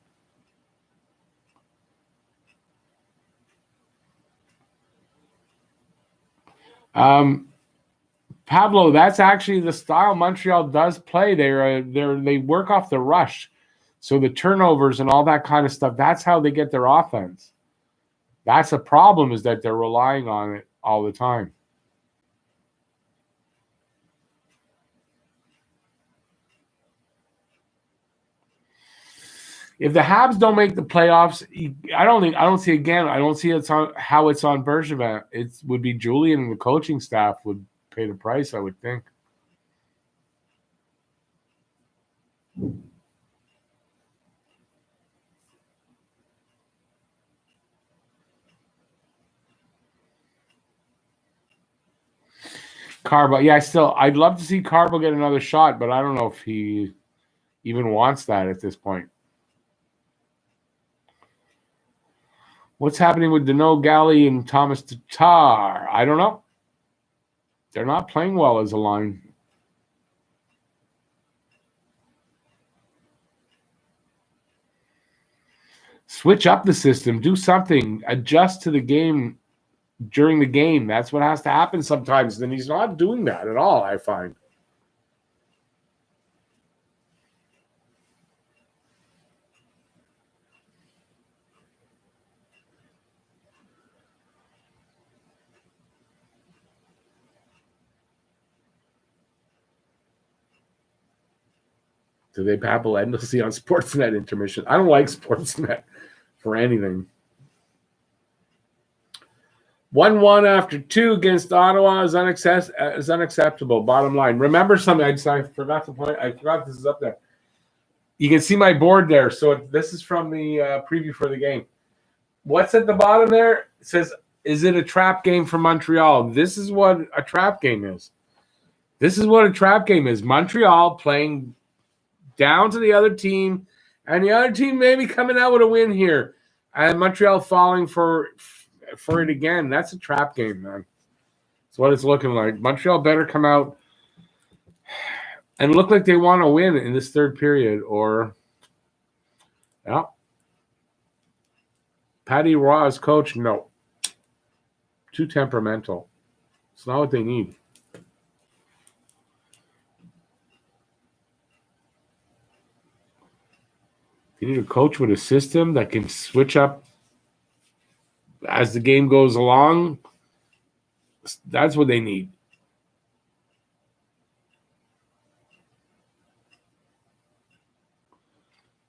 Pablo, that's actually the style Montreal does play. They work off the rush. So the turnovers and all that kind of stuff, that's how they get their offense. That's a problem, is that they're relying on it all the time. If the Habs don't make the playoffs, I don't see it's on how it's on Bergevin. It would be Julian and the coaching staff would pay the price, I would think. Carbo, yeah, I'd love to see Carbo get another shot, but I don't know if he even wants that at this point. What's happening with Dano Galley and Thomas Tatar? I don't know. They're not playing well as a line. Switch up the system. Do something. Adjust to the game during the game. That's what has to happen sometimes. Then he's not doing that at all, I find. Do they babble endlessly on Sportsnet intermission? I don't like Sportsnet for anything. 1-1 after 2 against Ottawa is unacceptable. Bottom line. Remember something. I forgot to point. I forgot this is up there. You can see my board there. So this is from the preview for the game. What's at the bottom there? It says, is it a trap game for Montreal? This is what a trap game is. This is what a trap game is. Montreal playing down to the other team, and the other team maybe coming out with a win here. And Montreal falling for it again. That's a trap game, man. That's what it's looking like. Montreal better come out and look like they want to win in this third period, or Patty Raw as coach, no. Too temperamental. It's not what they need. You need a coach with a system that can switch up as the game goes along. That's what they need.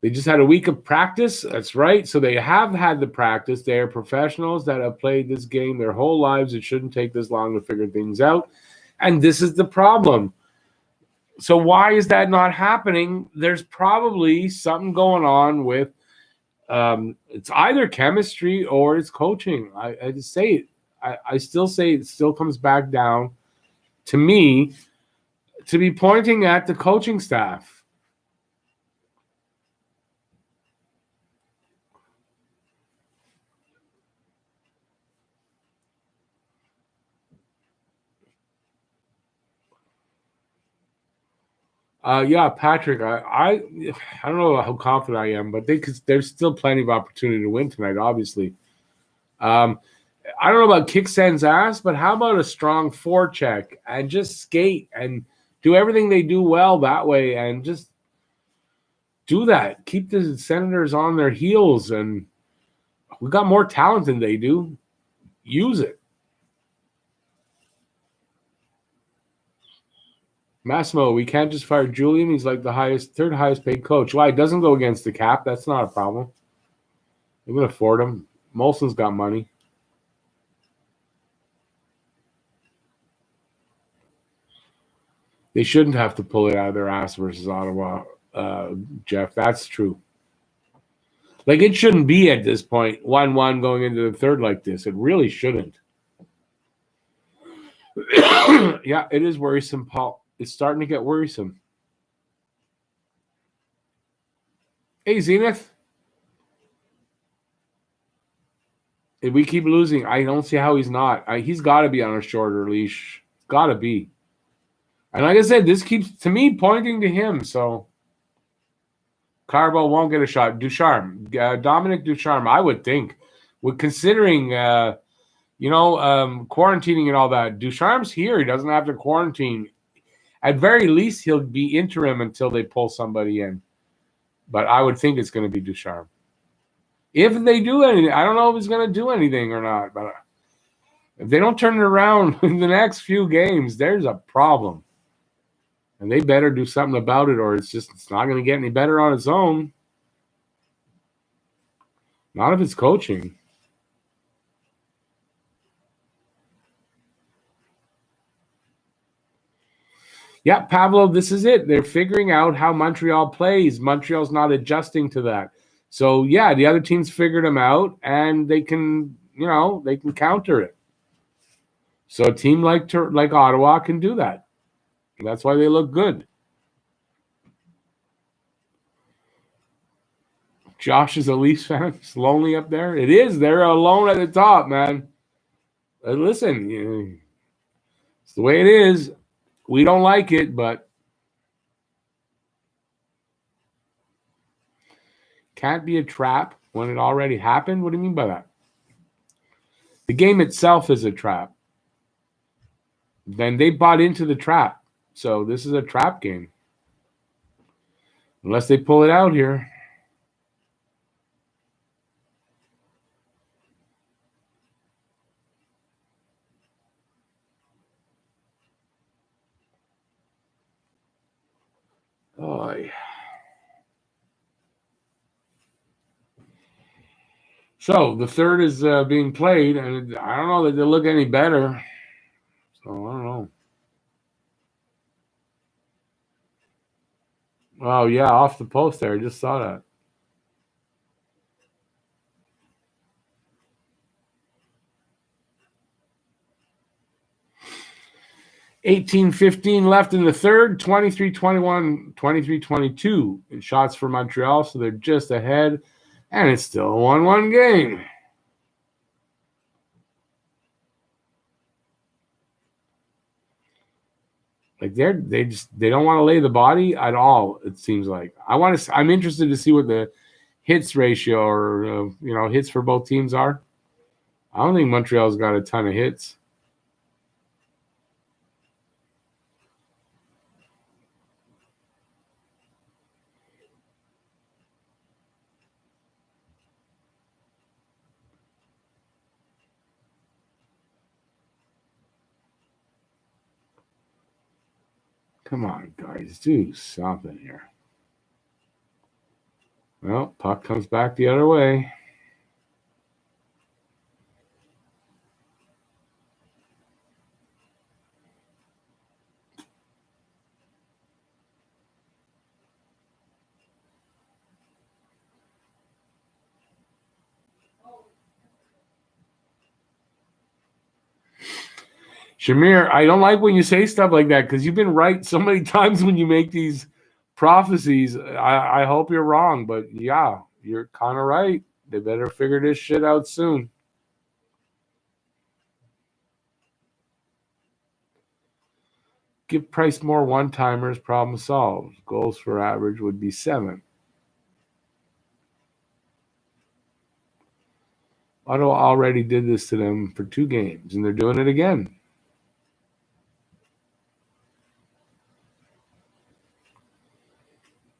They just had a week of practice. That's right. So they have had the practice. They are professionals that have played this game their whole lives. It shouldn't take this long to figure things out. And this is the problem. So why is that not happening? There's probably something going on with it's either chemistry or it's coaching. I just say it. I still say it still comes back down to me to be pointing at the coaching staff. Yeah, Patrick, I don't know how confident I am, but there's still plenty of opportunity to win tonight, obviously. I don't know about kick Sen's ass, but how about a strong forecheck and just skate and do everything they do well that way and just do that. Keep the Senators on their heels, and we got more talent than they do. Use it. Massimo, we can't just fire Julian. He's like the third highest paid coach. Why? It doesn't go against the cap. That's not a problem. They can afford him. Molson's got money. They shouldn't have to pull it out of their ass versus Ottawa, Jeff. That's true. Like, it shouldn't be at this point 1-1 going into the third like this. It really shouldn't. Yeah, it is worrisome, Paul. It's starting to get worrisome. Hey, Zenith. If we keep losing, I don't see how he's not. He's got to be on a shorter leash. Got to be. And like I said, this keeps, to me, pointing to him. So Carbo won't get a shot. Ducharme. Dominic Ducharme, I would think. Considering, quarantining and all that. Ducharme's here. He doesn't have to quarantine. At very least, he'll be interim until they pull somebody in. But I would think it's going to be Ducharme. If they do anything, I don't know if he's going to do anything or not. But if they don't turn it around in the next few games, there's a problem. And they better do something about it, or it's not going to get any better on its own. Not if it's coaching. Yeah, Pablo, this is it. They're figuring out how Montreal plays. Montreal's not adjusting to that. So, yeah, the other teams figured them out, and they can counter it. So a team like Ottawa can do that. That's why they look good. Josh is a Leafs fan. It's lonely up there. It is. They're alone at the top, man. Listen, it's the way it is. We don't like it, but can't be a trap when it already happened. What do you mean by that? The game itself is a trap. Then they bought into the trap. So this is a trap game. Unless they pull it out here. Oh, yeah. So the third is being played, and I don't know that they look any better. So I don't know. Oh, yeah, off the post there. I just saw that. $18-15 left in the third, 23-21, 23-22 in shots for Montreal, so they're just ahead, and it's still a 1-1 game. Like they don't want to lay the body at all. It seems like I'm interested to see what the hits ratio or hits for both teams are. I don't think Montreal's got a ton of hits. Come on, guys, do something here. Well, puck comes back the other way. Shamir, I don't like when you say stuff like that because you've been right so many times when you make these prophecies. I hope you're wrong, but yeah, you're kind of right. They better figure this shit out soon. Give Price more one-timers, problem solved. Goals for average would be 7. Ottawa already did this to them for 2 games, and they're doing it again.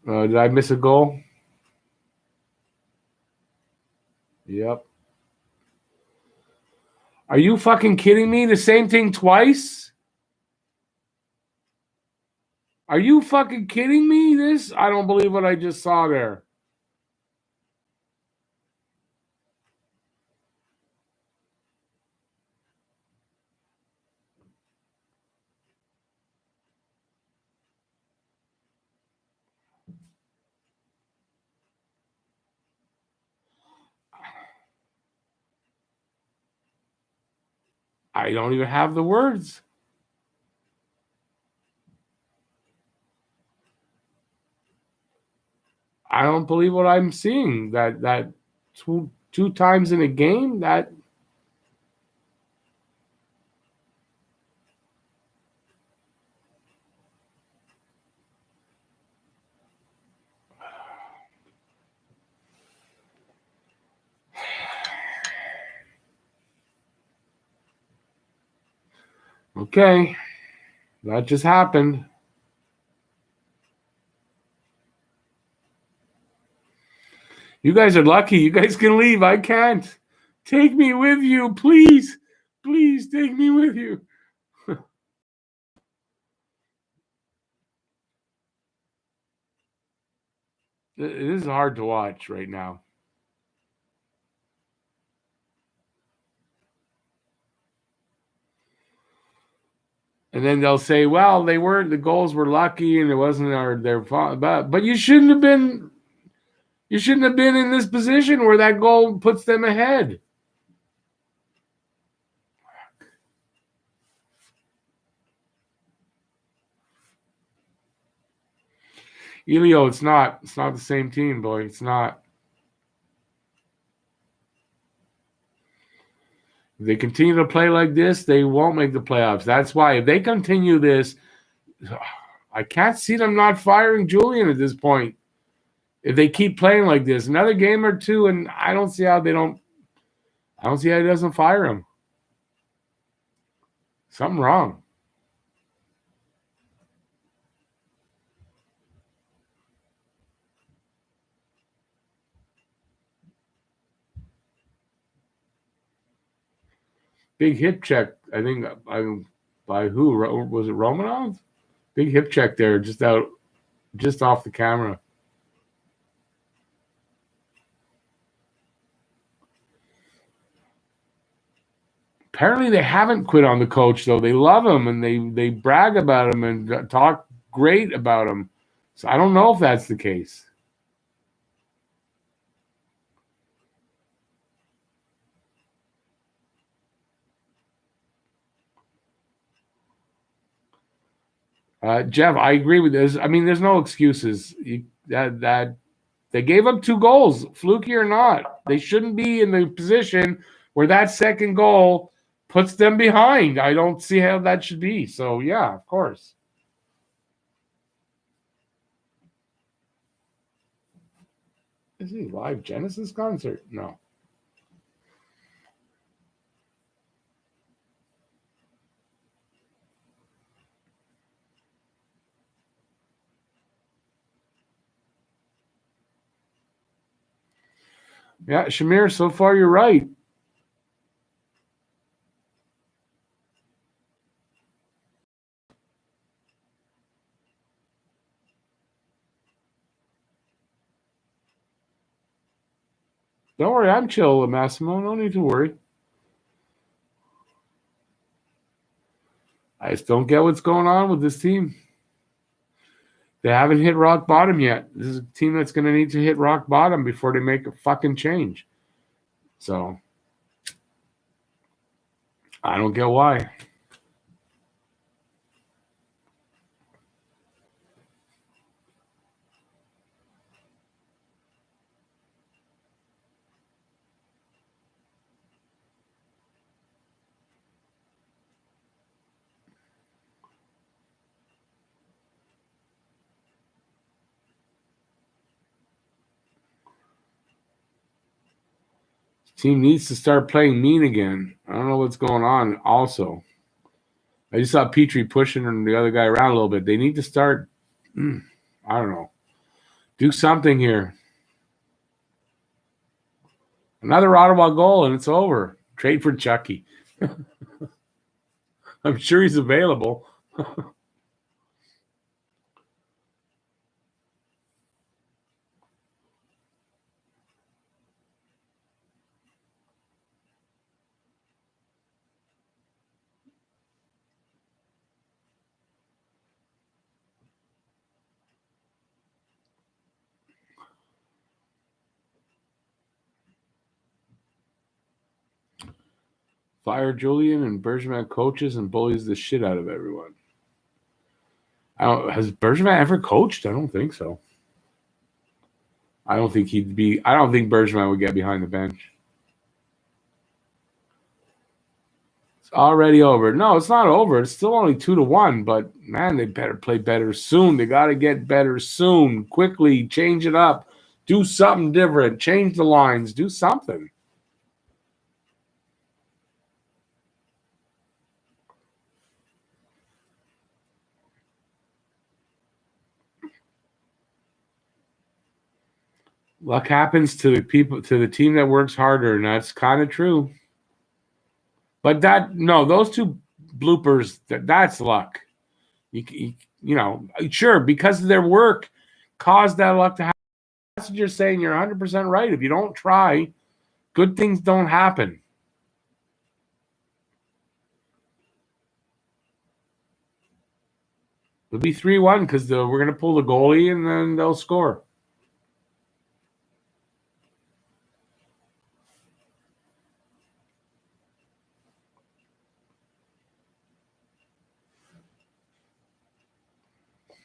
Did I miss a goal? Yep. Are you fucking kidding me? The same thing twice? Are you fucking kidding me? I don't believe what I just saw there. I don't even have the words. I don't believe what I'm seeing. That two times in a game, that okay. That just happened. You guys are lucky. You guys can leave. I can't. Take me with you, please. Please take me with you. It is hard to watch right now. And then they'll say, "Well, the goals were lucky, and it wasn't their fault." But you shouldn't have been. You shouldn't have been in this position where that goal puts them ahead. Elio, it's not the same team, boy. It's not. If they continue to play like this, they won't make the playoffs. That's why if they continue this, I can't see them not firing Julian at this point. If they keep playing like this, another game or two, and I don't see how he doesn't fire him. Something wrong. Big hip check. I think by who was it? Romanov? Big hip check there, just off the camera. Apparently they haven't quit on the coach, though. They love him, and they brag about him and talk great about him. So I don't know if that's the case. Jeff, I agree with this. I mean, there's no excuses. That they gave up 2 goals, fluky or not. They shouldn't be in the position where that second goal puts them behind. I don't see how that should be. So, yeah, of course. Is he live Genesis concert? No. Yeah, Shamir, so far you're right. Don't worry, I'm chill, Massimo. No need to worry. I just don't get what's going on with this team. They haven't hit rock bottom yet. This is a team that's going to need to hit rock bottom before they make a fucking change. So, I don't get why. Team needs to start playing mean again. I don't know what's going on also. I just saw Petrie pushing the other guy around a little bit. They need to start, I don't know, do something here. Another Ottawa goal, and it's over. Trade for Chucky. I'm sure he's available. Fire Julian, and Bergevin coaches and bullies the shit out of everyone. Has Bergevin ever coached? I don't think so. I don't think Bergevin would get behind the bench. It's already over. No, it's not over. It's still only 2-1, but man, they better play better soon. They got to get better soon. Quickly, change it up. Do something different. Change the lines. Do something. Luck happens to the team that works harder, and that's kind of true. But those 2 bloopers, that's luck. You know, sure, because of their work caused that luck to happen. That's what you're saying. You're 100% right. If you don't try, good things don't happen. It'll be 3-1 because we're going to pull the goalie and then they'll score.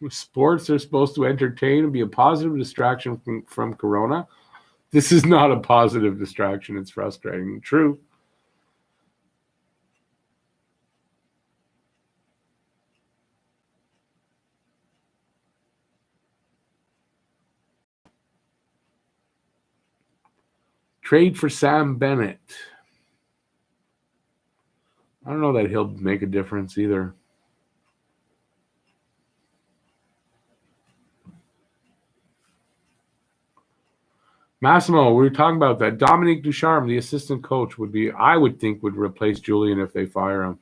Sports are supposed to entertain and be a positive distraction from Corona. This is not a positive distraction. It's frustrating. True. Trade for Sam Bennett. I don't know that he'll make a difference either. Massimo, we were talking about that. Dominique Ducharme, the assistant coach, would replace Julian if they fire him.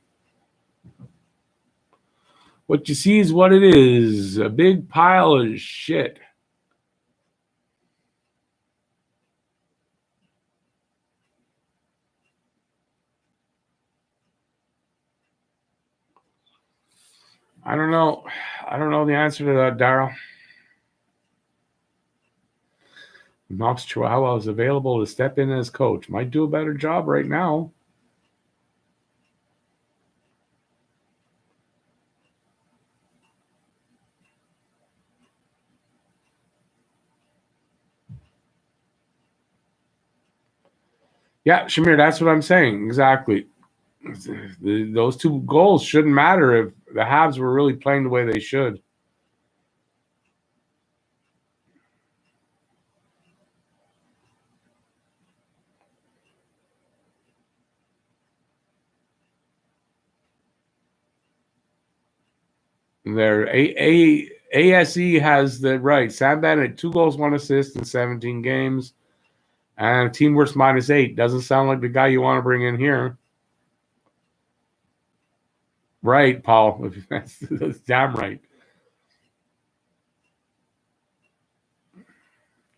What you see is what it is. A big pile of shit. I don't know. I don't know the answer to that, Daryl. Knox Chihuahua is available to step in as coach. Might do a better job right now. Yeah, Shamir, that's what I'm saying. Exactly. Those 2 goals shouldn't matter if the Habs were really playing the way they should. Their ASE has the right. Sam Bennett, 2 goals, 1 assist in 17 games. And team worst -8. Doesn't sound like the guy you want to bring in here. Right, Paul. That's damn right.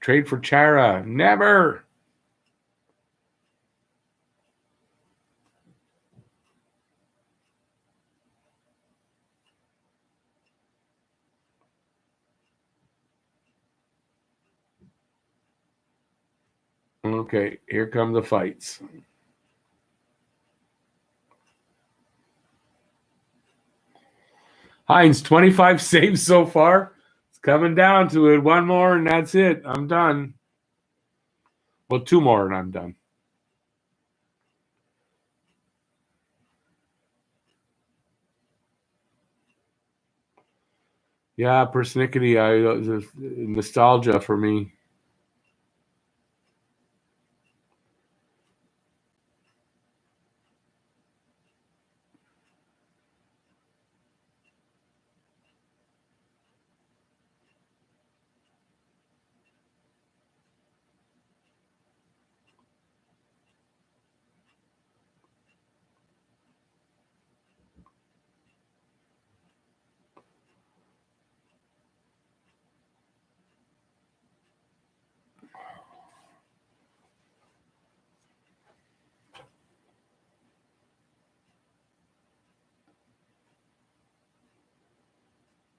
Trade for Chara. Never. Okay, here come the fights. Hines, 25 saves so far. It's coming down to it. 1 more, and that's it. I'm done. Well, 2 more, and I'm done. Yeah, persnickety. Nostalgia for me.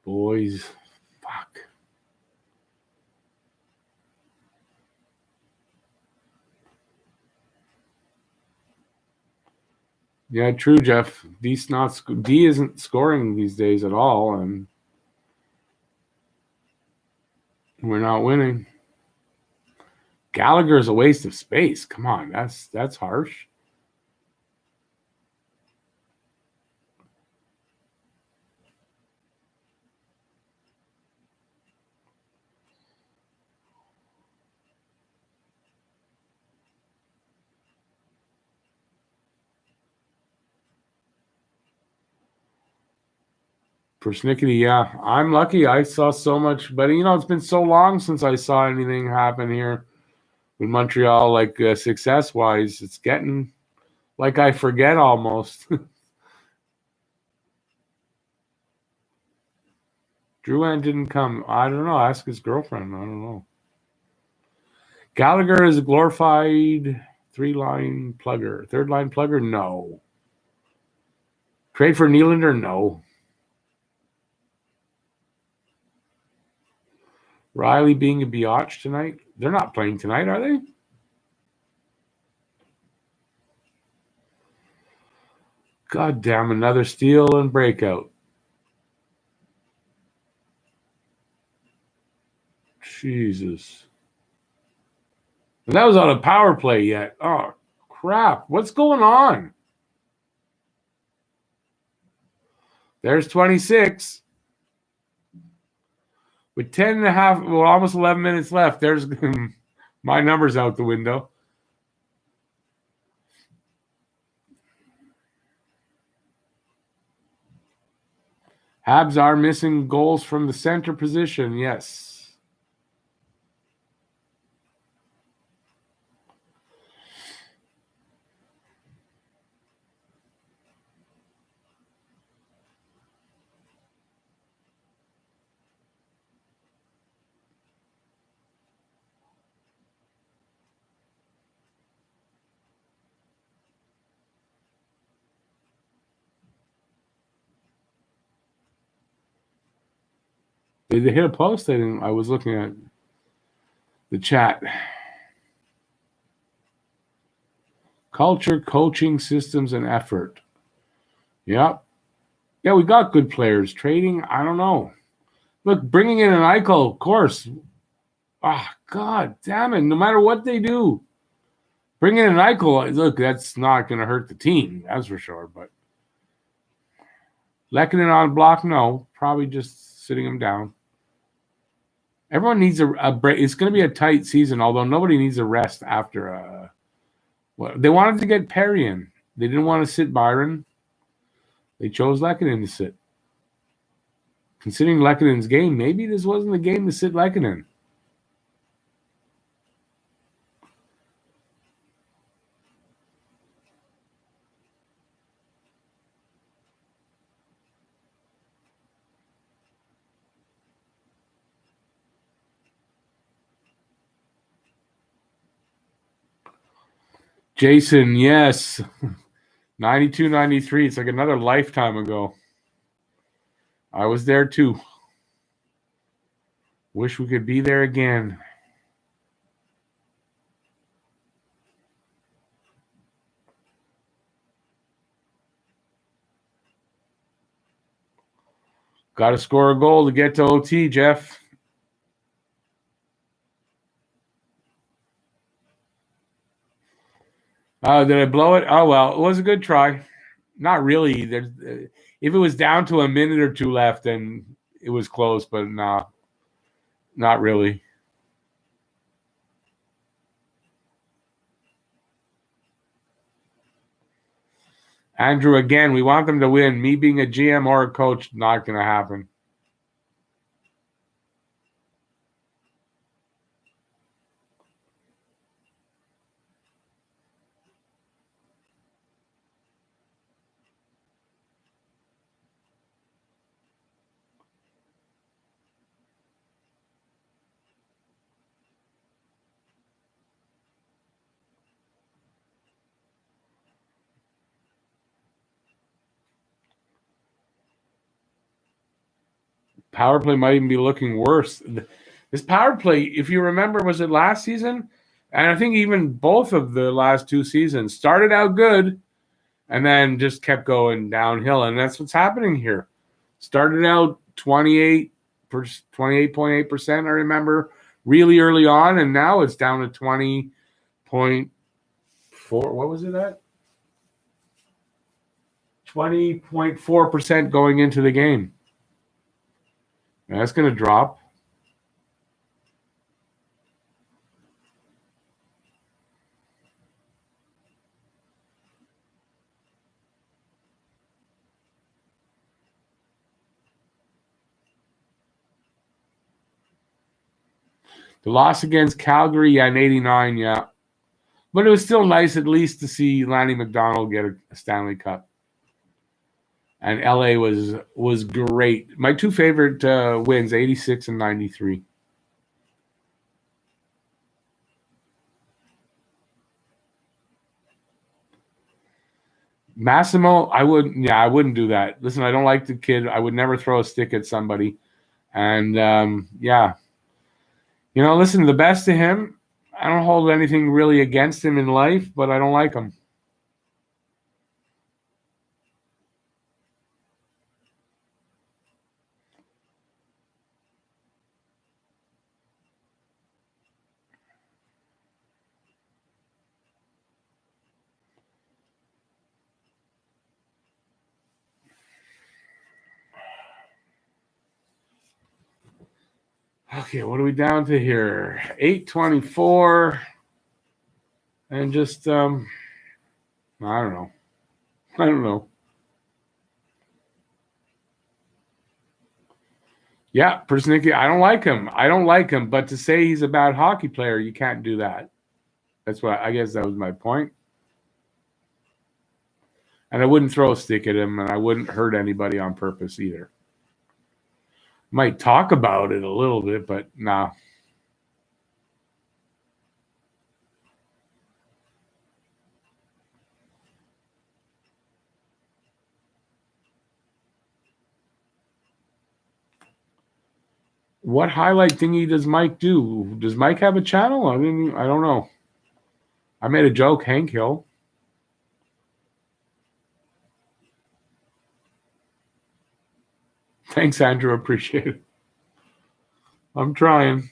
Boys. Fuck. Yeah, true, Jeff. D isn't scoring these days at all, and we're not winning. Gallagher's a waste of space. Come on, that's harsh. Persnickety, yeah. I'm lucky. I saw so much, but it's been so long since I saw anything happen here in Montreal, like success-wise. It's getting like I forget almost. Drouin didn't come. I don't know. Ask his girlfriend. I don't know. Gallagher is a glorified 3-line plugger. 3rd-line plugger? No. Trade for Nylander? No. Riley being a biatch tonight? They're not playing tonight, are they? God damn, another steal and breakout. Jesus. And that was on a power play yet. Oh, crap. What's going on? There's 26. With 10 and a half, well, almost 11 minutes left, there's my number's out the window. Habs are missing goals from the center position, yes. Did they hit a post? I was looking at the chat. Culture, coaching, systems, and effort. Yep. Yeah, we got good players. Trading, I don't know. Look, bringing in an Eichel, of course. God damn it. No matter what they do, bringing in an Eichel, look, that's not going to hurt the team. That's for sure. But Lehkonen on block, no. Probably just sitting him down. Everyone needs a break. It's going to be a tight season, although nobody needs a rest after. They wanted to get Perry in. They didn't want to sit Byron. They chose Lehkonen to sit. Considering Lehkonen's game, maybe this wasn't the game to sit Lehkonen. Jason, yes. 92, 93. It's like another lifetime ago. I was there too. Wish we could be there again. Got to score a goal to get to OT, Jeff. Did I blow it? Oh, well, it was a good try. Not really. If it was down to a minute or two left, then it was close, but nah, not really. Andrew, again, we want them to win. Me being a GM or a coach, not going to happen. Power play might even be looking worse. This power play, if you remember, was it last season? And I think even both of the last two seasons started out good and then just kept going downhill. And that's what's happening here. Started out 28.8%, I remember, really early on. And now it's down to 20.4. What was it at? 20.4% going into the game. Now that's going to drop. The loss against Calgary, yeah, in 89, yeah. But it was still nice at least to see Lanny McDonald get a Stanley Cup. And LA was great. My two favorite wins, 86 and 93. Massimo, I wouldn't do that. Listen, I don't like the kid. I would never throw a stick at somebody. And listen, the best to him. I don't hold anything really against him in life, but I don't like him. Okay, what are we down to here? 8:24. And just, I don't know. Yeah, Persnicki, I don't like him. But to say he's a bad hockey player, you can't do that. That's what I guess that was my point. And I wouldn't throw a stick at him, and I wouldn't hurt anybody on purpose either. Might talk about it a little bit, but nah. What highlight thingy does Mike do? Does Mike have a channel? I don't know. I made a joke, Hank Hill. Thanks, Andrew. Appreciate it. I'm trying.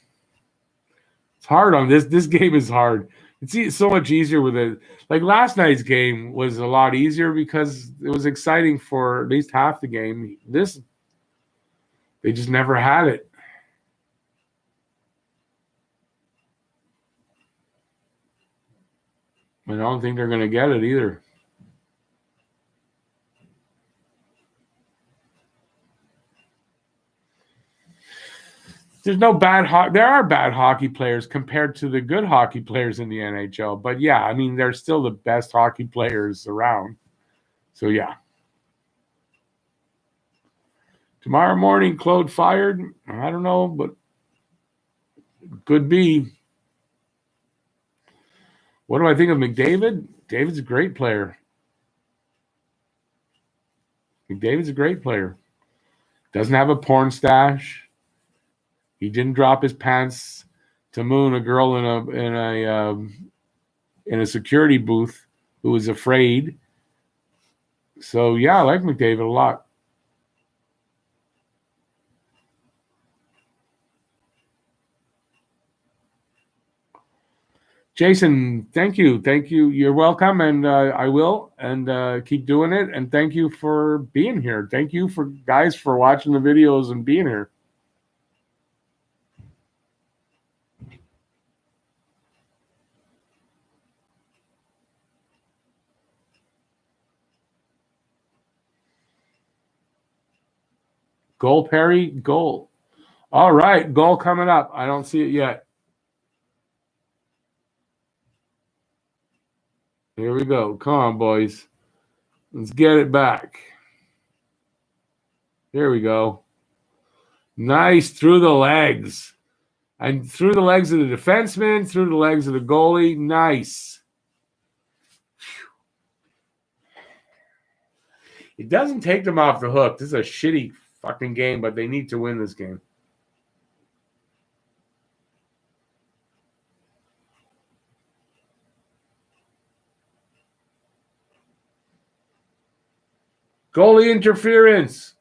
It's hard on this. This game is hard. It's so much easier with it. Like last night's game was a lot easier because it was exciting for at least half the game. This, they just never had it. I don't think they're going to get it either. There's no bad hockey. There are bad hockey players compared to the good hockey players in the NHL. But yeah, I mean, they're still the best hockey players around. So yeah. Tomorrow morning, Claude fired. I don't know, but could be. What do I think of McDavid? David's a great player. McDavid's a great player. Doesn't have a porn stash. He didn't drop his pants to moon a girl in a security booth who was afraid. So yeah, I like McDavid a lot. Jason, thank you. You're welcome, and I will, and keep doing it. And thank you for being here. Thank you for guys for watching the videos and being here. Goal, Perry, goal. All right, goal coming up. I don't see it yet. Here we go. Come on, boys. Let's get it back. Here we go. Nice through the legs. And through the legs of the defenseman, through the legs of the goalie. Nice. It doesn't take them off the hook. This is a shitty fucking game, but they need to win this game. Goalie interference.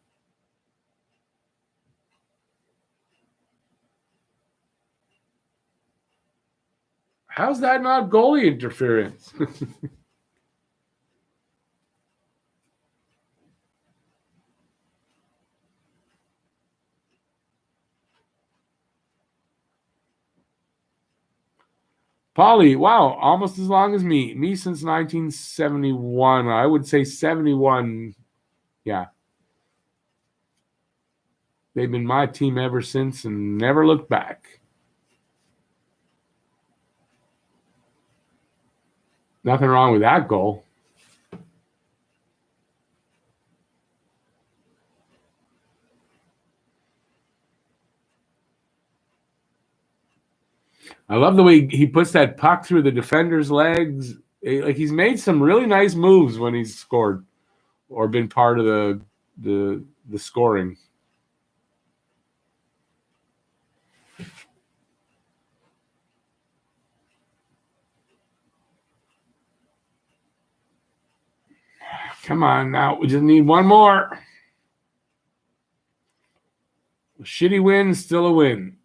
How's that not goalie interference? Polly, wow, almost as long as me. Me since 1971. I would say 71. Yeah. They've been my team ever since and never looked back. Nothing wrong with that goal. I love the way he puts that puck through the defender's legs. Like he's made some really nice moves when he's scored or been part of the scoring. Come on now. We just need one more. A shitty win, still a win.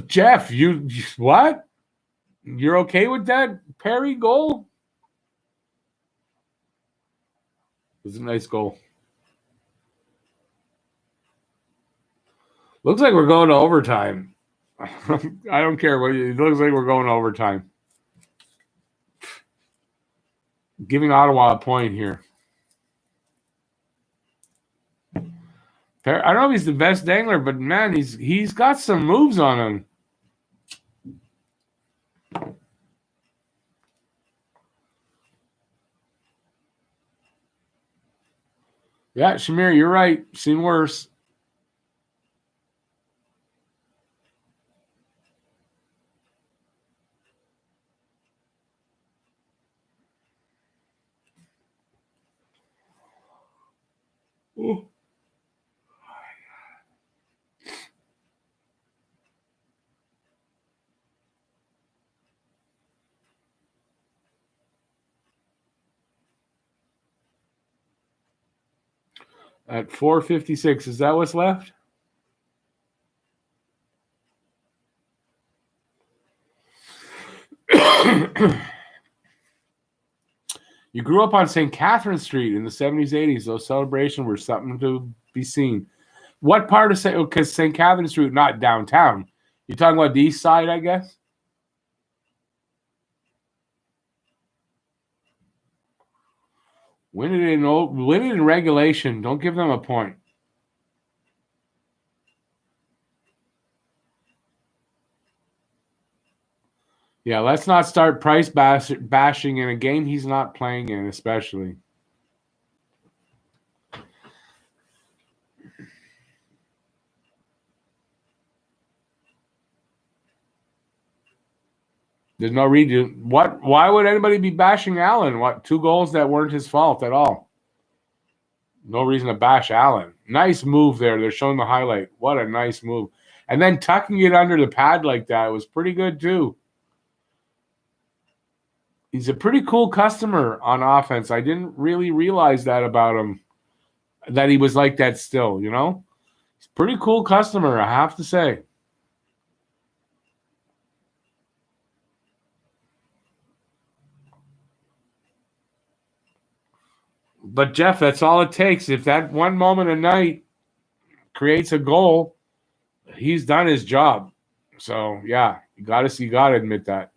Jeff, you what? You're okay with that Perry goal? It was a nice goal. Looks like we're going to overtime. I don't care what it looks like. We're going to overtime. Giving Ottawa a point here. I don't know if he's the best dangler, but man, he's got some moves on him. Yeah, Shamir, you're right. Seen worse. Ooh. At 4:56, is that what's left? You grew up on St. Catherine Street in the 70s, 80s. Those celebrations were something to be seen. What part of St. Because St. Catherine Street, not downtown. You're talking about the east side, I guess? Win it in regulation. Don't give them a point. Yeah, let's not start price bashing in a game he's not playing in, especially. There's no reason. Why would anybody be bashing Allen? What, 2 goals that weren't his fault at all? No reason to bash Allen. Nice move there. They're showing the highlight. What a nice move. And then tucking it under the pad like that was pretty good too. He's a pretty cool customer on offense. I didn't really realize that about him, that he was like that still, you know? He's a pretty cool customer, I have to say. But Jeff, that's all it takes. If that one moment a night creates a goal, he's done his job. So yeah, you gotta admit that.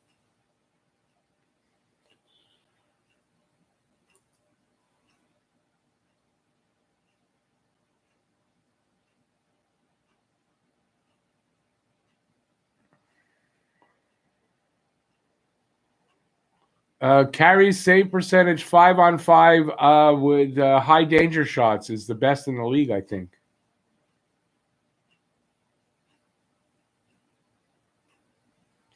Carries save percentage 5-on-5 with high danger shots is the best in the league, I think.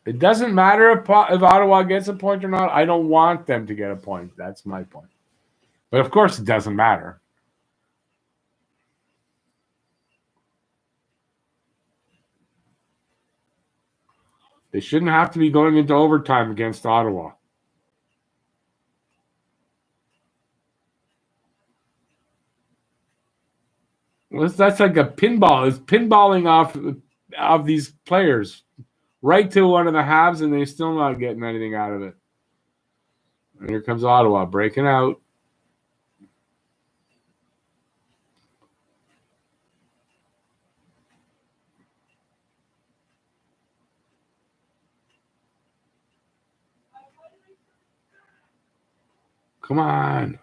It doesn't matter if Ottawa gets a point or not. I don't want them to get a point. That's my point. But of course, it doesn't matter. They shouldn't have to be going into overtime against Ottawa. That's like a pinball. It's pinballing off of these players right to one of the Habs, and they're still not getting anything out of it. And here comes Ottawa breaking out. Come on.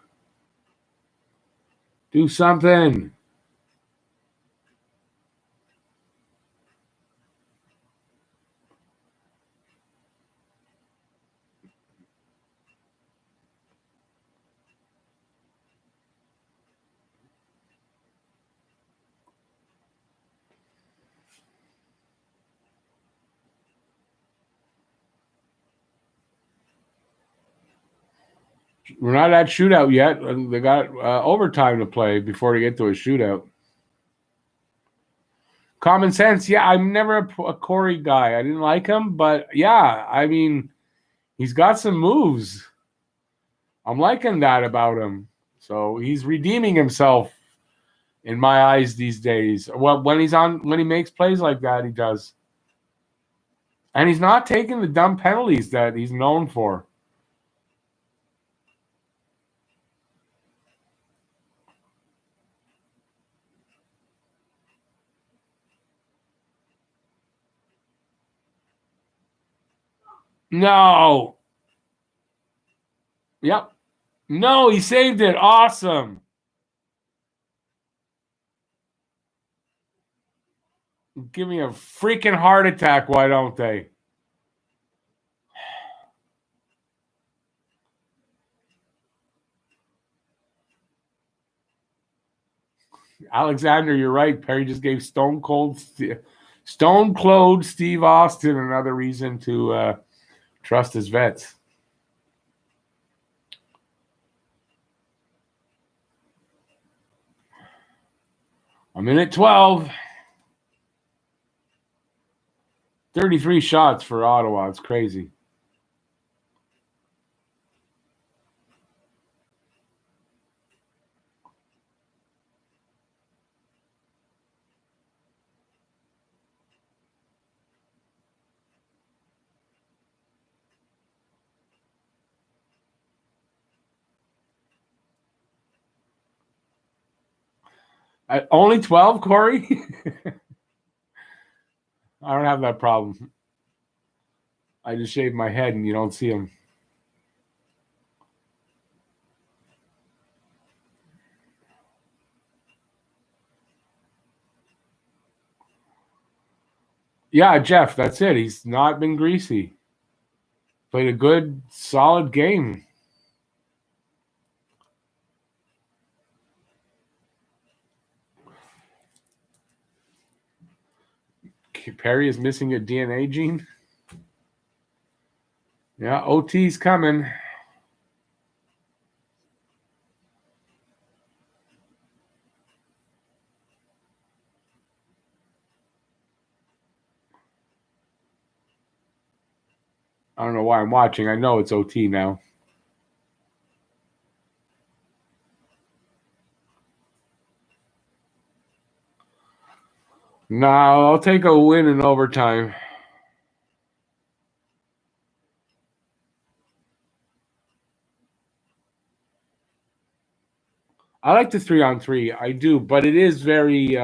Do something. We're not at shootout yet. They got overtime to play before they get to a shootout. Common sense. Yeah, I'm never a Corey guy. I didn't like him, but yeah, I mean, he's got some moves. I'm liking that about him. So he's redeeming himself in my eyes these days. Well, when he makes plays like that, he does. And he's not taking the dumb penalties that he's known for. No. Yep. No, he saved it. Awesome. Give me a freaking heart attack, why don't they? Alexander, you're right. Perry just gave Stone Cold Steve Austin another reason to trust his vets. A minute 12. 33 shots for Ottawa. It's crazy. Only 12, Corey? I don't have that problem. I just shave my head and you don't see them. Yeah, Jeff, that's it. He's not been greasy. Played a good, solid game. Perry is missing a DNA gene. Yeah, OT's coming. I don't know why I'm watching. I know it's OT now. No, I'll take a win in overtime. I like the 3-on-3. I do, but it is very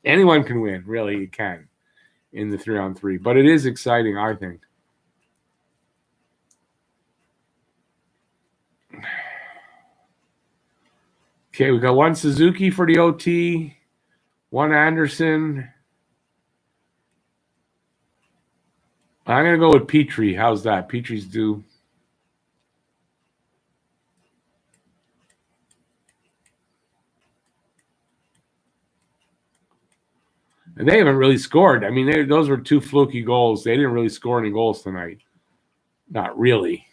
anyone can win, really. You can in the 3-on-3. But it is exciting, I think. Okay, we got one Suzuki for the OT, one Anderson. I'm going to go with Petrie. How's that? Petrie's due. And they haven't really scored. I mean, those were two fluky goals. They didn't really score any goals tonight. Not really.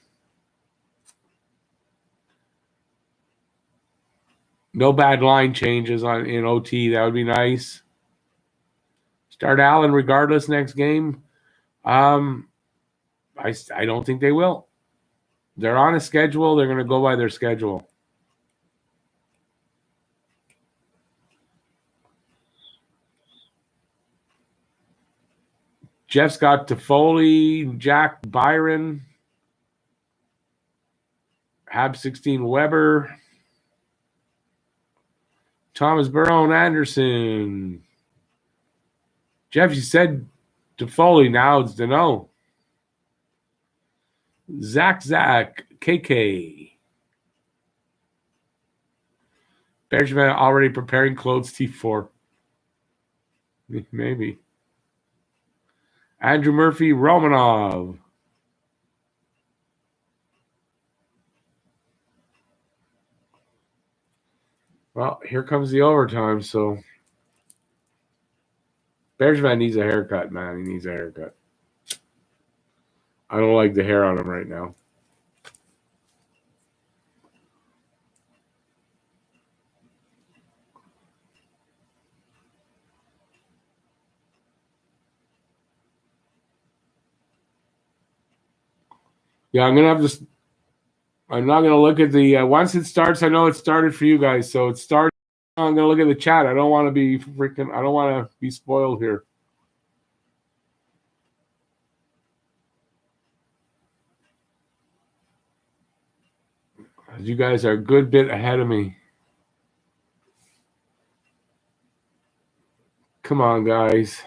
No bad line changes in OT. That would be nice. Start Allen regardless next game. I don't think they will. They're on a schedule. They're going to go by their schedule. Jeff's got Toffoli, Jack Byron, Habs 16 Weber, Thomas Burrow, Anderson. Jeff, you said Toffoli. Now it's Dano. Zach, KK. Benjamin already preparing clothes T4. Maybe. Andrew Murphy, Romanov. Well, here comes the overtime, so Bergevin needs a haircut, man. He needs a haircut. I don't like the hair on him right now. Yeah, I'm not gonna look at the once it starts. I know it started for you guys, so it started. I'm gonna look at the chat. I don't want to be I don't want to be spoiled here. You guys are a good bit ahead of me. Come on, guys.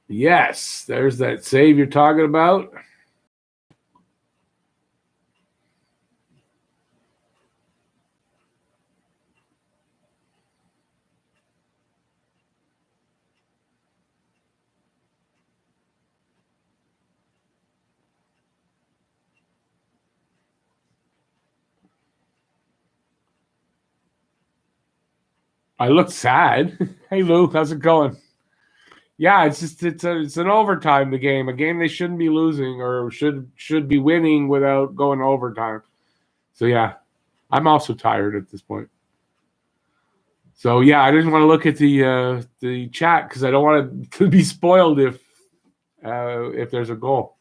Yes, there's that save you're talking about. I look sad. Hey, Lou, how's it going? Yeah, it's an overtime the game, a game they shouldn't be losing or should be winning without going to overtime. So yeah, I'm also tired at this point. So yeah, I didn't want to look at the chat because I don't want it to be spoiled if there's a goal.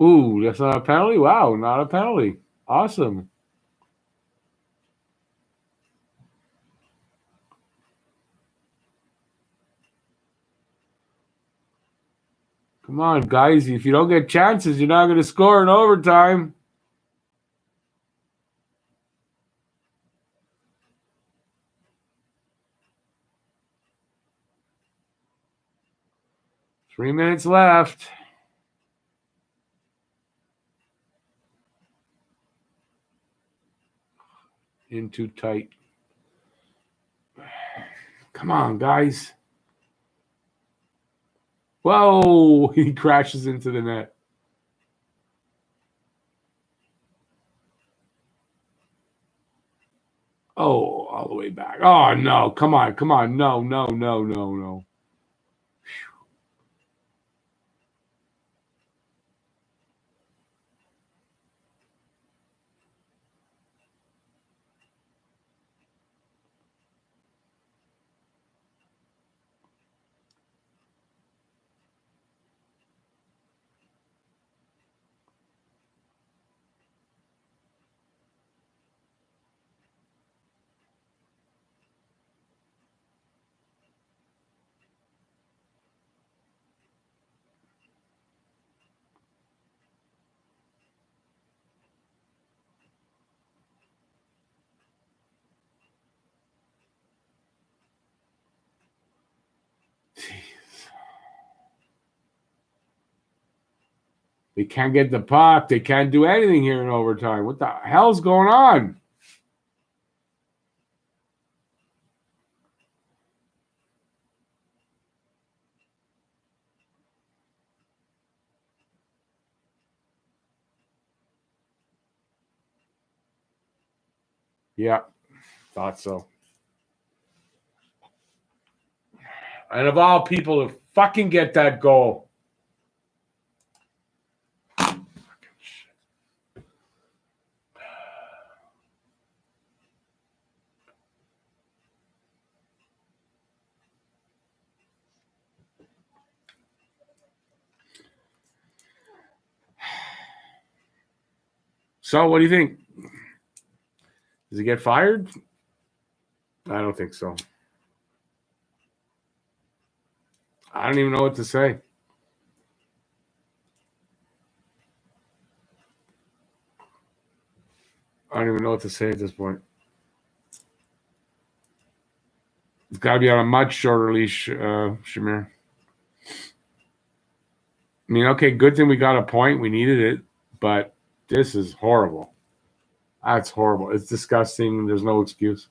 Ooh, that's not a penalty? Wow, not a penalty. Awesome. Come on, guys. If you don't get chances, you're not going to score in overtime. Three minutes left. In too tight. Come on, guys. Whoa, he crashes into the net. Oh, all the way back. Oh, no. Come on. No. They can't get the puck. They can't do anything here in overtime. What the hell's going on? Yeah, thought so. And of all people to fucking get that goal. So, what do you think? Does he get fired? I don't think so. I don't even know what to say. I don't even know what to say at this point. It's got to be on a much shorter leash, Shamir. I mean, okay, good thing we got a point. We needed it, but this is horrible. That's horrible. It's disgusting. There's no excuse.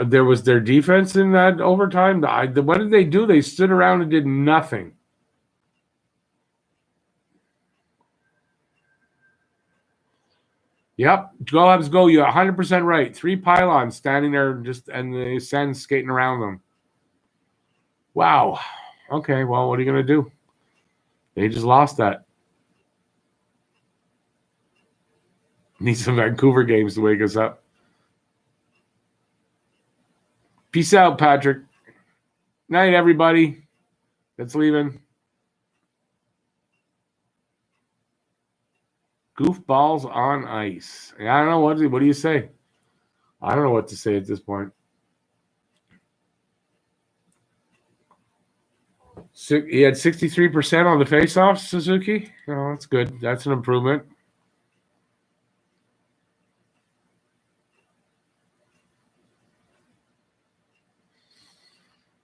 There was their defense in that overtime. What did they do? They stood around and did nothing. Yep. Go Habs go. You're 100% right. 3 pylons standing there and the Sens skating around them. Wow. Okay, well, what are you going to do? They just lost that. Need some Vancouver games to wake us up. Peace out, Patrick. Night, everybody. That's leaving. Goofballs on ice. I don't know. What do you say? I don't know what to say at this point. He had 63% on the faceoffs, Suzuki. Oh, that's good. That's an improvement.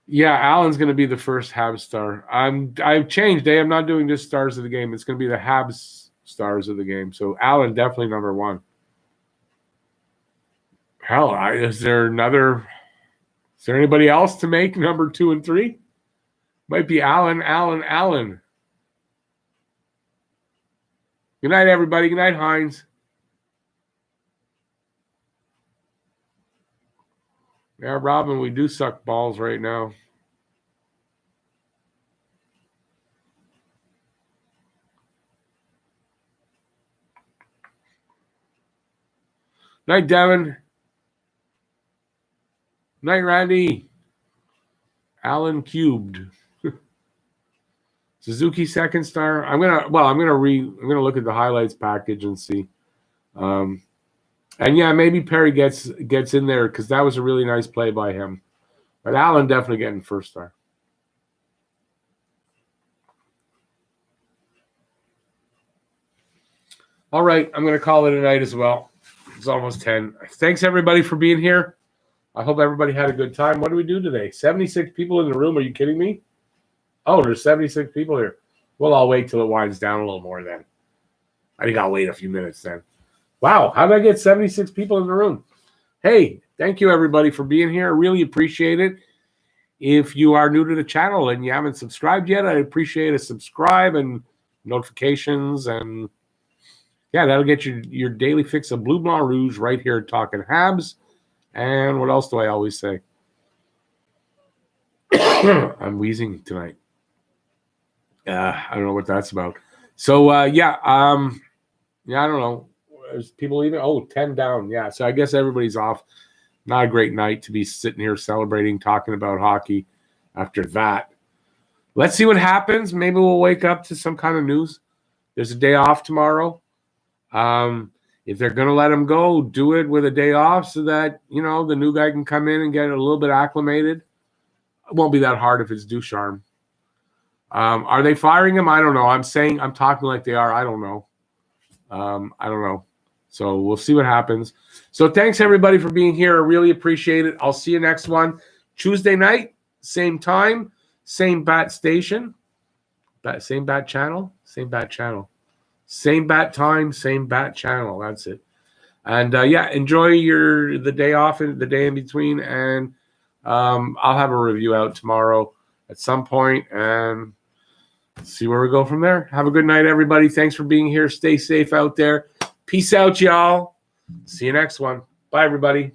Yeah, Allen's going to be the first Habs star. I've changed. I'm not doing just stars of the game. It's going to be the Habs stars of the game. So Allen definitely number one. Hell, is there anybody else to make number 2 and 3? Might be Allen. Good night, everybody. Good night, Hines. Yeah, Robin, we do suck balls right now. Night, Devin. Night, Randy. Allen cubed. Suzuki second star. I'm gonna look at the highlights package and see. And yeah, maybe Perry gets in there because that was a really nice play by him. But Allen definitely getting first star. All right, I'm going to call it a night as well. It's almost 10. Thanks, everybody, for being here. I hope everybody had a good time. What do we do today? 76 people in the room. Are you kidding me? Oh, there's 76 people here. Well, I'll wait till it winds down a little more then. I think I'll wait a few minutes then. Wow, how did I get 76 people in the room? Hey, thank you, everybody, for being here. I really appreciate it. If you are new to the channel and you haven't subscribed yet, I'd appreciate a subscribe and notifications. And, yeah, that'll get you your daily fix of Bleu Blanc Rouge right here at Talking Habs. And what else do I always say? I'm wheezing tonight. I don't know what that's about. So, I don't know. There's people even 10 down. Yeah, so I guess everybody's off. Not a great night to be sitting here celebrating, talking about hockey after that. Let's see what happens. Maybe we'll wake up to some kind of news. There's a day off tomorrow. If they're going to let him go, do it with a day off so that, the new guy can come in and get a little bit acclimated. It won't be that hard if it's Ducharme. Are they firing him? I don't know. I'm talking like they are. I don't know. I don't know. So we'll see what happens. So thanks, everybody, for being here. I really appreciate it. I'll see you next one. Tuesday night, same time, same bat station. Same bat channel. Same bat channel. Same bat time, same bat channel. That's it. And, enjoy the day off and the day in between. And I'll have a review out tomorrow at some point and see where we go from there. Have a good night, everybody. Thanks for being here. Stay safe out there. Peace out, y'all. See you next one. Bye, everybody.